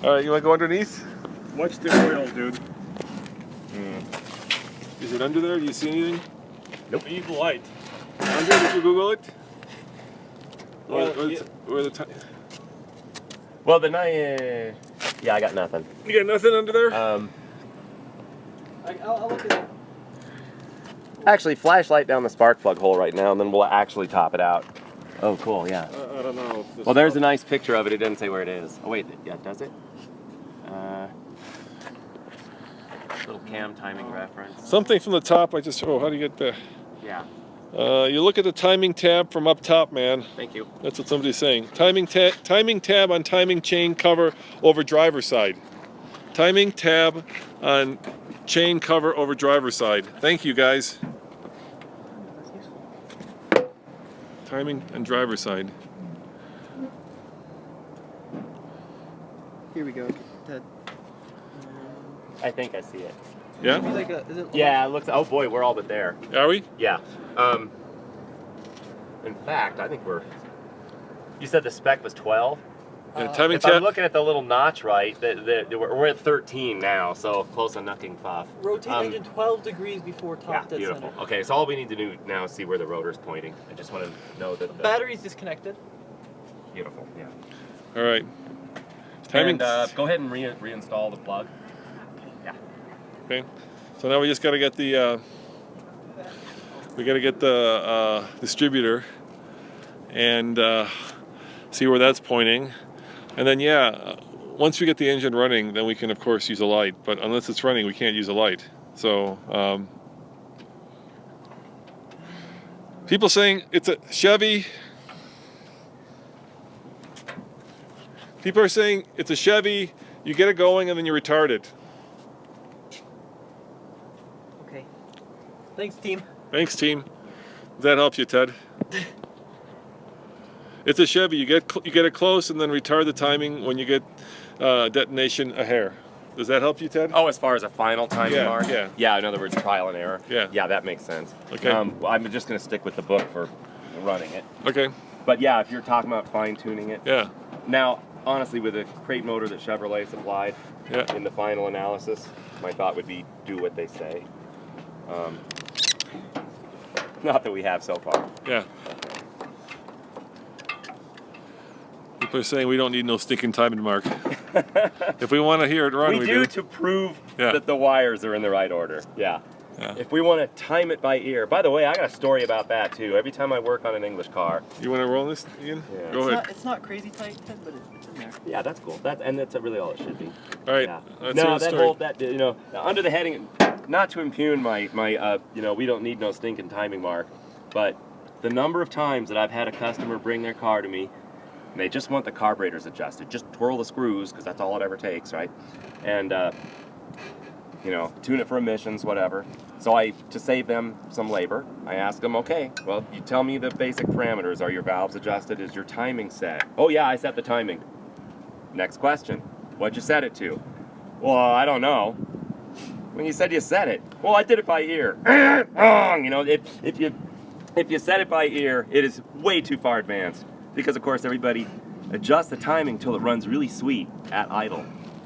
All right, you want to go underneath? Watch the oil, dude. Is it under there? Do you see anything? We need the light. Andre, did you Google it? Well, Where the Well, the night, yeah, I got nothing. You got nothing under there? I'll look at it. Actually, flashlight down the spark plug hole right now, and then we'll actually top it out. Oh, cool, yeah. I don't know. If this Well, there's a nice picture of it. It didn't say where it is. Oh, wait, yeah, does it? Little cam timing reference. Something from the top. How do you get there? Yeah, You look at the timing tab from up top, man. thank you. That's what somebody's saying. Timing tab on timing chain cover over driver side. Timing tab on chain cover over driver side. Thank you, guys. Timing and driver side. Here we go. That, I think I see it. Yeah? maybe like a, is it Yeah, it looks. Oh boy, we're all but there. Are we? Yeah. In fact, I think we're. You said the spec was 12. Yeah, timing If I'm tab. looking at the little notch right, we're at 13 now, so close on knocking off. Rotate engine 12 degrees before top Yeah, dead beautiful. center. Okay, so all we need to do now is see where the rotor's pointing. I just want to know that the Battery's disconnected. Beautiful. Yeah. All right. Timing. And go ahead and reinstall the plug. Yeah. Okay. So now we just got to get the distributor and see where that's pointing, and then once we get the engine running, then we can of course use a light. But unless it's running, we can't use a light. So people saying it's a Chevy. People are saying it's a Chevy. You get it going and then you retard it. Okay. Thanks, team. Thanks, team. That helps you, Ted. It's a Chevy. You get it close and then retard the timing when you get detonation a hair. Does that help you, Ted? Oh, as far as a final timing mark? Yeah. Yeah, in other words, trial and error. Yeah. Yeah, that makes sense. Okay. Well, I'm just going to stick with the book for running it. Okay. But yeah, if you're talking about fine tuning it. Yeah. Now, honestly, with a crate motor that Chevrolet supplied in the final analysis, my thought would be do what they say. Not that we have so far. Yeah. People are saying we don't need no stinking timing mark. If we want to hear it run, We do to prove that the wires are in the right order. Yeah. If we want to time it by ear. By the way, I got a story about that too. Every time I work on an English car. You want to roll this, Ian? Yeah. Go ahead. It's not crazy tight, Ted, but it's in there. Yeah, that's cool. And that's really all it should be. All right. Yeah. Let's No, hear the that story. whole you know, under the heading, not to impugn my you know, we don't need no stinking timing mark, but the number of times that I've had a customer bring their car to me, and they just want the carburetors adjusted, just twirl the screws because that's all it ever takes, right? And you know, tune it for emissions, whatever. So to save them some labor, I ask them, okay, well, you tell me the basic parameters. Are your valves adjusted? Is your timing set? Oh yeah, I set the timing. Next question, what'd you set it to? Well, I don't know. When you said you set it, well, I did it by ear. Wrong. You know, if you set it by ear, it is way too far advanced because, of course, everybody adjusts the timing till it runs really sweet at idle.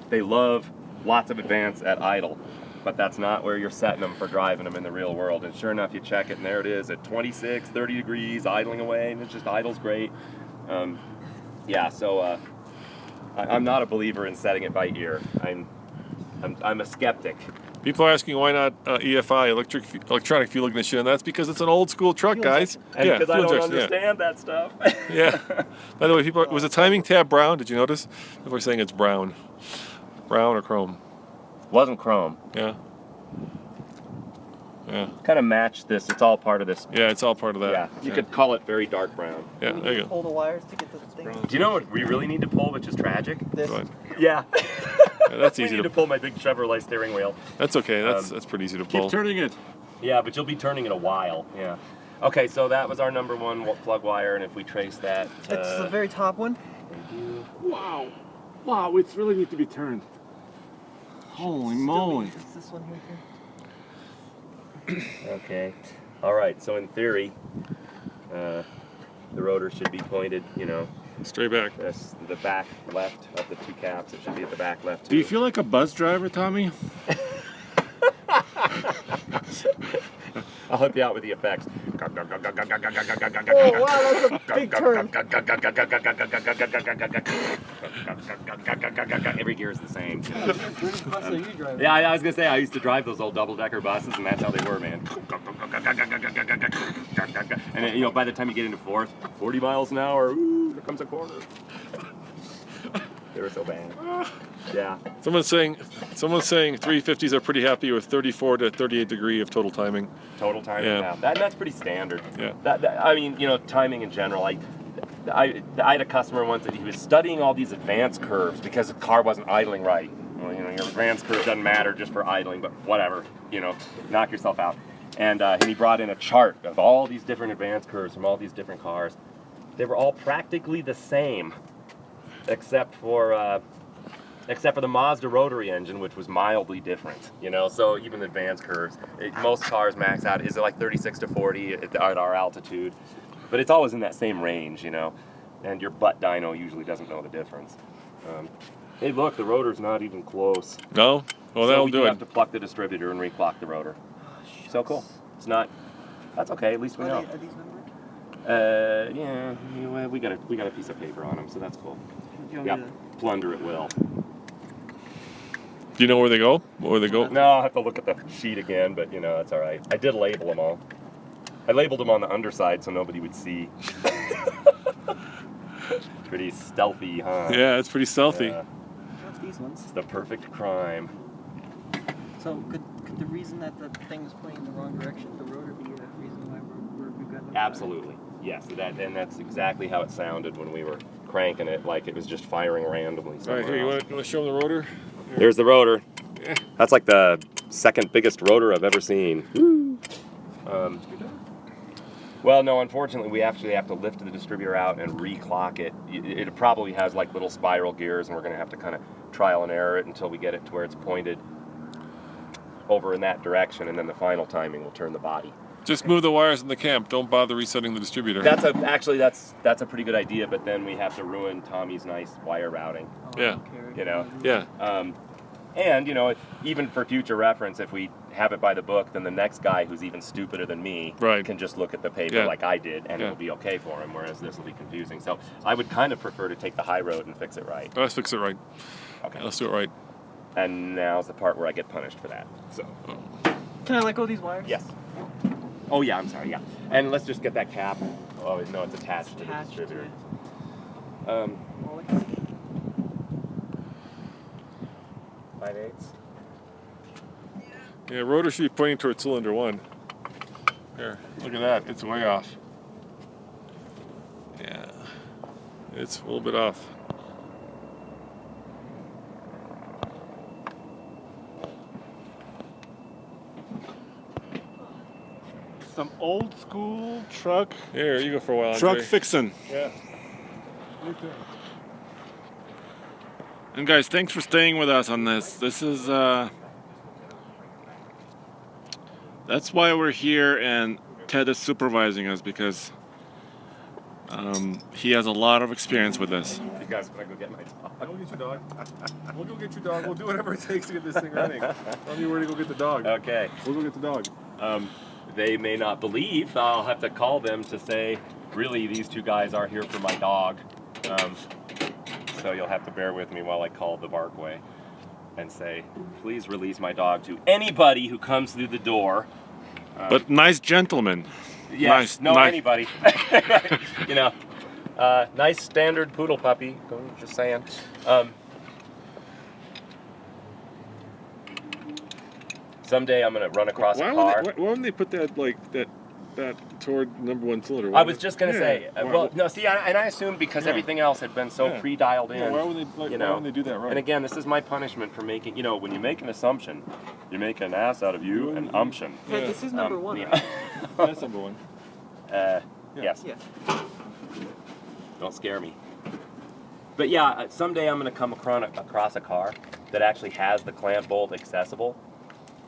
They love lots of advance at idle, but that's not where you're setting them for driving them in the real world. And sure enough, you check it, and there it is at 26, 30 degrees, idling away, and it just idles great. Yeah, so I'm not a believer in setting it by ear. I'm a skeptic. People are asking why not EFI, electronic fuel ignition, and that's because it's an old school truck, guys. And because I fuel don't injection, understand that stuff. Yeah. By the way, was the timing tab brown? Did you notice? People are saying it's brown. Brown or chrome? Wasn't chrome. Yeah. Yeah. Kind of matched this. It's all part of this. Yeah, it's all part of that. Yeah. You could call it very dark brown. Yeah, there you go. Pull the wires to get to the thing. Do you know what we really need to pull, which is tragic? This. Go ahead. Yeah. Yeah, that's we easy need to pull my big Chevrolet steering wheel. That's okay. That's pretty easy to pull. Keep turning it. Yeah, but you'll be turning it a while. Yeah. Okay, so that was our number one plug wire, and if we trace that. It's the very top one. Wow. Wow, it's really need to be turned. Holy moly. It's this one here. Okay. All right. So in theory, the rotor should be pointed, you know, straight back. The back left of the two caps. It should be at the back left. Too. Do you feel like a bus driver, Tommy? I'll help you out with the effects. Oh wow, that's a big turn. Every gear is the same. Yeah, I was gonna say I used to drive those old double-decker buses, and that's how they were, man. And then, you know, by the time you get into fourth, 40 miles an hour, ooh, here comes a corner. They were so bad. Yeah. Someone's saying 350s are pretty happy with 34 to 38 degree of total timing. Total timing. Yeah. That's pretty standard. Yeah. I mean, you know, timing in general. I had a customer once that he was studying all these advanced curves because the car wasn't idling right. Well, you know, your advanced curve doesn't matter just for idling, but whatever. You know, knock yourself out. And he brought in a chart of all these different advanced curves from all these different cars. They were all practically the same, except for the Mazda rotary engine, which was mildly different, you know. So even the advanced curves, most cars max out is like 36 to 40 at our altitude, but it's always in that same range, you know. And your butt dyno usually doesn't know the difference. Hey, look, the rotor's not even close. No? Well, that'll do You it. have to pluck the distributor and reclock the rotor. So cool. It's not. That's okay. At least we know. Are these numbered? Yeah. You know, we got a piece of paper on them, so that's cool. You want Yeah. me Plunder at will. Do you know where they go? Where they go? No, I'll have to look at the sheet again, but you know, that's all right. I did label them all. I labeled them on the underside so nobody would see. Pretty stealthy, huh? Yeah, it's pretty stealthy. Yeah, What's these ones? it's the perfect crime. So could the reason that the thing was pointing in the wrong direction, the rotor, be a reason why we've got no Absolutely. Yes, that's exactly how it sounded when we were cranking it, like it was just firing randomly. All right, here, you want to show them the rotor? Here's the rotor. That's like the second biggest rotor I've ever seen. Well, no, unfortunately, we actually have to lift the distributor out and reclock it. It probably has like little spiral gears, and we're going to have to kind of trial and error it until we get it to where it's pointed over in that direction, and then the final timing will turn the body. Just move the wires in the camp. Don't bother resetting the distributor. That's a pretty good idea, but then we have to ruin Tommy's nice wire routing. Yeah. You know. Yeah. And you know, even for future reference, if we have it by the book, then the next guy who's even stupider than me can just look at the paper like I did, and it'll be okay for him. Whereas this will be confusing. So I would kind of prefer to take the high road and fix it right. Let's fix it right. Okay. Let's do it right. And now's the part where I get punished for that. So. Can I let go of these wires? Yes. Oh yeah, I'm sorry. Yeah. And let's just get that cap. Oh no, it's attached to the distributor. 5/8. Yeah, rotor should be pointing towards cylinder 1. Here, look at that. It's way off. Yeah. It's a little bit off. Some old school truck. Here, you go for a while, Truck Andre. fixin'. Yeah. And guys, thanks for staying with us on this. This is that's why we're here, and Ted is supervising us because he has a lot of experience with this. You guys want to go get my dog? I'll go get your dog. We'll go get your dog. We'll do whatever it takes to get this thing running. Tell me where to go get the dog. Okay. We'll go get the dog. They may not believe. I'll have to call them to say, really, these two guys are here for my dog. So you'll have to bear with me while I call the Barkway and say, please release my dog to anybody who comes through the door. But nice gentleman. Yes, nice, anybody. You know, nice standard poodle puppy. Just saying. Someday I'm gonna run across a car. Why wouldn't they put that that toward number 1 cylinder? I was just gonna say. Well, no. See, and I assumed because everything else had been so pre-dialed in. Why wouldn't they? Why wouldn't they do that right? And again, this is my punishment for making. You know, when you make an assumption, you make an ass out of you an umption. Hey, this is number 1. Yeah. Right? That's number 1. Yes. Yeah. Don't scare me. But yeah, someday I'm gonna come across a car that actually has the clamp bolt accessible.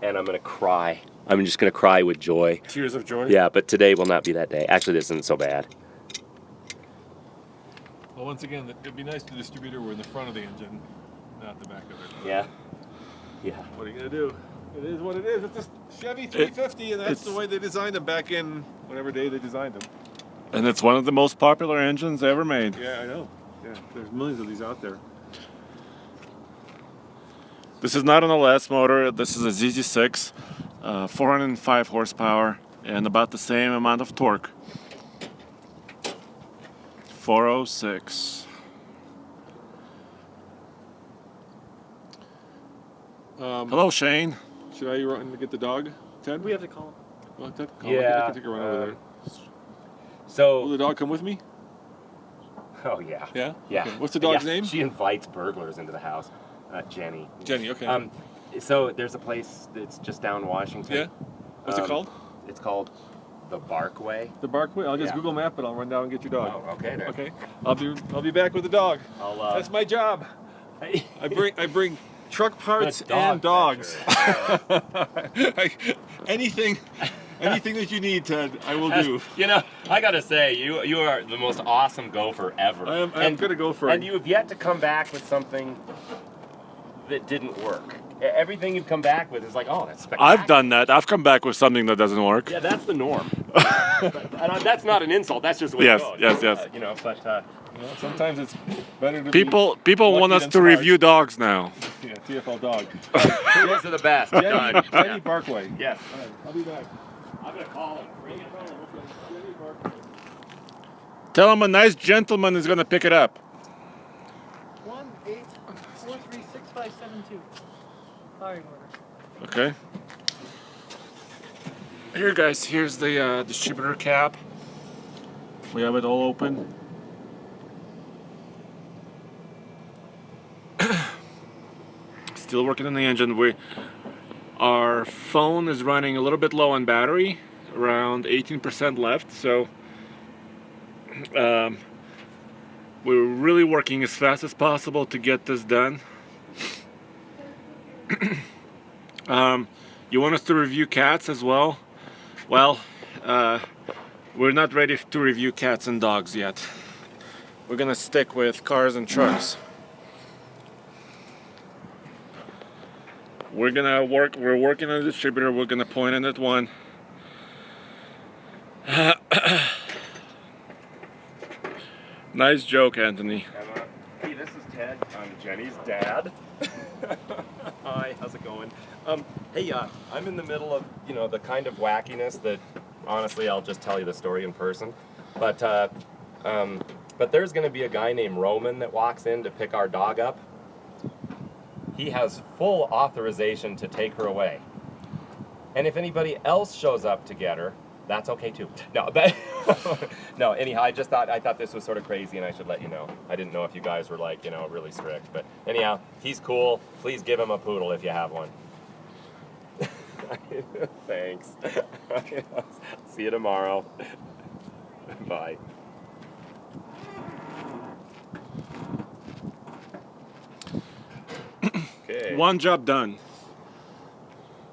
And I'm gonna cry. I'm just gonna cry with joy. Tears of joy? Yeah, but today will not be that day. Actually, this isn't so bad. Well, once again, it'd be nice if the distributor were in the front of the engine, not the back of it. Yeah. Yeah. What are you gonna do? It is what it is. It's a Chevy 350, and that's the way they designed them back in whatever day they designed them. And it's one of the most popular engines ever made. Yeah, I know. Yeah, there's millions of these out there. This is not an LS motor. This is a ZZ6, 405 horsepower, and about the same amount of torque. 406. Hello, Shane. Should I run to get the dog, Ted? We have to call him. Well, Ted, Yeah. I can take a run over there. So. Will the dog come with me? Oh yeah. Yeah? Yeah. Okay. What's the dog's name? She invites burglars into the house. Jenny. Jenny, okay. So there's a place that's just down Washington. Yeah? What's it called? It's called the Barkway. The Barkway? I'll just Yeah. Google map it. I'll run down and get your dog. Oh, okay then. Okay. I'll be back with the dog. That's my job. I bring truck parts and dogs. anything that you need, Ted, I will do. You know, I gotta say, you are the most awesome gopher ever. I'm gonna go for it. And you have yet to come back with something that didn't work. Everything you've come back with is like, oh, that's spectacular. I've done that. I've come back with something that doesn't work. Yeah, that's the norm. And that's not an insult. That's just what Yes, it goes. yes. You know, but sometimes it's better to People want us than to smart. review dogs now. Yeah, TFL dog. Those are the best. Done. Jenny Barkway. Yes. All right, I'll be back. I'm gonna call him. Bring it home. Jenny Barkway. Tell him a nice gentleman is going to pick it up. 1-843-6572. Firing order. Okay. Here, guys, here's the distributor cap. We have it all open. Still working on the engine. Our phone is running a little bit low on battery, around 18% left, so we're really working as fast as possible to get this done. You want us to review cats as well? Well, we're not ready to review cats and dogs yet. We're gonna stick with cars and trucks. We're working on a distributor, we're gonna point in at one. Nice joke, Anthony. Hey, this is Ted. I'm Jenny's dad. Hi, how's it going? Hey, I'm in the middle of, the kind of wackiness that, honestly, I'll just tell you the story in person. But there's going to be a guy named Roman that walks in to pick our dog up. He has full authorization to take her away. And if anybody else shows up to get her, that's okay too. No, no. Anyhow, I thought this was sort of crazy, and I should let you know. I didn't know if you guys were like, really strict. But anyhow, he's cool. Please give him a poodle if you have one. Thanks. See you tomorrow. Bye. Okay. One job done.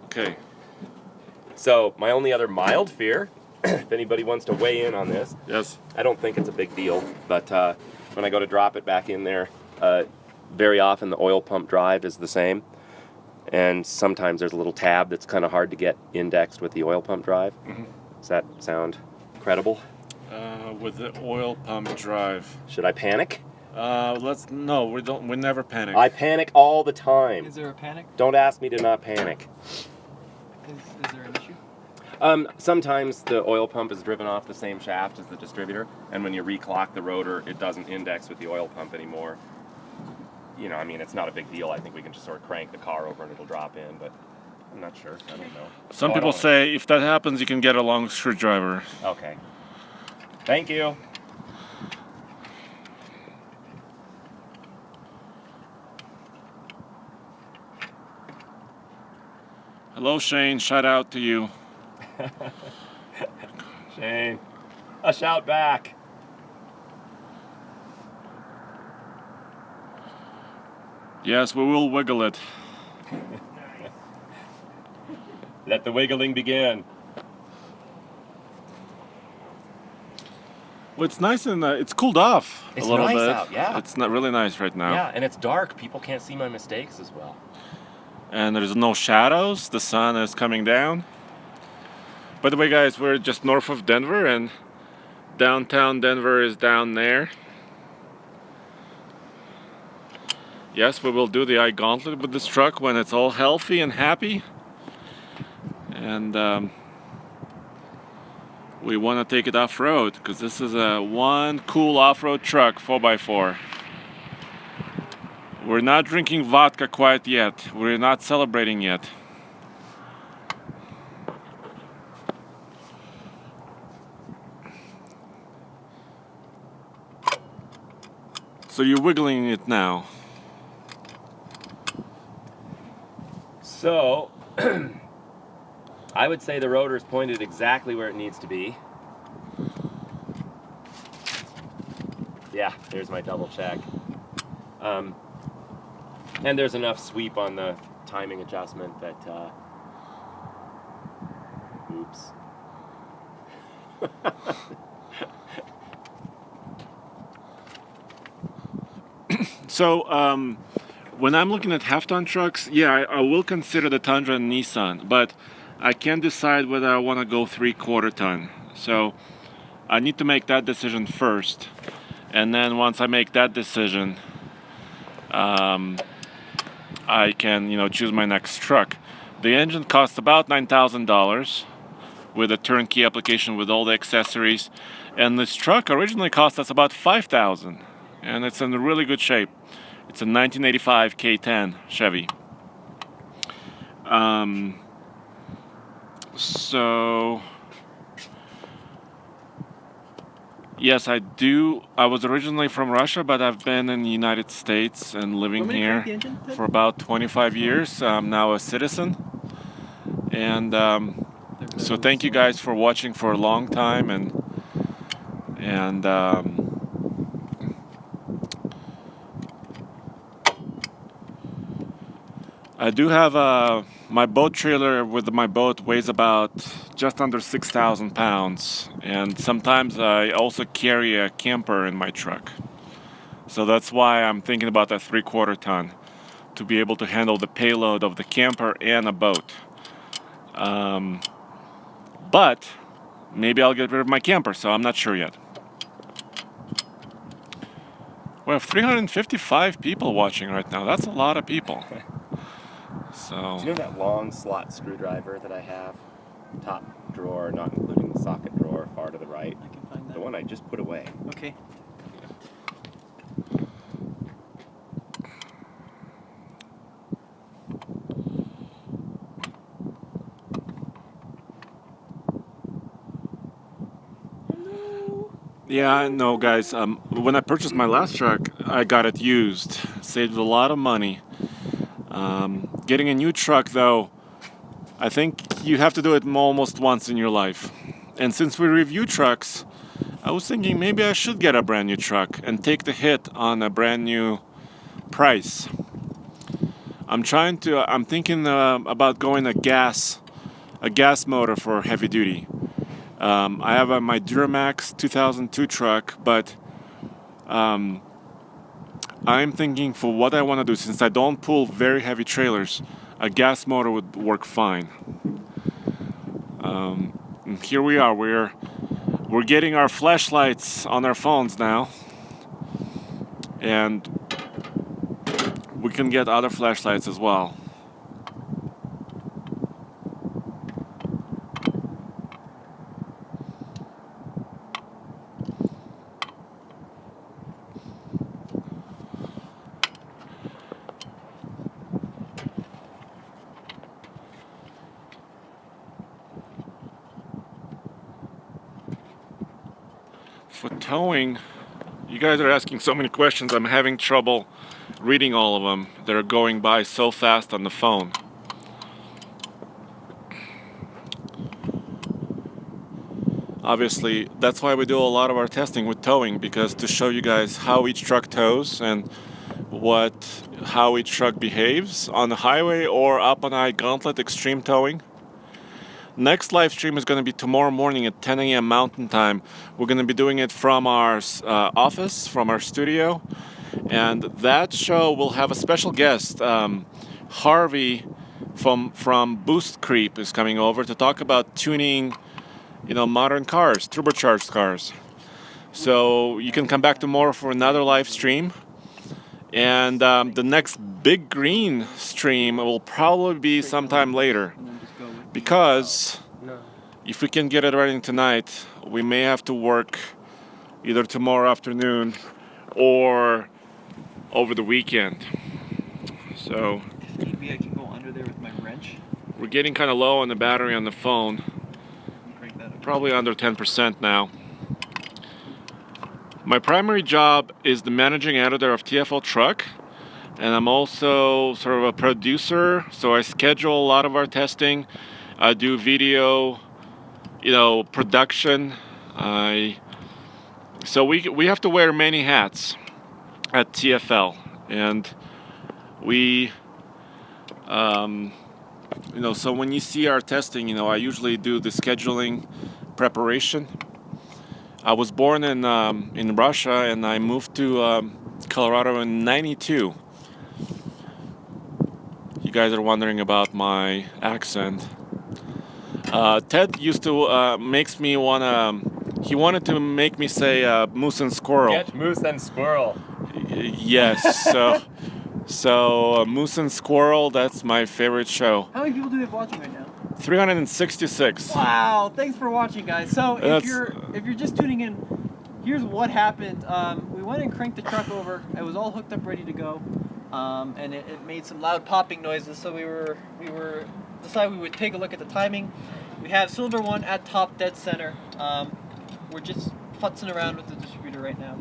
Okay. So my only other mild fear, if anybody wants to weigh in on this, Yes. I don't think it's a big deal, but when I go to drop it back in there, very often the oil pump drive is the same, and sometimes there's a little tab that's kind of hard to get indexed with the oil pump drive. Mm-hmm. Does that sound credible? With the oil pump drive. Should I panic? No, we never panic. I panic all the time. Is there a panic? Don't ask me to not panic. Is there an issue? Sometimes the oil pump is driven off the same shaft as the distributor, and when you reclock the rotor, it doesn't index with the oil pump anymore. It's not a big deal. I think we can just sort of crank the car over and it'll drop in, but I'm not sure. I don't know. Some people say if that happens, you can get a long screwdriver. Okay. Thank you. Hello, Shane. Shout out to you. Shane, a shout back. Yes, we will wiggle it. Let the wiggling begin. Well, it's nice and it's cooled off It's a little nice bit. out, yeah. It's not really nice right now. Yeah, and it's dark. People can't see my mistakes as well. And there's no shadows. The sun is coming down. By the way, guys, we're just north of Denver, and downtown Denver is down there. Yes, we will do the eye gauntlet with this truck when it's all healthy and happy. And we want to take it off-road because this is a one cool off-road truck, 4x4. We're not drinking vodka quite yet. We're not celebrating yet. So you're wiggling it now. So, I would say the rotor is pointed exactly where it needs to be. Yeah, there's my double check. And there's enough sweep on the timing adjustment that, oops. So, when I'm looking at half-ton trucks, yeah, I will consider the Tundra and Nissan, but I can't decide whether I want to go 3/4 ton. So, I need to make that decision first, and then once I make that decision, I can, choose my next truck. The engine costs about $9,000 with a turnkey application with all the accessories, and this truck originally cost us about $5,000, and it's in really good shape. It's a 1985 K10 Chevy. So yes, I do. I was originally from Russia, but I've been in the United States and living here for about 25 years. I'm now a citizen. And so thank you guys for watching for a long time, and I do have a my boat trailer with my boat weighs about just under 6,000 pounds, and sometimes I also carry a camper in my truck. So that's why I'm thinking about that 3/4 ton to be able to handle the payload of the camper and a boat. But maybe I'll get rid of my camper, so I'm not sure yet. We have 355 people watching right now. That's a lot of people. So. Do you know that long slot screwdriver that I have? Top drawer, not including the socket drawer, far to the right. I can find that. The one I just put away. Okay. Yeah, no, guys. When I purchased my last truck, I got it used. Saved a lot of money. Getting a new truck, though, I think you have to do it almost once in your life. And since we review trucks, I was thinking maybe I should get a brand new truck and take the hit on a brand new price. I'm thinking about going a gas motor for heavy duty. I have my Duramax 2002 truck, but I'm thinking for what I want to do, since I don't pull very heavy trailers, a gas motor would work fine. And here we are. We're getting our flashlights on our phones now, and we can get other flashlights as well. For towing, you guys are asking so many questions, I'm having trouble reading all of them. They're going by so fast on the phone. Obviously, that's why we do a lot of our testing with towing, because to show you guys how each truck tows and how each truck behaves on the highway or up on a gauntlet extreme towing. Next live stream is going to be tomorrow morning at 10 a.m. Mountain Time. We're going to be doing it from our office, from our studio. And that show will have a special guest. Harvey from Boost Creep is coming over to talk about tuning, modern cars, turbocharged cars. So you can come back tomorrow for another live stream. And the next big green stream will probably be sometime later. Because if we can get it running tonight, we may have to work either tomorrow afternoon or over the weekend. So Maybe I can go under there with my wrench. We're getting kind of low on the battery on the phone. Probably under 10% now. My primary job is the managing editor of TFL Truck, and I'm also sort of a producer, so I schedule a lot of our testing. I do video, production. So we have to wear many hats at TFL, and we, so when you see our testing, I usually do the scheduling preparation. I was born in Russia, and I moved to Colorado in '92. You guys are wondering about my accent. Ted used to makes me he wanted to make me say moose and squirrel. Get moose and squirrel. Yes, so Moose and Squirrel, that's my favorite show. How many people do we have watching right now? 366. Wow, thanks for watching, guys. So if you're just tuning in, here's what happened. We went and cranked the truck over. It was all hooked up, ready to go, and it made some loud popping noises. So we decided we would take a look at the timing. We have cylinder 1 at top, dead center. We're just futzing around with the distributor right now,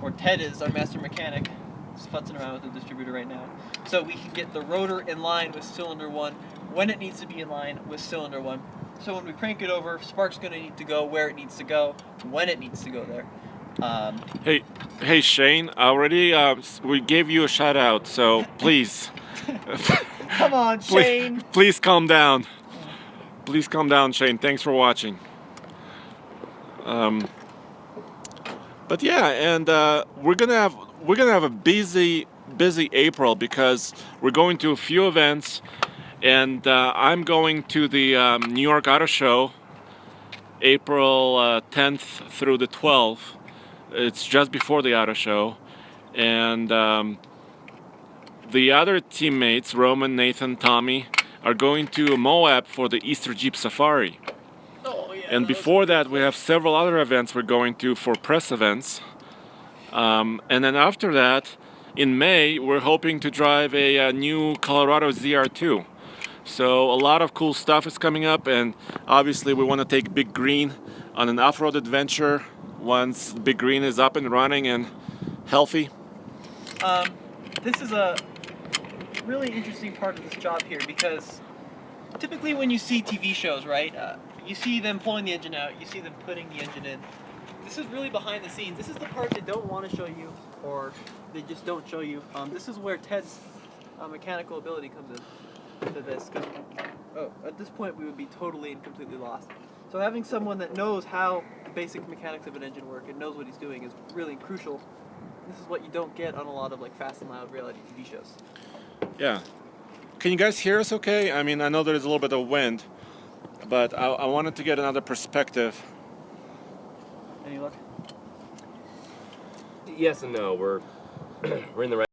or Ted is our master mechanic. Just futzing around with the distributor right now, so we can get the rotor in line with cylinder 1 when it needs to be in line with cylinder 1. So when we crank it over, spark's going to need to go where it needs to go, when it needs to go there. Hey Shane, already we gave you a shout out, so please. Come on, Shane. Please calm down. Please calm down, Shane. Thanks for watching. But yeah, and we're gonna have a busy April because we're going to a few events, and I'm going to the New York Auto Show, April 10th through the 12th. It's just before the auto show, and the other teammates, Roman, Nathan, Tommy, are going to Moab for the Easter Jeep Safari. And before that, we have several other events we're going to for press events. And then after that, in May, we're hoping to drive a new Colorado ZR2. So a lot of cool stuff is coming up, and obviously we want to take Big Green on an off-road adventure once Big Green is up and running and healthy. This is a really interesting part of this job here because typically when you see TV shows, right, you see them pulling the engine out, you see them putting the engine in. This is really behind the scenes. This is the part they don't want to show you, or they just don't show you. This is where Ted's mechanical ability comes in to this, because at this point we would be totally and completely lost. So having someone that knows how the basic mechanics of an engine work and knows what he's doing is really crucial. This is what you don't get on a lot of like Fast and Loud reality TV shows. Yeah. Can you guys hear us okay? I mean, I know there's a little bit of wind, but I wanted to get another perspective. Any luck? Yes and no. We're in the right